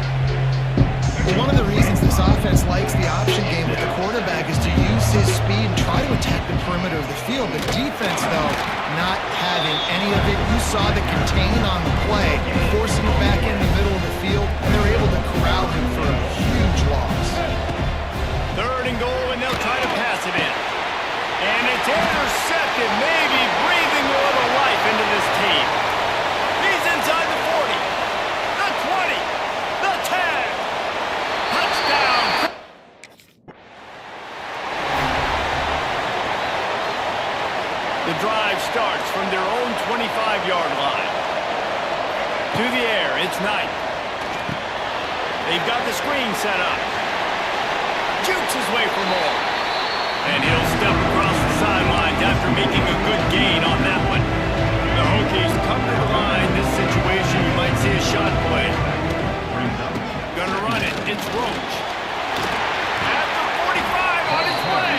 Well, one of the reasons this offense likes the option game with the quarterback is to use his speed and try to attack the perimeter of the field. The defense, though, not having any of it. You saw the contain on the play, forcing it back in the middle of the field, and they're able to corral him for a huge loss. 3rd and goal, and they'll try to pass it in. And it's intercepted, maybe breathing a little life into this team. He's inside the 40, the 20, the 10. Touchdown! The drive starts from their own 25-yard line. To the air, it's Knight. They've got the screen set up. Jukes his way for more. And he'll step across the sidelines after making a good gain on that one. The Hokies come to the line. This situation, you might see a shot play. Gonna run it. It's Roach. At the 45 on its way.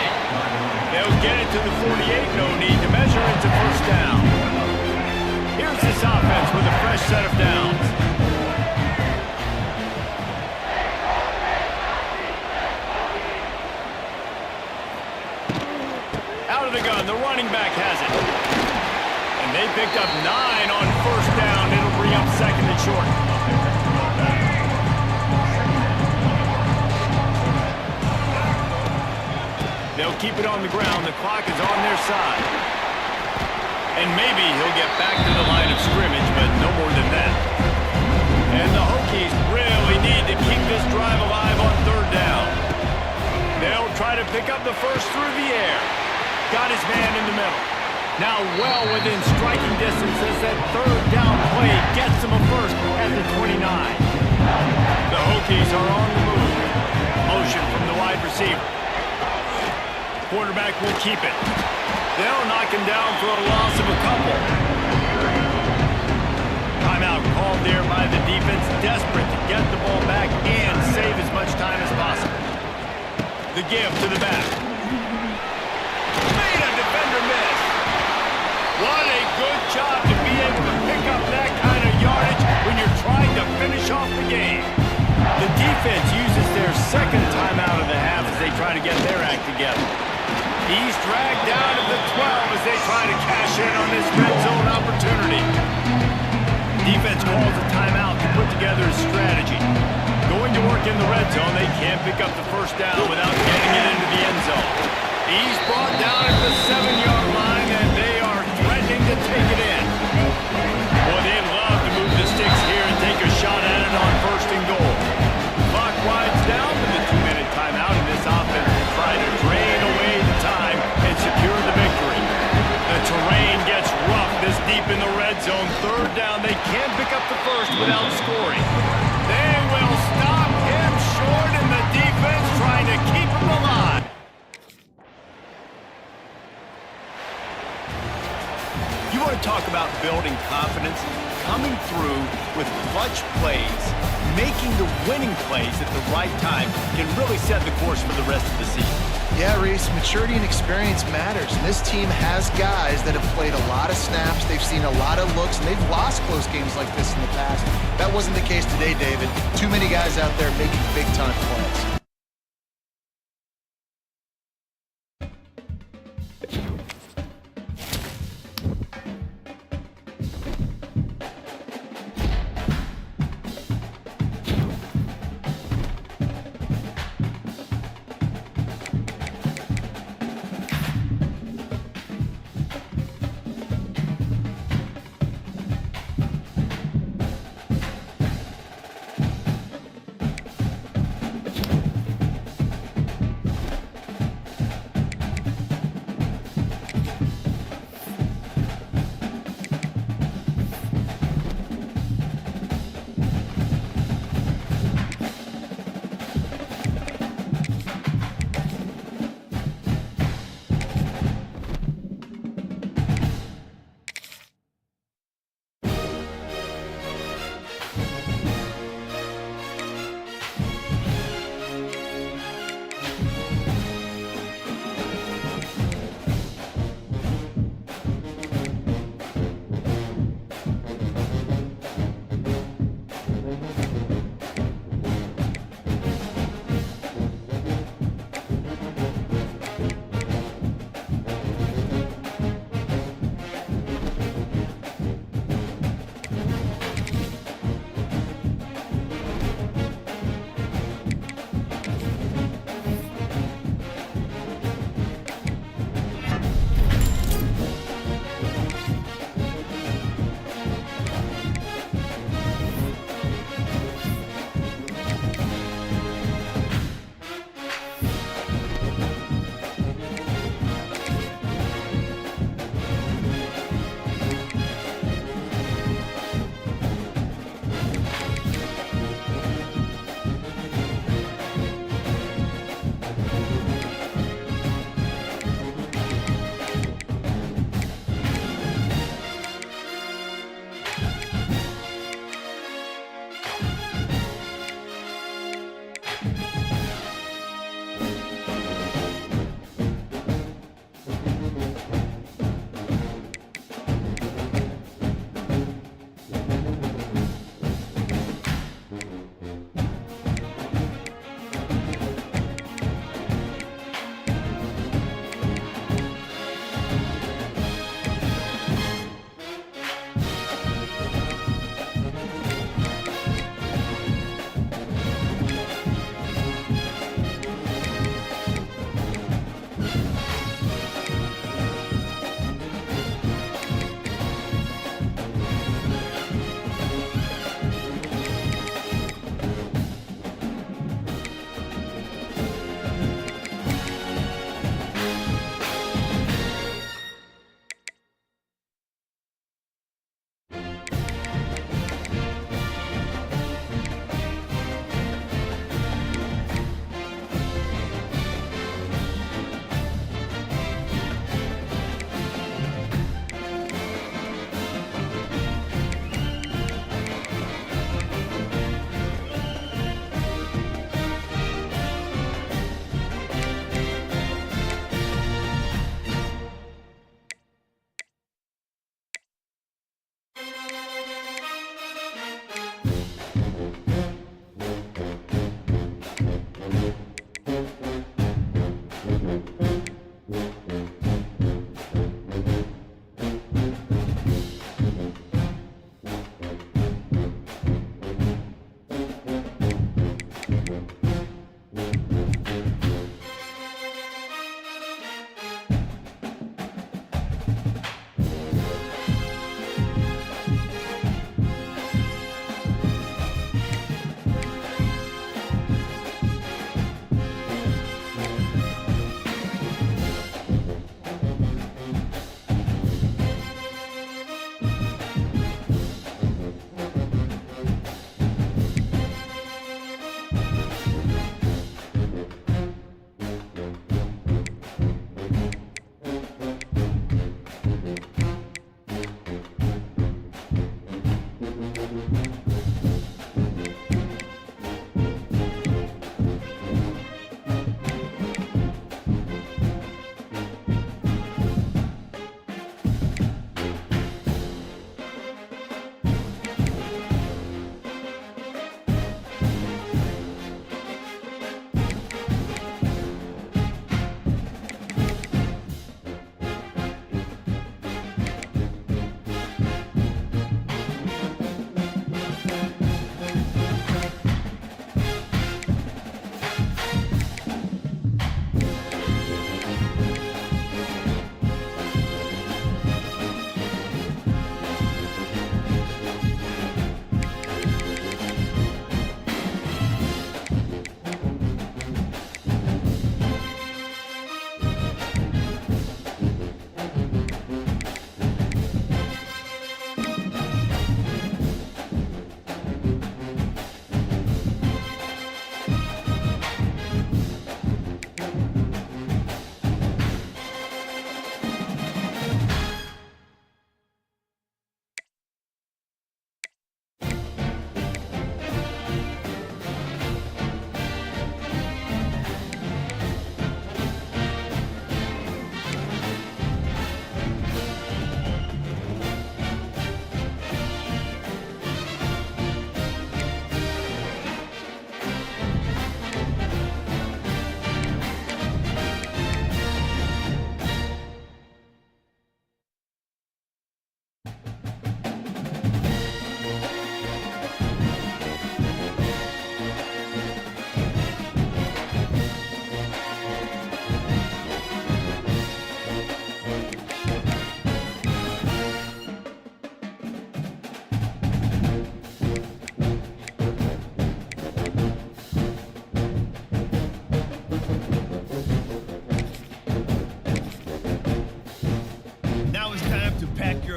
They'll get it to the 48. No need to measure. It's a first down. Here's this offense with a fresh set of downs. Out of the gun. The running back has it. And they picked up 9 on first down. It'll bring up 2nd and short. They'll keep it on the ground. The clock is on their side. And maybe he'll get back to the line of scrimmage, but no more than that. And the Hokies really need to keep this drive alive on 3rd down. They'll try to pick up the first through the air. Got his man in the middle. Now well within striking distance as that 3rd down play gets him a first at the 29. The Hokies are on the move. Motion from the wide receiver. Quarterback will keep it. They'll knock him down for a loss of a couple. Timeout called there by the defense, desperate to get the ball back and save as much time as possible. The give to the back. Made a defender miss. What a good job to be able to pick up that kind of yardage when you're trying to finish off the game. The defense uses their 2nd timeout of the half as they try to get their act together. He's dragged down to the 12 as they try to cash in on this red zone opportunity. Defense calls a timeout to put together a strategy. Going to work in the red zone, they can't pick up the first down without getting it into the end zone. He's brought down at the 7-yard line, and they are threatening to take it in. Boy, they'd love to move the sticks here and take a shot at it on first and goal. Clock winds down to the 2-minute timeout, and this offense will try to drain away the time and secure the victory. The terrain gets rough this deep in the red zone. Third down, they can't pick up the first without scoring. They will stop him short, and the defense trying to keep him alive. You want to talk about building confidence? Coming through with clutch plays, making the winning plays at the right time can really set the course for the rest of the season. Yeah, Reese, maturity and experience matters. And this team has guys that have played a lot of snaps, they've seen a lot of looks, and they've lost close games like this in the past. That wasn't the case today, David. Too many guys out there making big-time plays.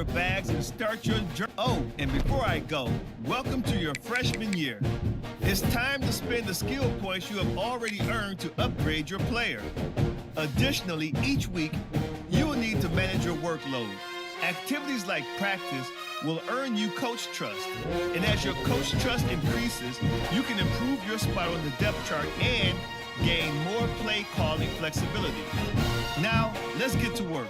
your bags and start your journey. Oh, and before I go, welcome to your freshman year. It's time to spend the skill points you have already earned to upgrade your player. Additionally, each week, you will need to manage your workload. Activities like practice will earn you coach trust. And as your coach trust increases, you can improve your spot on the depth chart and gain more play calling flexibility. Now, let's get to work.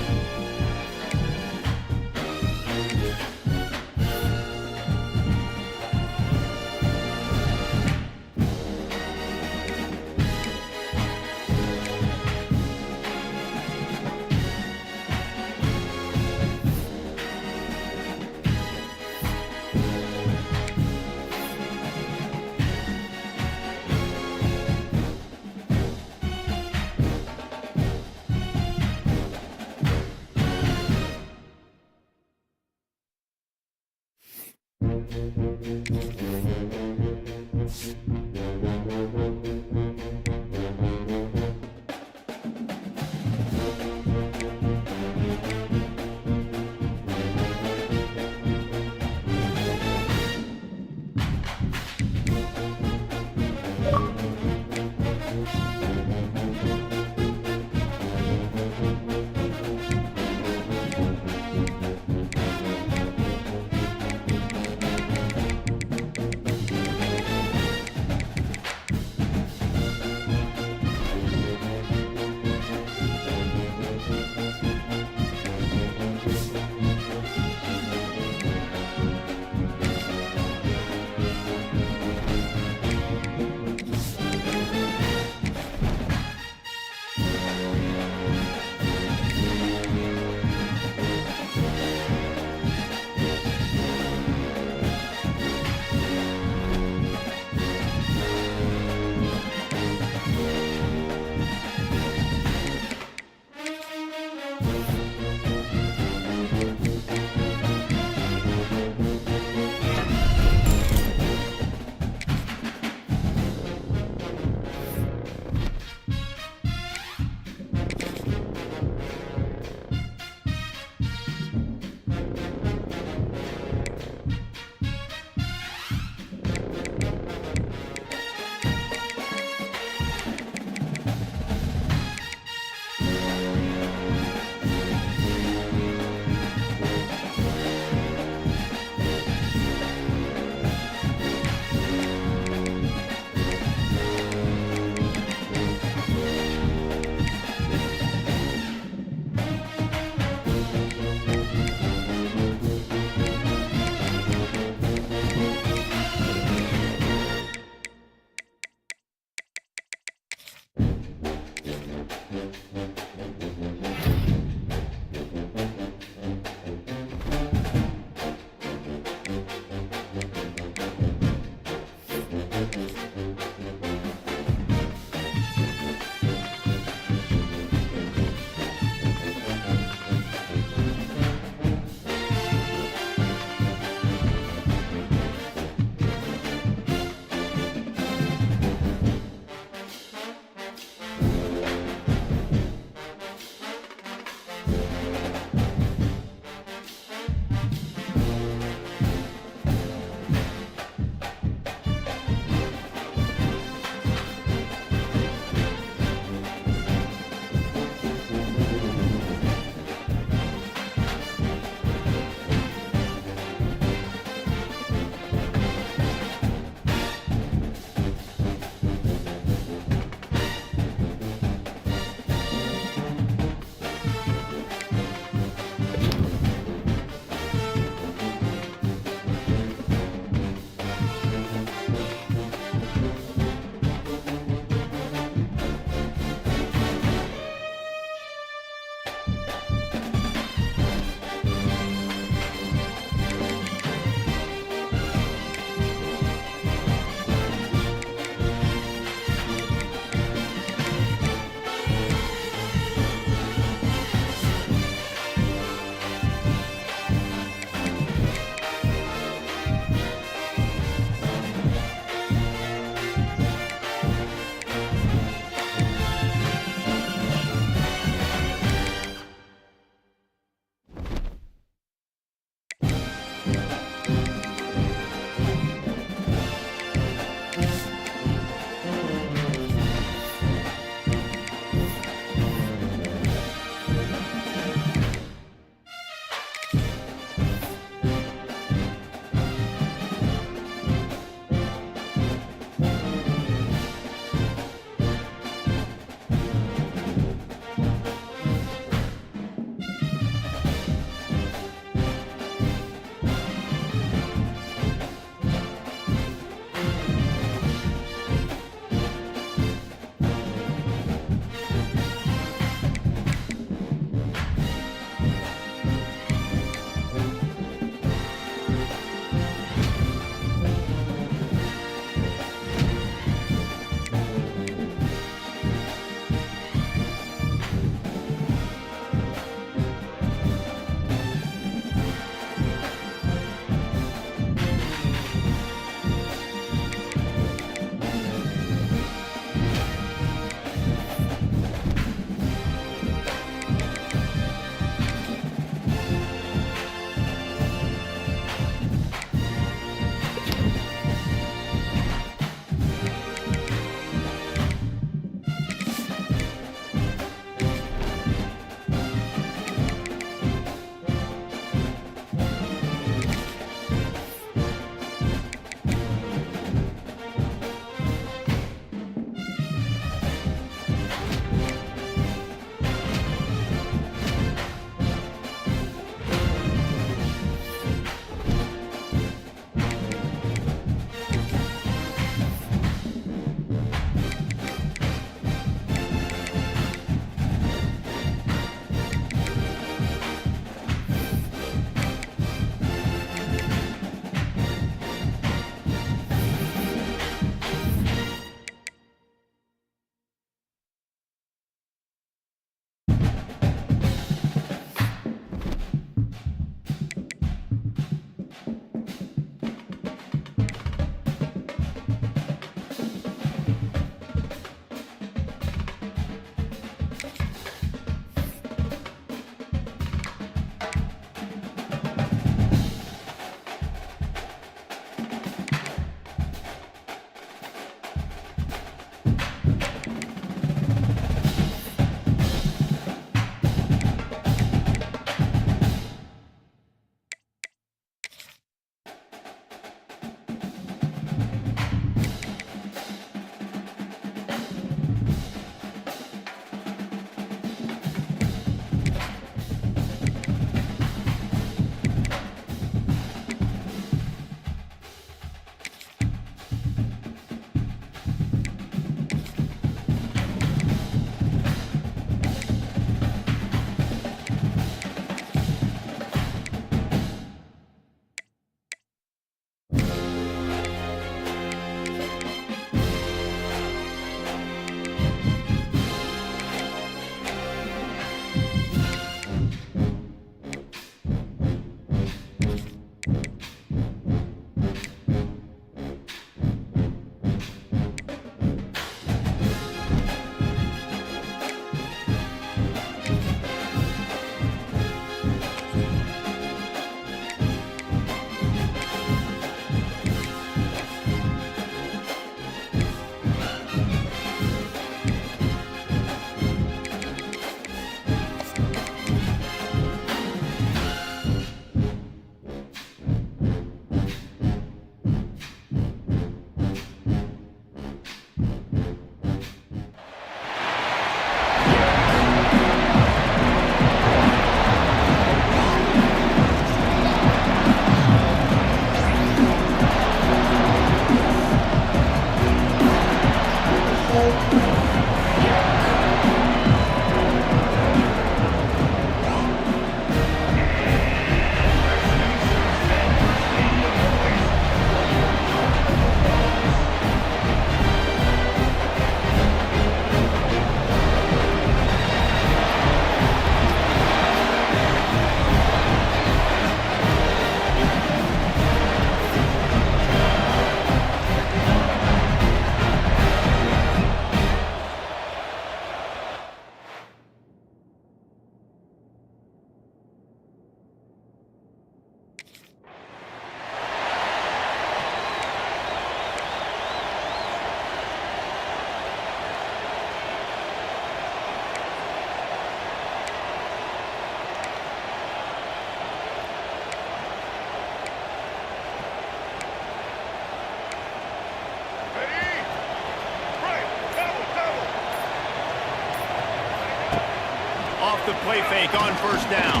Off the play fake on first down.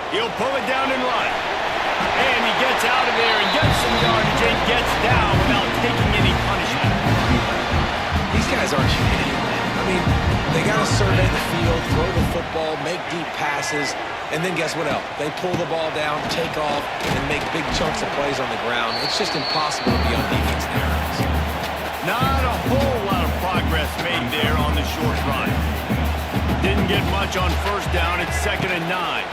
He'll pull it down and run. And he gets out of there and gets some yardage and gets down without taking any punishment. These guys aren't human. I mean, they got to survey the field, throw the football, make deep passes, and then guess what else? They pull the ball down, take off, and make big chunks of plays on the ground. It's just impossible to be on defense there. Not a whole lot of progress made there on the short run. Didn't get much on first down. It's 2nd and 9.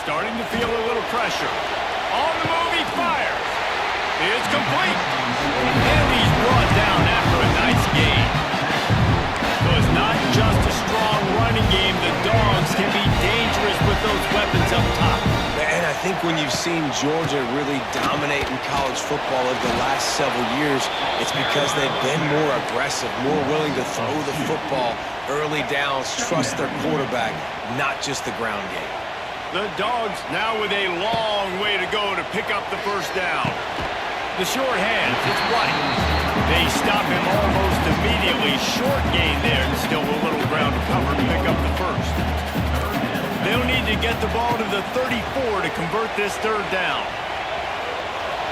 Starting to feel a little pressure. On the move, he fires. It's complete. And he's brought down after a nice gain. So it's not just a strong running game. The Dogs can be dangerous with those weapons up top. And I think when you've seen Georgia really dominate in college football over the last several years, it's because they've been more aggressive, more willing to throw the football, early downs, trust their quarterback, not just the ground game. The Dogs now with a long way to go to pick up the first down. The short hands, it's White. They stop him almost immediately. Short gain there, and still a little ground to cover to pick up the first. They'll need to get the ball to the 34 to convert this third down.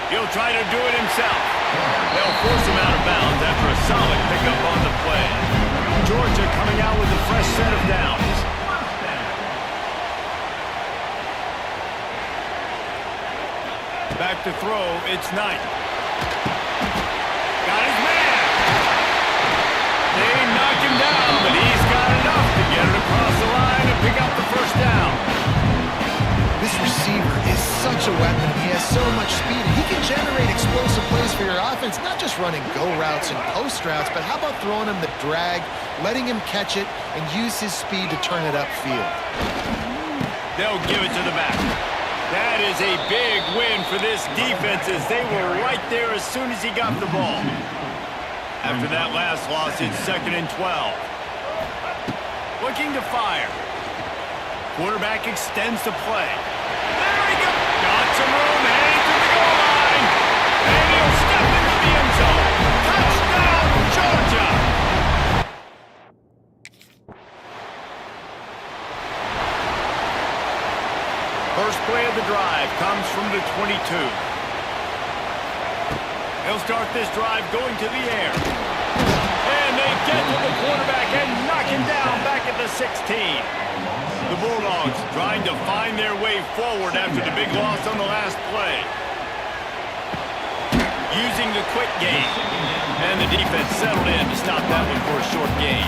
He'll try to do it himself. They'll force him out of bounds after a solid pickup on the play. Georgia coming out with a fresh set of downs. Back to throw, it's Knight. Got his man. They knock him down, but he's got enough to get it across the line and pick up the first down. This receiver is such a weapon. He has so much speed. He can generate explosive plays for your offense, not just running go routes and post routes, but how about throwing him the drag, letting him catch it, and use his speed to turn it upfield. They'll give it to the back. That is a big win for this defense as they were right there as soon as he got the ball. After that last loss, it's 2nd and 12. Looking to fire. Quarterback extends the play. There he goes. Got some room, heading to the goal line. And he'll step into the end zone. Touchdown, Georgia! First play of the drive comes from the 22. He'll start this drive going to the air. And they get to the quarterback and knock him down back at the 16. The Bulldogs trying to find their way forward after the big loss on the last play. Using the quick game. And the defense settled in to stop that one for a short gain.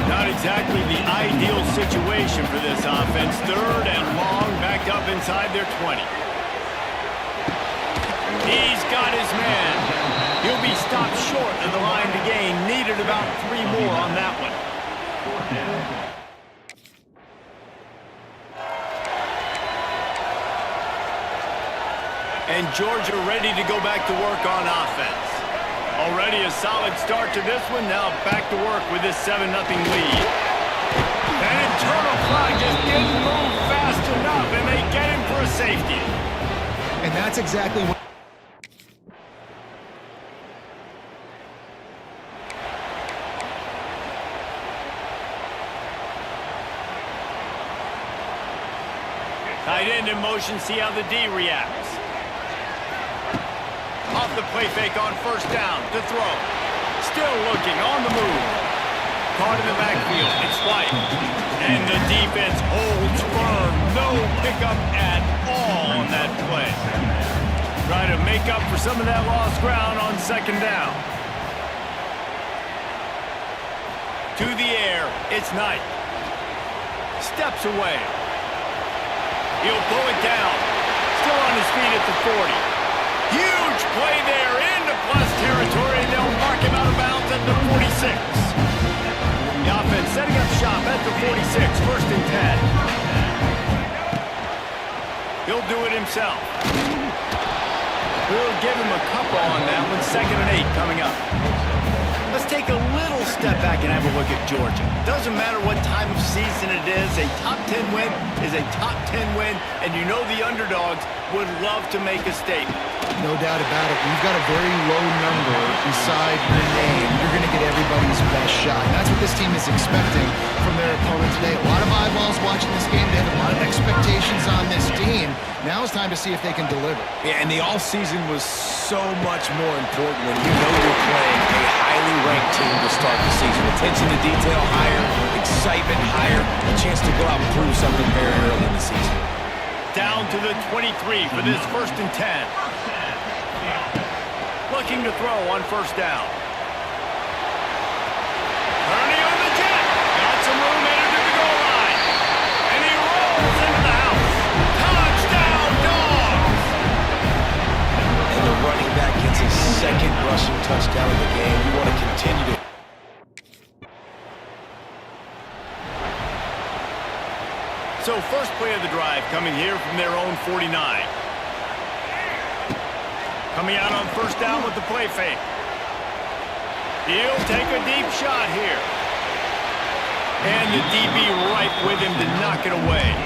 Not exactly the ideal situation for this offense. 3rd and long, backed up inside their 20. He's got his man. He'll be stopped short of the line to gain. Needed about 3 more on that one. And Georgia ready to go back to work on offense. Already a solid start to this one. Now back to work with this 7-0 lead. That internal clock just didn't move fast enough, and they get him for a safety. And that's exactly what... Tight end in motion, see how the D reacts. Off the play fake on first down to throw. Still looking on the move. Caught in the backfield. It's White. And the defense holds firm. No pickup at all on that play. Trying to make up for some of that lost ground on second down. To the air. It's Knight. Steps away. He'll pull it down. Still on his feet at the 40. Huge play there into plus territory, and they'll mark him out of bounds at the 46. The offense setting up shop at the 46, first and 10. He'll do it himself. We'll give him a couple on that one, 2nd and 8 coming up. Let's take a little step back and have a look at Georgia. Doesn't matter what time of season it is, a top 10 win is a top 10 win, and you know the underdogs would love to make a statement. No doubt about it. You've got a very low number beside your name. You're going to get everybody's best shot. And that's what this team is expecting from their opponent today. A lot of eyeballs watching this game. They have a lot of expectations on this team. Now it's time to see if they can deliver. Yeah, and the offseason was so much more important when you know you're playing a highly ranked team to start the season. Attention to detail higher, excitement higher, a chance to go out and prove something very early in the season. Down to the 23 for this 1st and 10. Looking to throw on first down. Turning on the jet. Got some room headed to the goal line. And he rolls into the house. Touchdown, Dogs! And the running back gets his 2nd rushing touchdown of the game. You want to continue to... So first play of the drive coming here from their own 49. Coming out on first down with the play fake. He'll take a deep shot here. And the DB right with him to knock it away.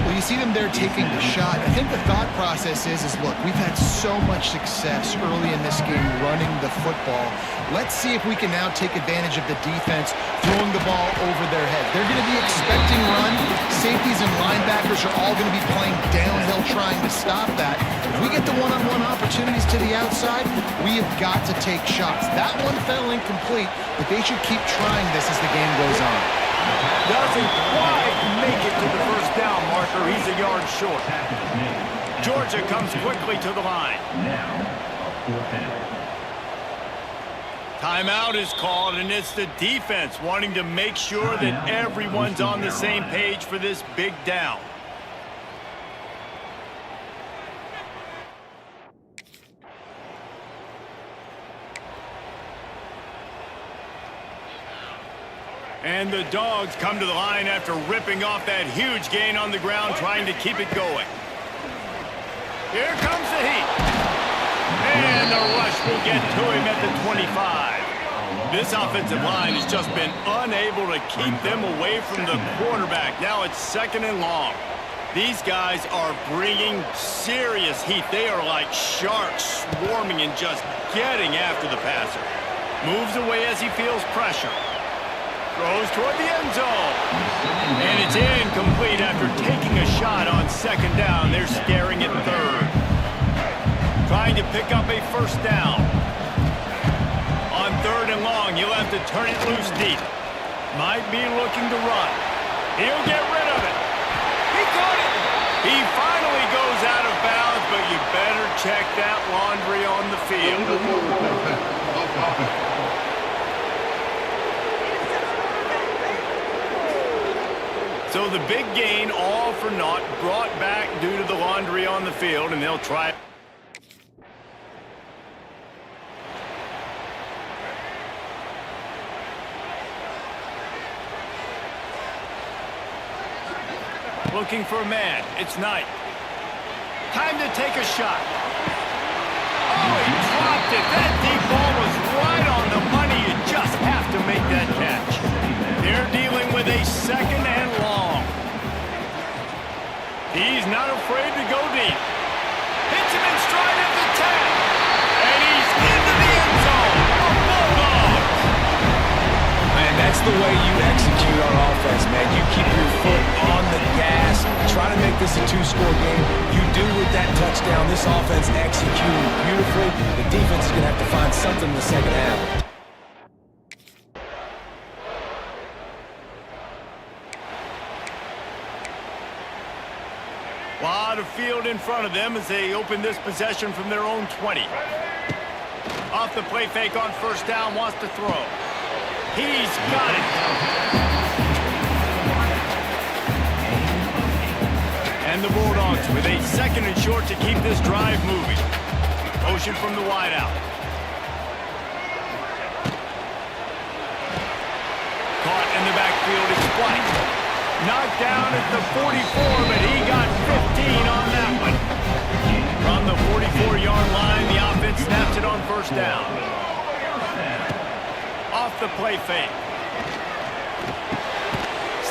Well, you see them there taking the shot. I think the thought process is look, we've had so much success early in this game running the football. Let's see if we can now take advantage of the defense throwing the ball over their head. They're going to be expecting run. Safeties and linebackers are all going to be playing downhill trying to stop that. If we get the one-on-one opportunities to the outside, we have got to take shots. That one fell incomplete, but they should keep trying this as the game goes on. Doesn't quite make it to the first down marker. He's a yard short. Georgia comes quickly to the line. Timeout is called, and it's the defense wanting to make sure that everyone's on the same page for this big down. And the Dogs come to the line after ripping off that huge gain on the ground, trying to keep it going. Here comes the heat. And the rush will get to him at the 25. This offensive line has just been unable to keep them away from the quarterback. Now it's 2nd and long. These guys are bringing serious heat. They are like sharks swarming and just getting after the passer. Moves away as he feels pressure. Throws toward the end zone. And it's incomplete after taking a shot on 2nd down. They're scaring at 3rd. Trying to pick up a first down. On 3rd and long, he'll have to turn it loose deep. Might be looking to run. He'll get rid of it. He caught it. He finally goes out of bounds, but you better check that laundry on the field. So the big gain, all for naught, brought back due to the laundry on the field, and they'll try it. Looking for a man. It's Knight. Time to take a shot. Oh, he dropped it. That deep ball was right on the money. You just have to make that catch. They're dealing with a 2nd and long. He's not afraid to go deep. Hits him in stride at the 10. And he's into the end zone. The Bulldogs. Man, that's the way you execute on offense, man. You keep your foot on the gas, try to make this a two-score game. You do with that touchdown. This offense executed beautifully. The defense is going to have to find something in the second half. Lot of field in front of them as they open this possession from their own 20. Off the play fake on first down, wants to throw. He's got it. And the Bulldogs with a second and short to keep this drive moving. Motion from the wideout. Caught in the backfield, it's White. Knocked down at the 44, but he got 15 on that one. From the 44-yard line, the offense snaps it on first down. Off the play fake.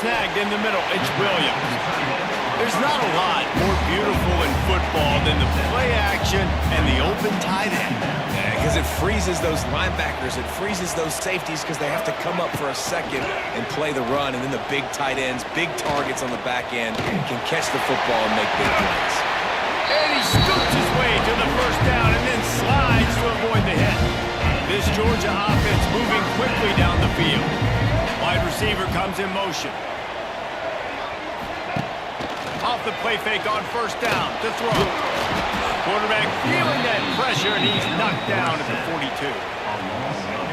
Snagged in the middle, it's Williams. There's not a lot more beautiful in football than the play action and the open tight end. Because it freezes those linebackers, it freezes those safeties because they have to come up for a second and play the run, and then the big tight ends, big targets on the back end can catch the football and make big plays. And he scoops his way to the first down and then slides to avoid the hit. This Georgia offense moving quickly down the field. Wide receiver comes in motion. Off the play fake on first down to throw. Quarterback feeling that pressure, and he's knocked down at the 42.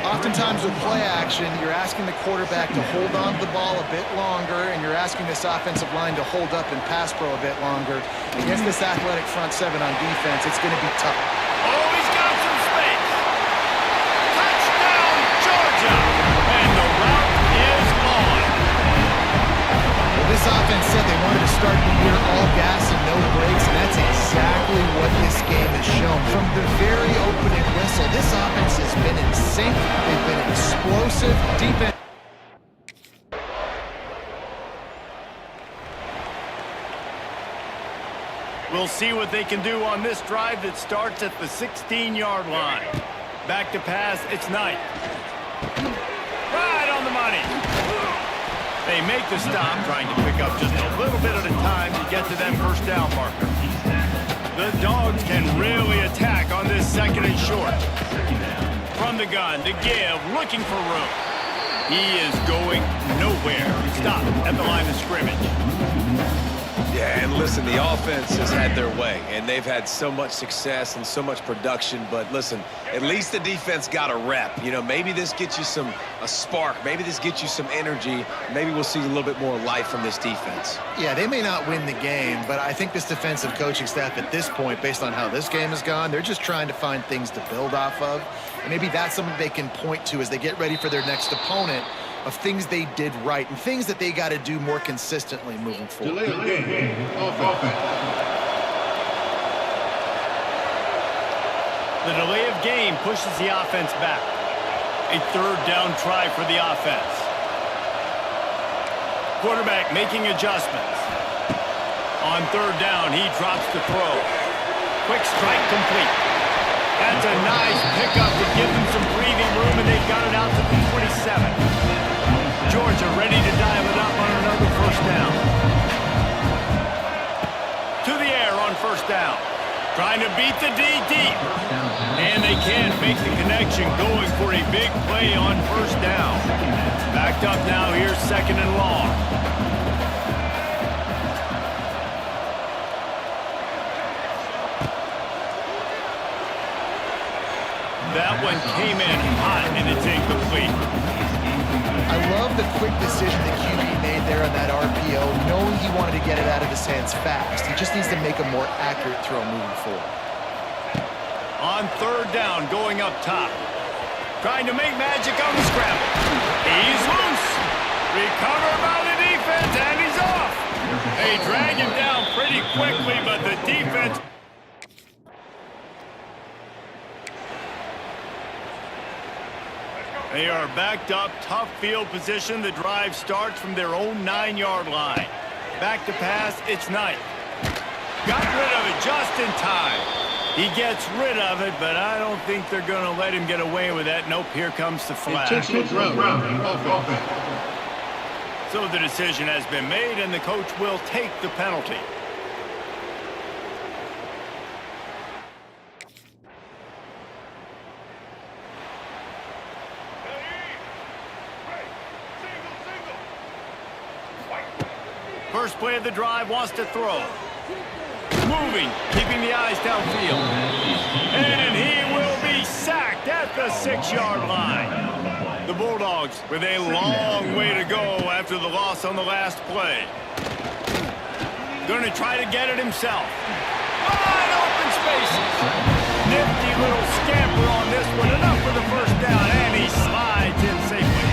Oftentimes with play action, you're asking the quarterback to hold on to the ball a bit longer, and you're asking this offensive line to hold up and pass pro a bit longer. Against this athletic front seven on defense, it's going to be tough. Oh, he's got some space. Touchdown, Georgia! And the route is on. Well, this offense said they wanted to start the year all gas and no brakes, and that's exactly what this game has shown. From the very opening whistle, this offense has been in sync. They've been explosive. Defense. We'll see what they can do on this drive that starts at the 16-yard line. Back to pass, it's Knight. Right on the money. They make the stop, trying to pick up just a little bit at a time to get to that first down marker. The Dogs can really attack on this second and short. From the gun to give, looking for room. He is going nowhere. Stop at the line of scrimmage. Yeah, and listen, the offense has had their way, and they've had so much success and so much production, but listen, at least the defense got a rep. You know, maybe this gets you a spark. Maybe this gets you some energy. Maybe we'll see a little bit more life from this defense. Yeah, they may not win the game, but I think this defensive coaching staff at this point, based on how this game has gone, they're just trying to find things to build off of. And maybe that's something they can point to as they get ready for their next opponent, of things they did right and things that they got to do more consistently moving forward. Delay of game. Offense. The delay of game pushes the offense back. A third down try for the offense. Quarterback making adjustments. On third down, he drops the throw. Quick strike complete. That's a nice pickup to give them some breathing room, and they've got it out to the 27. Georgia ready to dial it up on another first down. To the air on first down. Trying to beat the D deep. And they can't make the connection, going for a big play on first down. Backed up now, here's second and long. That one came in hot, and it's incomplete. I love the quick decision that QB made there on that RPO, knowing he wanted to get it out of his hands fast. He just needs to make a more accurate throw moving forward. On third down, going up top. Trying to make magic on the scramble. He's loose. Recovered by the defense, and he's off. They drag him down pretty quickly, but the defense... They are backed up, tough field position. The drive starts from their own 9-yard line. Back to pass, it's Knight. Got rid of it just in time. He gets rid of it, but I don't think they're going to let him get away with that. Nope, here comes the flag. Intentional grounding, offense. So the decision has been made, and the coach will take the penalty. First play of the drive, wants to throw. Moving, keeping the eyes downfield. And he will be sacked at the 6-yard line. The Bulldogs with a long way to go after the loss on the last play. Going to try to get it himself. Wide open spaces. Nifty little scamper on this one. Enough for the first down, and he slides in safely.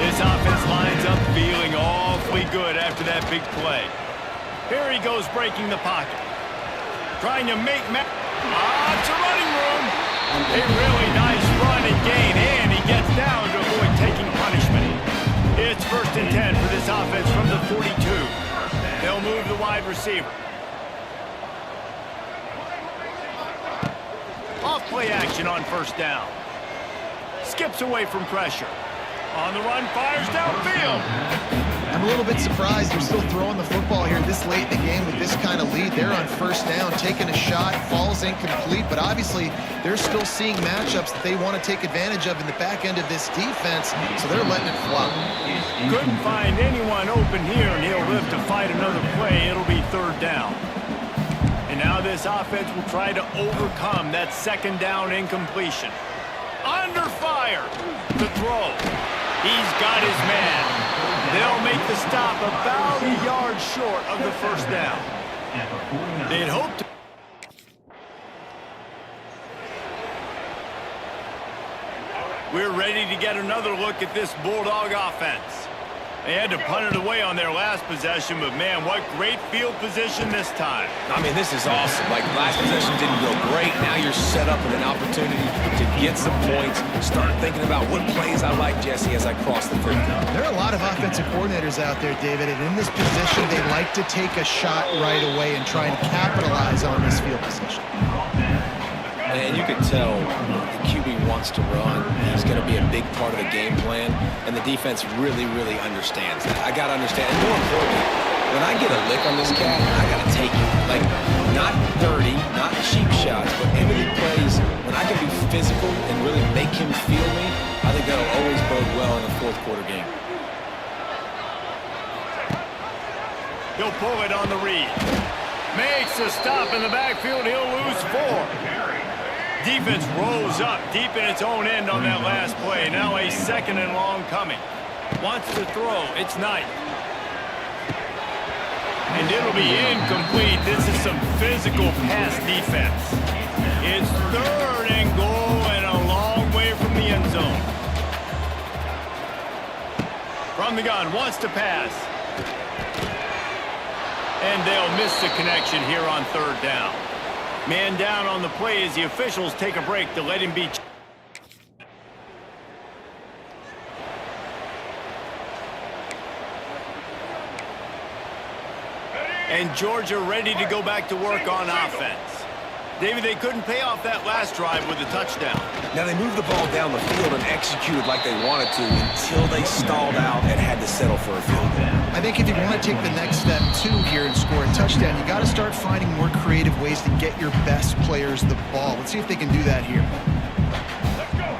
This offense lines up feeling awfully good after that big play. Here he goes breaking the pocket. Trying to make it's a running room. A really nice run and gain, and he gets down to avoid taking punishment. It's 1st and 10 for this offense from the 42. They'll move the wide receiver. Off play action on 1st down. Skips away from pressure. On the run, fires downfield. I'm a little bit surprised they're still throwing the football here this late in the game with this kind of lead. They're on 1st down, taking a shot, falls incomplete, but obviously they're still seeing matchups that they want to take advantage of in the back end of this defense, so they're letting it fly. Couldn't find anyone open here, and he'll live to fight another play. It'll be 3rd down. And now this offense will try to overcome that 2nd down incompletion. Under fire, the throw. He's got his man. They'll make the stop about a yard short of the 1st down. They'd hoped to. We're ready to get another look at this Bulldog offense. They had to punt it away on their last possession, but man, what great field position this time. I mean, this is awesome. Like, last possession didn't go great. Now you're set up with an opportunity to get some points. Start thinking about what plays I like, Jesse, as I cross the field. There are a lot of offensive coordinators out there, David, and in this position, they like to take a shot right away and try and capitalize on this field position. And you can tell the QB wants to run. He's going to be a big part of the game plan, and the defense really, really understands that. I got to understand, and more importantly, when I get a lick on this cat, I got to take it. Like, not dirty, not cheap shots, but everything plays. When I can be physical and really make him feel me, I think that'll always bode well in a 4th quarter game. He'll pull it on the read. Makes a stop in the backfield. He'll lose 4. Defense rolls up deep in its own end on that last play. Now a 2nd and long coming. Wants to throw. It's Knight. And it'll be incomplete. This is some physical pass defense. It's 3rd and goal and a long way from the end zone. From the gun, wants to pass. And they'll miss the connection here on 3rd down. Man down on the play as the officials take a break to let him be. And Georgia ready to go back to work on offense. David, they couldn't pay off that last drive with a touchdown. Now, they moved the ball down the field and executed like they wanted to until they stalled out and had to settle for a field goal. I think if you want to take the next step, too, here and score a touchdown, you got to start finding more creative ways to get your best players the ball. Let's see if they can do that here.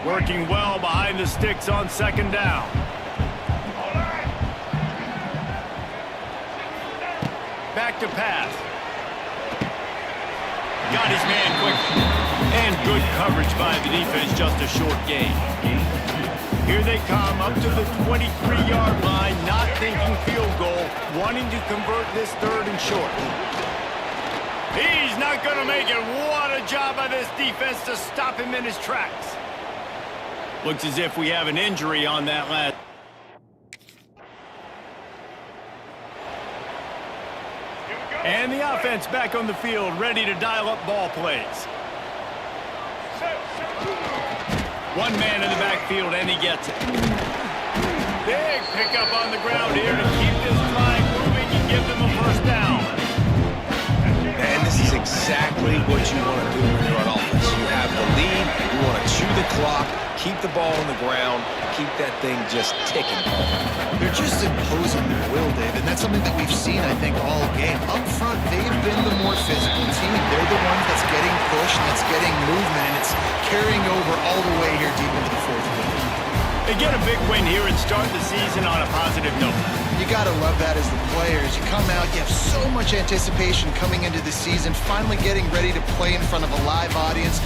Working well behind the sticks on 2nd down. Back to pass. Got his man quickly. And good coverage by the defense, just a short gain. Here they come up to the 23-yard line, not thinking field goal, wanting to convert this 3rd and short. He's not going to make it. What a job by this defense to stop him in his tracks. Looks as if we have an injury on that last. And the offense back on the field, ready to dial up ball plays. One man in the backfield, and he gets it. Big pickup on the ground here to keep this drive moving and give them a 1st down. And this is exactly what you want to do when you're on offense. You have the lead, you want to chew the clock, keep the ball on the ground, keep that thing just ticking. They're just imposing their will, Dave, and that's something that we've seen, I think, all game. Up front, they've been the more physical team. They're the ones that's getting pushed, that's getting movement, and it's carrying over all the way here deep into the fourth quarter. They get a big win here and start the season on a positive note. You got to love that as the players. You come out, you have so much anticipation coming into the season, finally getting ready to play in front of a live audience.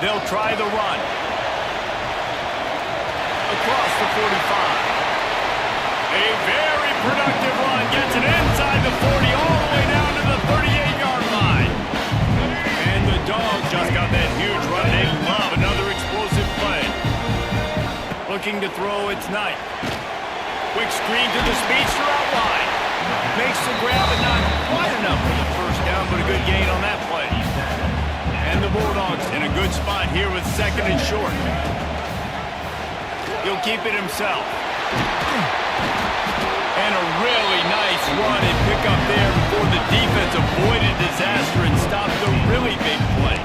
They'll try the run. Across the 45. A very productive run. Gets it inside the 40, all the way down to the 38-yard line. And the Dogs just got that huge run. They love another explosive play. Looking to throw, it's Knight. Quick screen to the speedster out wide. Makes the grab, but not quite enough for the first down, but a good gain on that play. And the Bulldogs in a good spot here with second and short. He'll keep it himself. And a really nice run and pick up there before the defense avoided disaster and stopped the really big play.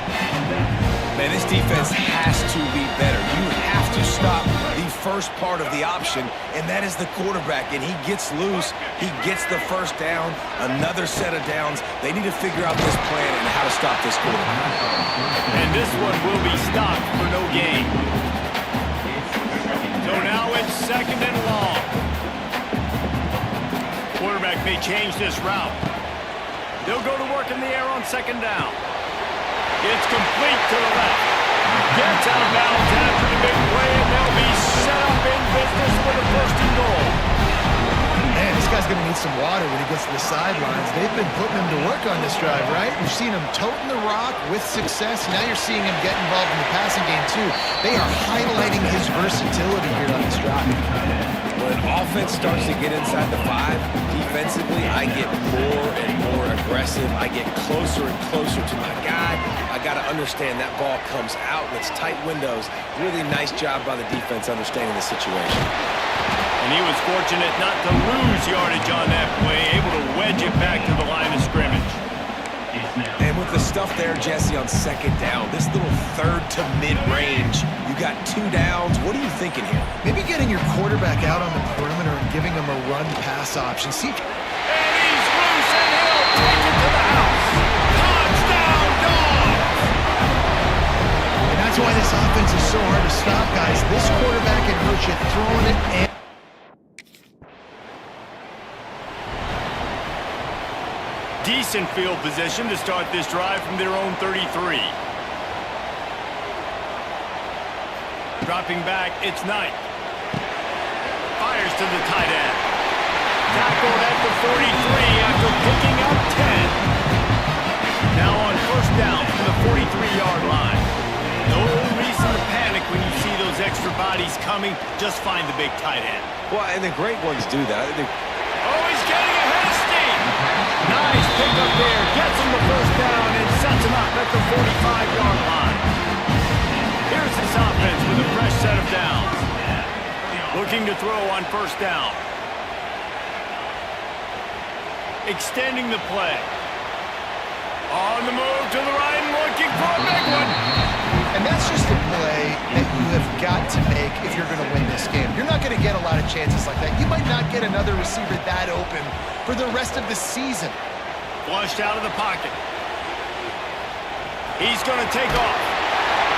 Man, this defense has to be better. You have to stop the first part of the option, and that is the quarterback. And he gets loose. He gets the first down, another set of downs. They need to figure out this plan and how to stop this quarterback. And this one will be stopped for no gain. So now it's second and long. Quarterback may change this route. They'll go to work in the air on second down. It's complete to the left. Gets out of bounds after the big play, and they'll be set up in business with a first and goal. Man, this guy's going to need some water when he gets to the sidelines. They've been putting him to work on this drive, right? We've seen him toting the rock with success. Now you're seeing him get involved in the passing game, too. They are highlighting his versatility here on this drive. When offense starts to get inside the 5, defensively, I get more and more aggressive. I get closer and closer to my guy. I got to understand that ball comes out and it's tight windows. Really nice job by the defense understanding the situation. And he was fortunate not to lose yardage on that play, able to wedge it back to the line of scrimmage. And with the stuff there, Jesse, on second down, this little third to mid-range, you got 2 downs. What are you thinking here? Maybe getting your quarterback out on the perimeter and giving him a run-pass option. See, And he's loose, and he'll take it to the house. Touchdown, Dogs! and that's why this offense is so hard to stop, guys. This quarterback can hurt you throwing it and Decent field position to start this drive from their own 33. Dropping back, it's Knight. Fires to the tight end. Tackled at the 43 after picking up 10. Now on first down from the 43-yard line. No reason to panic when you see those extra bodies coming. Just find the big tight end. Well, and the great ones do that. Oh, he's getting ahead of steam. Nice pickup there. Gets him the first down and sets him up at the 45-yard line. Here's this offense with a fresh set of downs. Looking to throw on first down. Extending the play. On the move to the right and looking for a big one. And that's just a play that you have got to make if you're going to win this game. You're not going to get a lot of chances like that. You might not get another receiver that open for the rest of the season. Flushed out of the pocket. He's going to take off.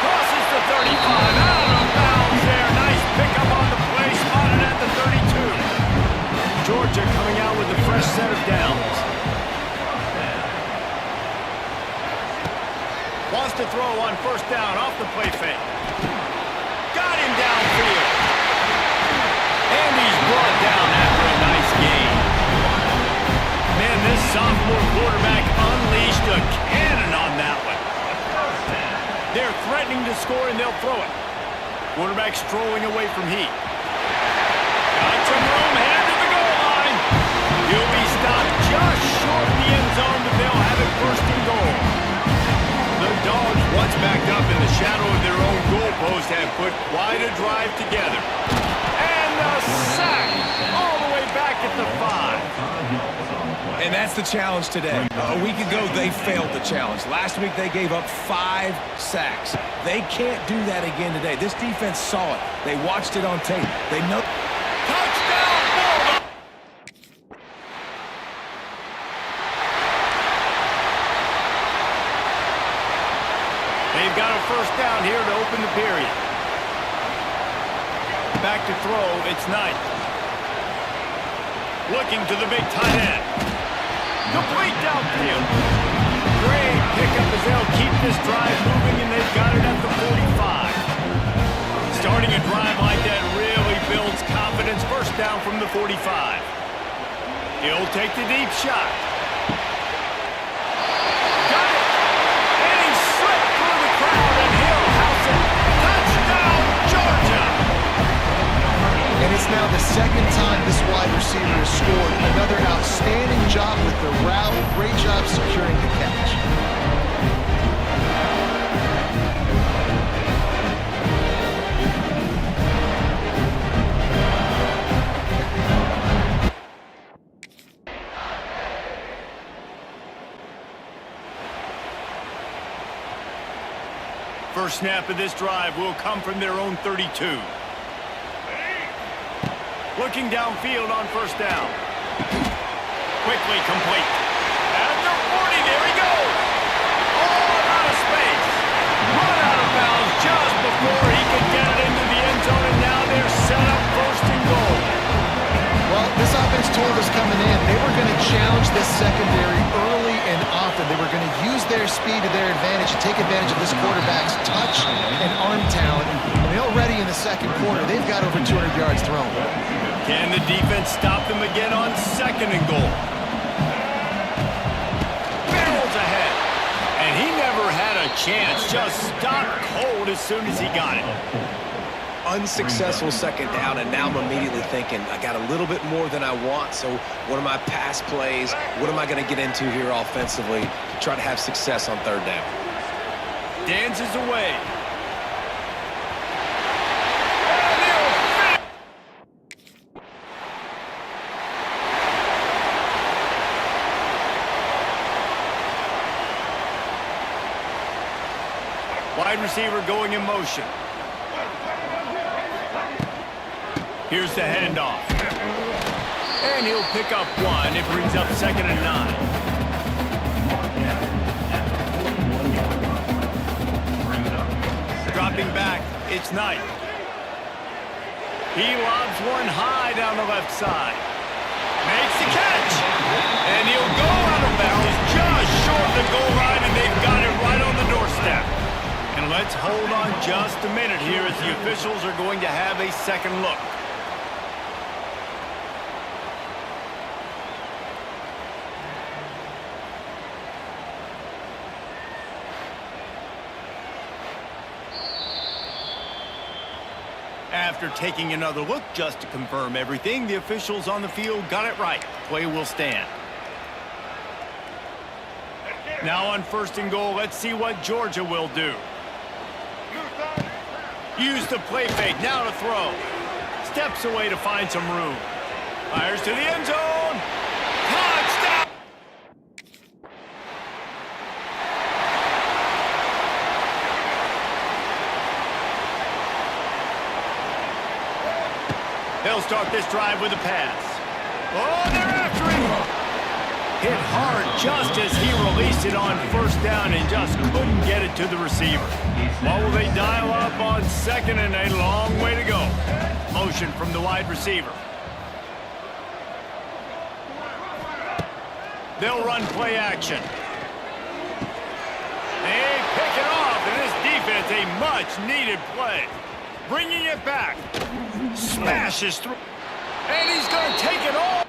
Crosses the 35. Out of bounds there. Nice pickup on the play. Spotted at the 32. Georgia coming out with a fresh set of downs. Wants to throw on first down off the play fake. Got him downfield. And he's brought down after a nice gain. Man, this sophomore quarterback unleashed a cannon on that one. They're threatening to score and they'll throw it. Quarterback strolling away from heat. Got some room, headed to the goal line. He'll be stopped just short of the end zone, but they'll have it first and goal. The Dogs, once backed up in the shadow of their own goalpost, have put quite a drive together. And the sack all the way back at the 5. And that's the challenge today. A week ago, they failed the challenge. Last week, they gave up 5 sacks. They can't do that again today. This defense saw it. They watched it on tape. They know. Touchdown, Bulldogs! They've got a first down here to open the period. Back to throw, it's Knight. Looking to the big tight end. Complete downfield. Great pickup as they'll keep this drive moving, and they've got it at the 45. Starting a drive like that really builds confidence. First down from the 45. He'll take the deep shot. Got it! And he slipped through the crowd, and he'll house it. Touchdown, Georgia! And it's now the second time this wide receiver has scored. Another outstanding job with the route. Great job securing the catch. First snap of this drive will come from their own 32. Looking downfield on first down. Quickly complete. At the 40, there he goes. All out of space. Run out of bounds just before he could get it into the end zone, and now they're set up first and goal. Well, this offense told us coming in they were going to challenge this secondary early and often. They were going to use their speed to their advantage and take advantage of this quarterback's touch and arm talent. And already in the second quarter, they've got over 200 yards thrown. Can the defense stop them again on 2nd and goal? Barrels ahead. And he never had a chance. Just stopped cold as soon as he got it. Unsuccessful second down, and now I'm immediately thinking, I got a little bit more than I want, so what are my pass plays? What am I going to get into here offensively to try to have success on 3rd down? Dances away. Wide receiver going in motion. Here's the handoff. And he'll pick up 1. It brings up 2nd and 9. Dropping back, it's Knight. He lobs one high down the left side. Makes the catch. And he'll go out of bounds just short of the goal line, and they've got it right on the doorstep. And let's hold on just a minute here as the officials are going to have a second look. After taking another look just to confirm everything, the officials on the field got it right. Play will stand. Now on 1st and goal, let's see what Georgia will do. Use the play fake, now to throw. Steps away to find some room. Fires to the end zone. Touchdown! They'll start this drive with a pass. Oh, they're after him! Hit hard just as he released it on 1st down and just couldn't get it to the receiver. What will they dial up on 2nd and a long way to go? Motion from the wide receiver. They'll run play action. They pick it off, and this defense a much-needed play. Bringing it back. Smashes through. And he's going to take it all.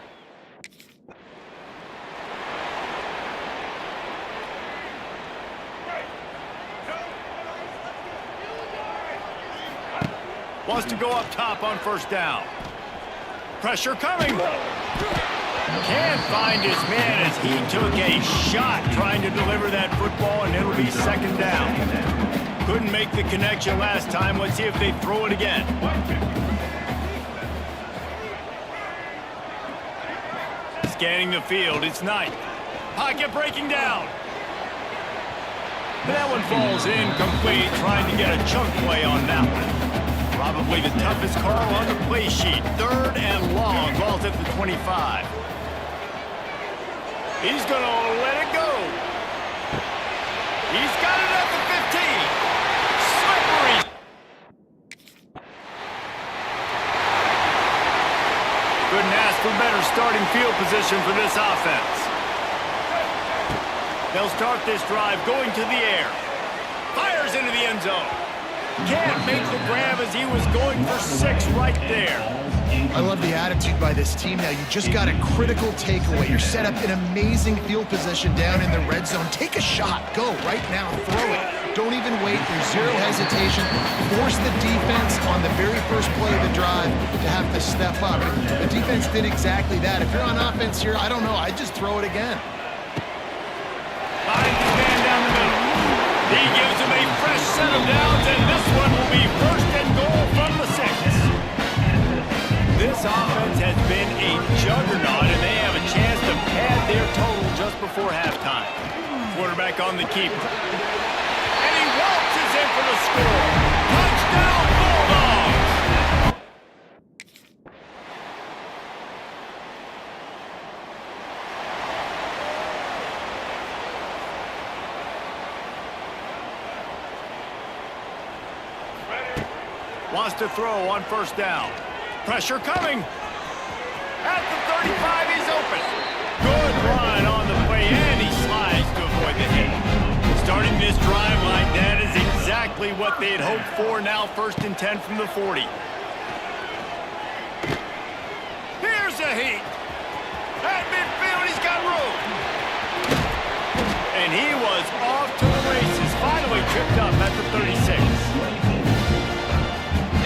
Wants to go up top on 1st down. Pressure coming. Can't find his man as he took a shot trying to deliver that football, and it'll be 2nd down. Couldn't make the connection last time. Let's see if they throw it again. Scanning the field, it's Knight. Pocket breaking down. That one falls incomplete, trying to get a chunk play on that one. Probably the toughest call on the play sheet. 3rd and long, ball's at the 25. He's going to let it go. He's got it at the 15. Slippery. Couldn't ask for better starting field position for this offense. They'll start this drive going to the air. Fires into the end zone. Can't make the grab as he was going for 6 right there. I love the attitude by this team now. You just got a critical takeaway. You're set up in amazing field position down in the red zone. Take a shot. Go right now. Throw it. Don't even wait. There's zero hesitation. Force the defense on the very first play of the drive to have to step up. The defense did exactly that. If you're on offense here, I don't know. I'd just throw it again. Finds the man down the middle. He gives him a fresh set of downs, and this one will be 1st and goal from the 6. This offense has been a juggernaut, and they have a chance to pad their total just before halftime. Quarterback on the keeper. And he waltzes in for the score. Touchdown, Bulldogs! Wants to throw on 1st down. Pressure coming. At the 35, he's open. Good Starting this drive like that is exactly what they had hoped for. Now 1st and 10 from the 40. Here's a heat. At midfield, he's got room. And he was off to the races. Finally tripped up at the 36.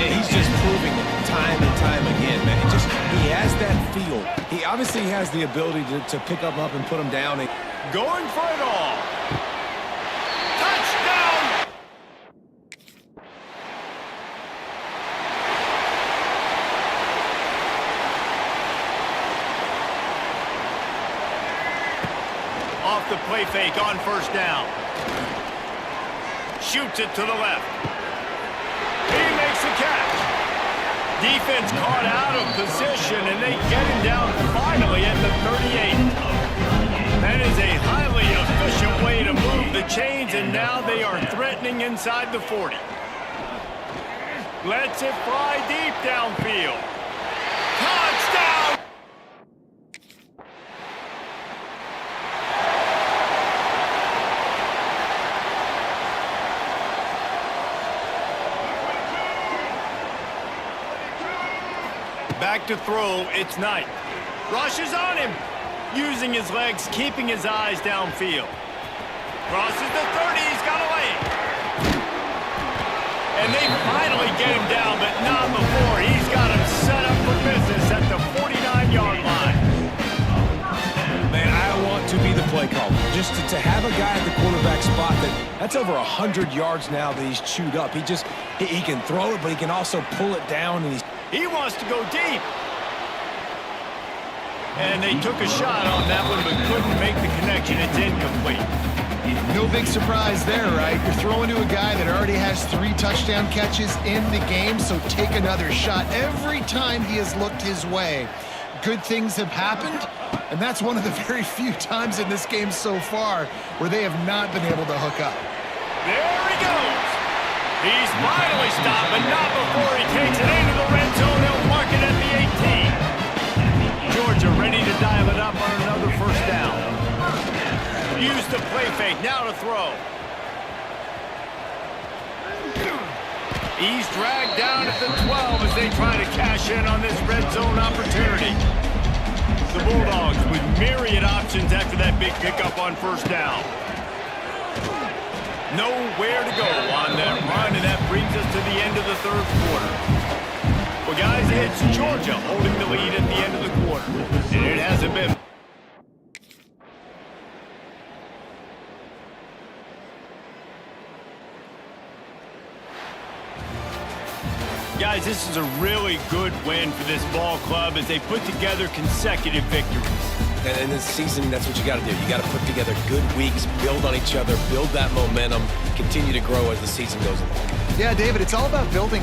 And he's just proving it time and time again, man. He has that feel. He obviously has the ability to pick him up and put him down. Going for it all. Touchdown! Off the play fake on 1st down. Shoots it to the left. He makes the catch. Defense caught out of position, and they get him down finally at the 38. That is a highly efficient way to move the chains, and now they are threatening inside the 40. Lets it fly deep downfield. Touchdown! Back to throw, it's Knight. Rushes on him. Using his legs, keeping his eyes downfield. Crosses the 30, he's got a lane. And they finally get him down, but not before. He's got him set up for business at the 49-yard line. Man, I want to be the play caller. Just to have a guy at the quarterback spot that's over 100 yards now that he's chewed up. He can throw it, but he can also pull it down. And he wants to go deep. And they took a shot on that one, but couldn't make the connection. It's incomplete. No big surprise there, right? You're throwing to a guy that already has 3 touchdown catches in the game, so take another shot. Every time he has looked his way, good things have happened, and that's one of the very few times in this game so far where they have not been able to hook up. There he goes. He's finally stopped, but not before he takes it into the red zone. They'll mark it at the 18. Georgia ready to dial it up on another 1st down. Use the play fake, now to throw. He's dragged down at the 12 as they try to cash in on this red zone opportunity. The Bulldogs with myriad options after that big pickup on 1st down. Nowhere to go on that run, and that brings us to the end of the 3rd quarter. Well, guys, it's Georgia holding the lead at the end of the quarter, and it hasn't been. Guys, this is a really good win for this ball club as they put together consecutive victories. And in this season, that's what you got to do. You got to put together good weeks, build on each other, build that momentum, continue to grow as the season goes along. Yeah, David, it's all about building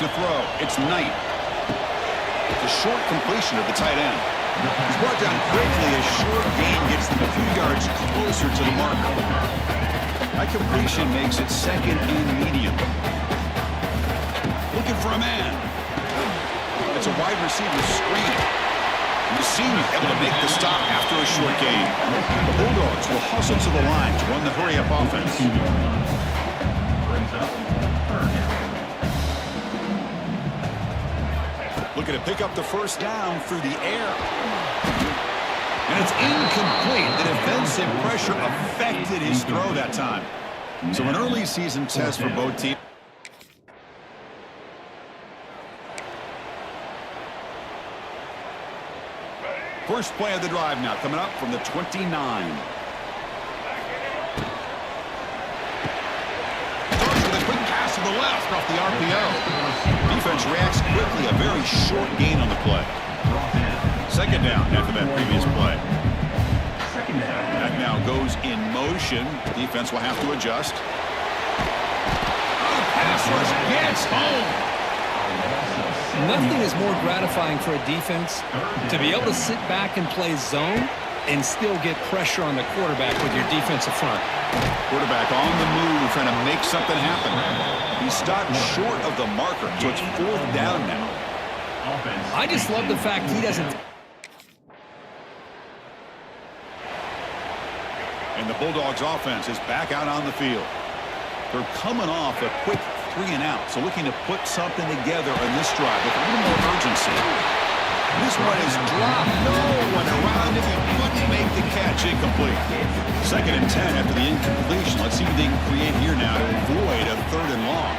to throw. It's Knight. It's a short completion of the tight end. He's brought down quickly as short gain gets them a few yards closer to the marker. That completion makes it second and medium. Looking for a man. It's a wide receiver screen. And the senior able to make the stop after a short gain. The Bulldogs will hustle to the line to run the hurry-up offense. Looking to pick up the first down through the air. And it's incomplete. The defensive pressure affected his throw that time. So an early season test for both teams. First play of the drive now coming up from the 29. Throws with a quick pass to the left off the RPO. Defense reacts quickly. A very short gain on the play. Second down after that previous play. That now goes in motion. Defense will have to adjust. Oh, pass rush gets home. Nothing is more gratifying for a defense to be able to sit back and play zone and still get pressure on the quarterback with your defensive front. Quarterback on the move, trying to make something happen. He stopped short of the marker, so it's fourth down now. I just love the fact he doesn't... And the Bulldogs offense is back out on the field. They're coming off a quick 3 and out, so looking to put something together on this drive with a little more urgency. This one is dropped. No one around him. He couldn't make the catch. Incomplete. Second and 10 after the incompletion. Let's see what they can create here now to avoid a third and long.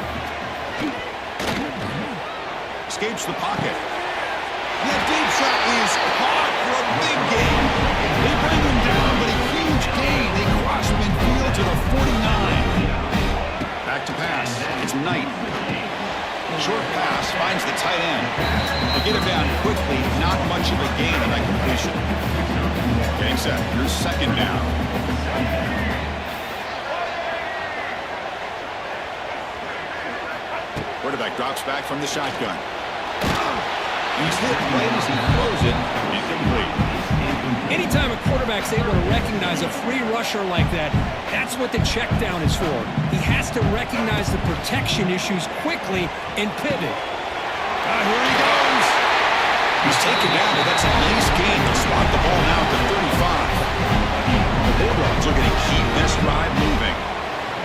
Escapes the pocket. And that deep shot is caught for a big gain. They bring him down, but a huge gain. They cross midfield to the 49. Back to pass. It's Knight. Short pass finds the tight end. They get him down quickly. Not much of a gain on that completion. Getting set. Here's second down. Quarterback drops back from the shotgun. He's hit right as he throws it. Incomplete. Anytime a quarterback's able to recognize a free rusher like that, that's what the check down is for. He has to recognize the protection issues quickly and pivot. Here he goes. He's taken down, but that's a nice gain. They'll spot the ball now at the 35. The Bulldogs looking to keep this drive moving.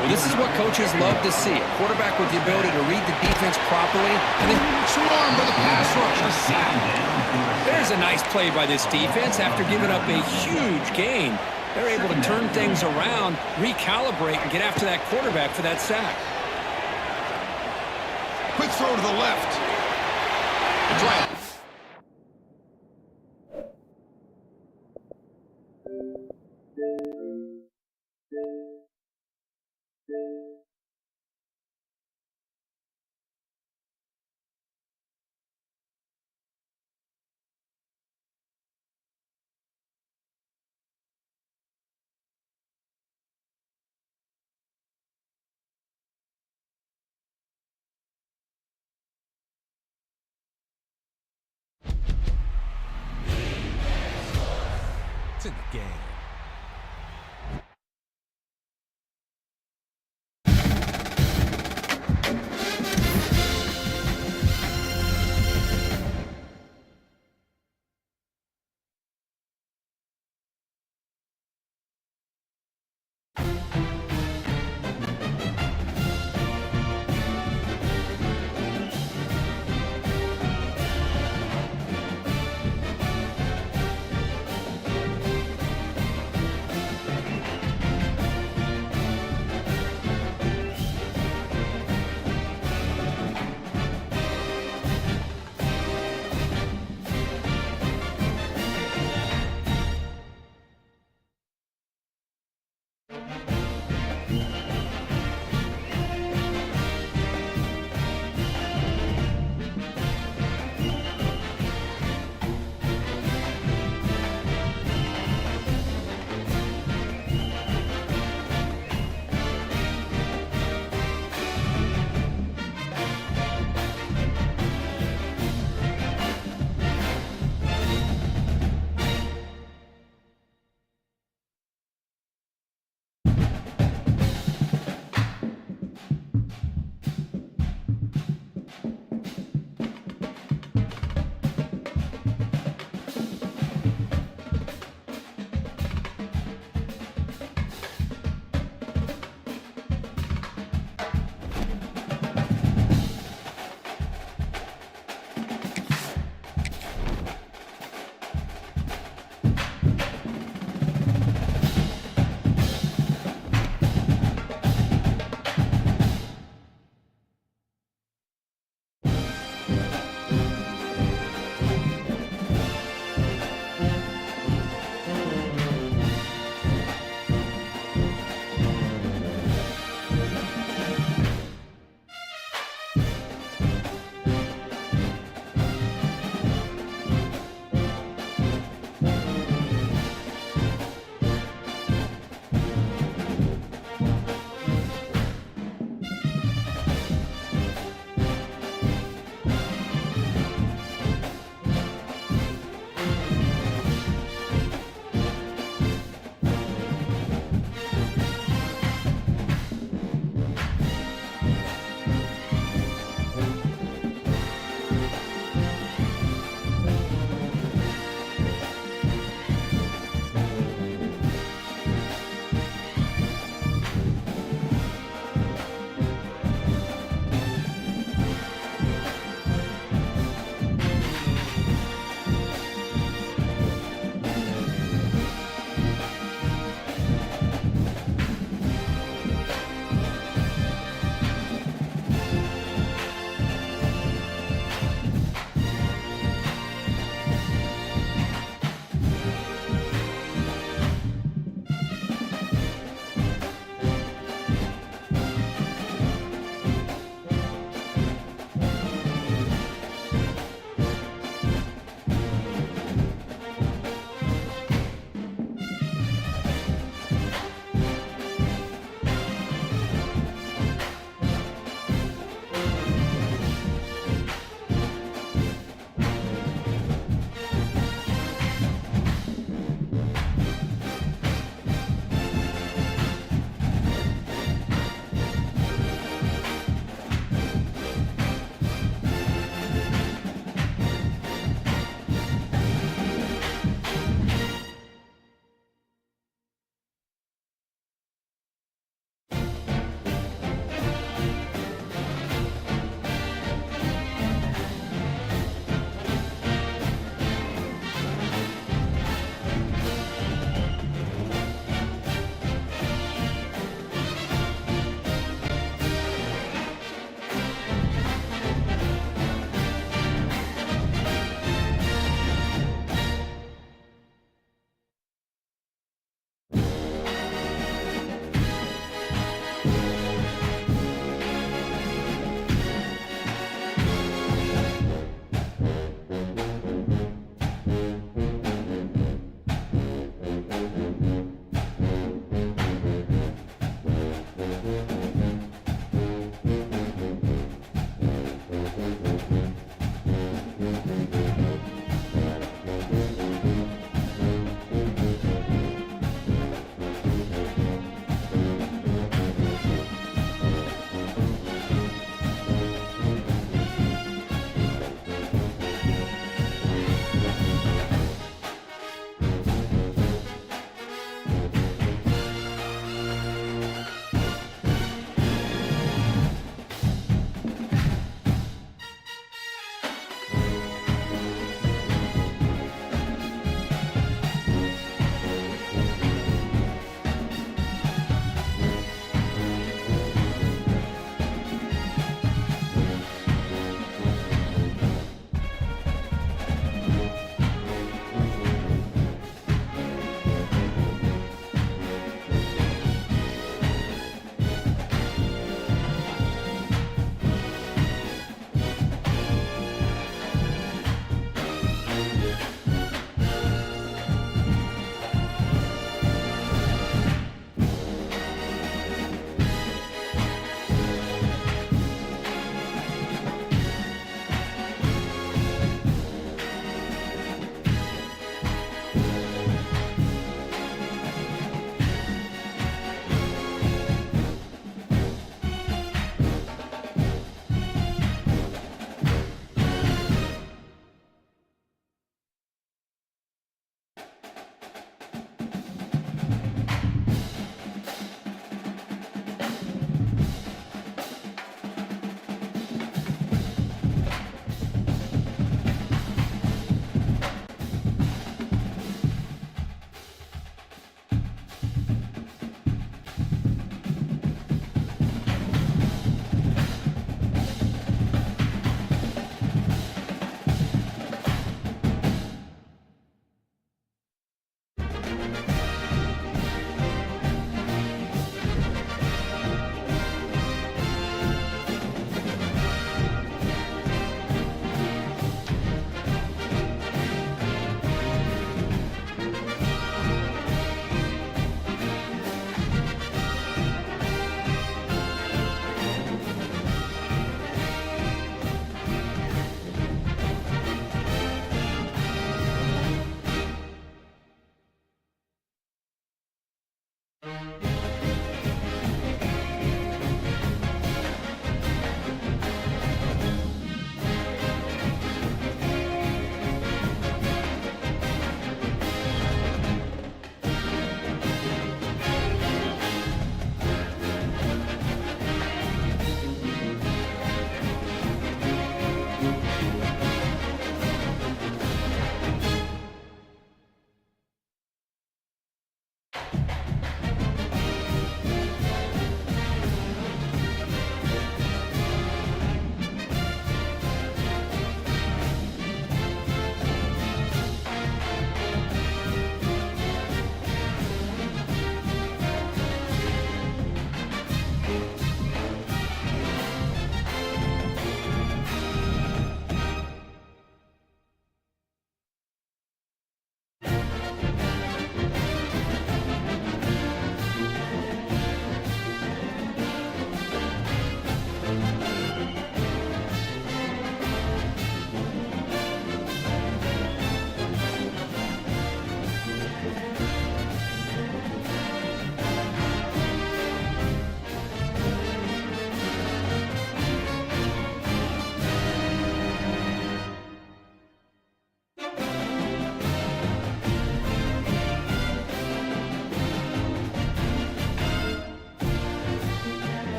Well, this is what coaches love to see. A quarterback with the ability to read the defense properly and then Swarm by the pass rush. A sack. there's a nice play by this defense after giving up a huge gain. They're able to turn things around, recalibrate, and get after that quarterback for that sack. Quick throw to the left. It's right. It's in the game.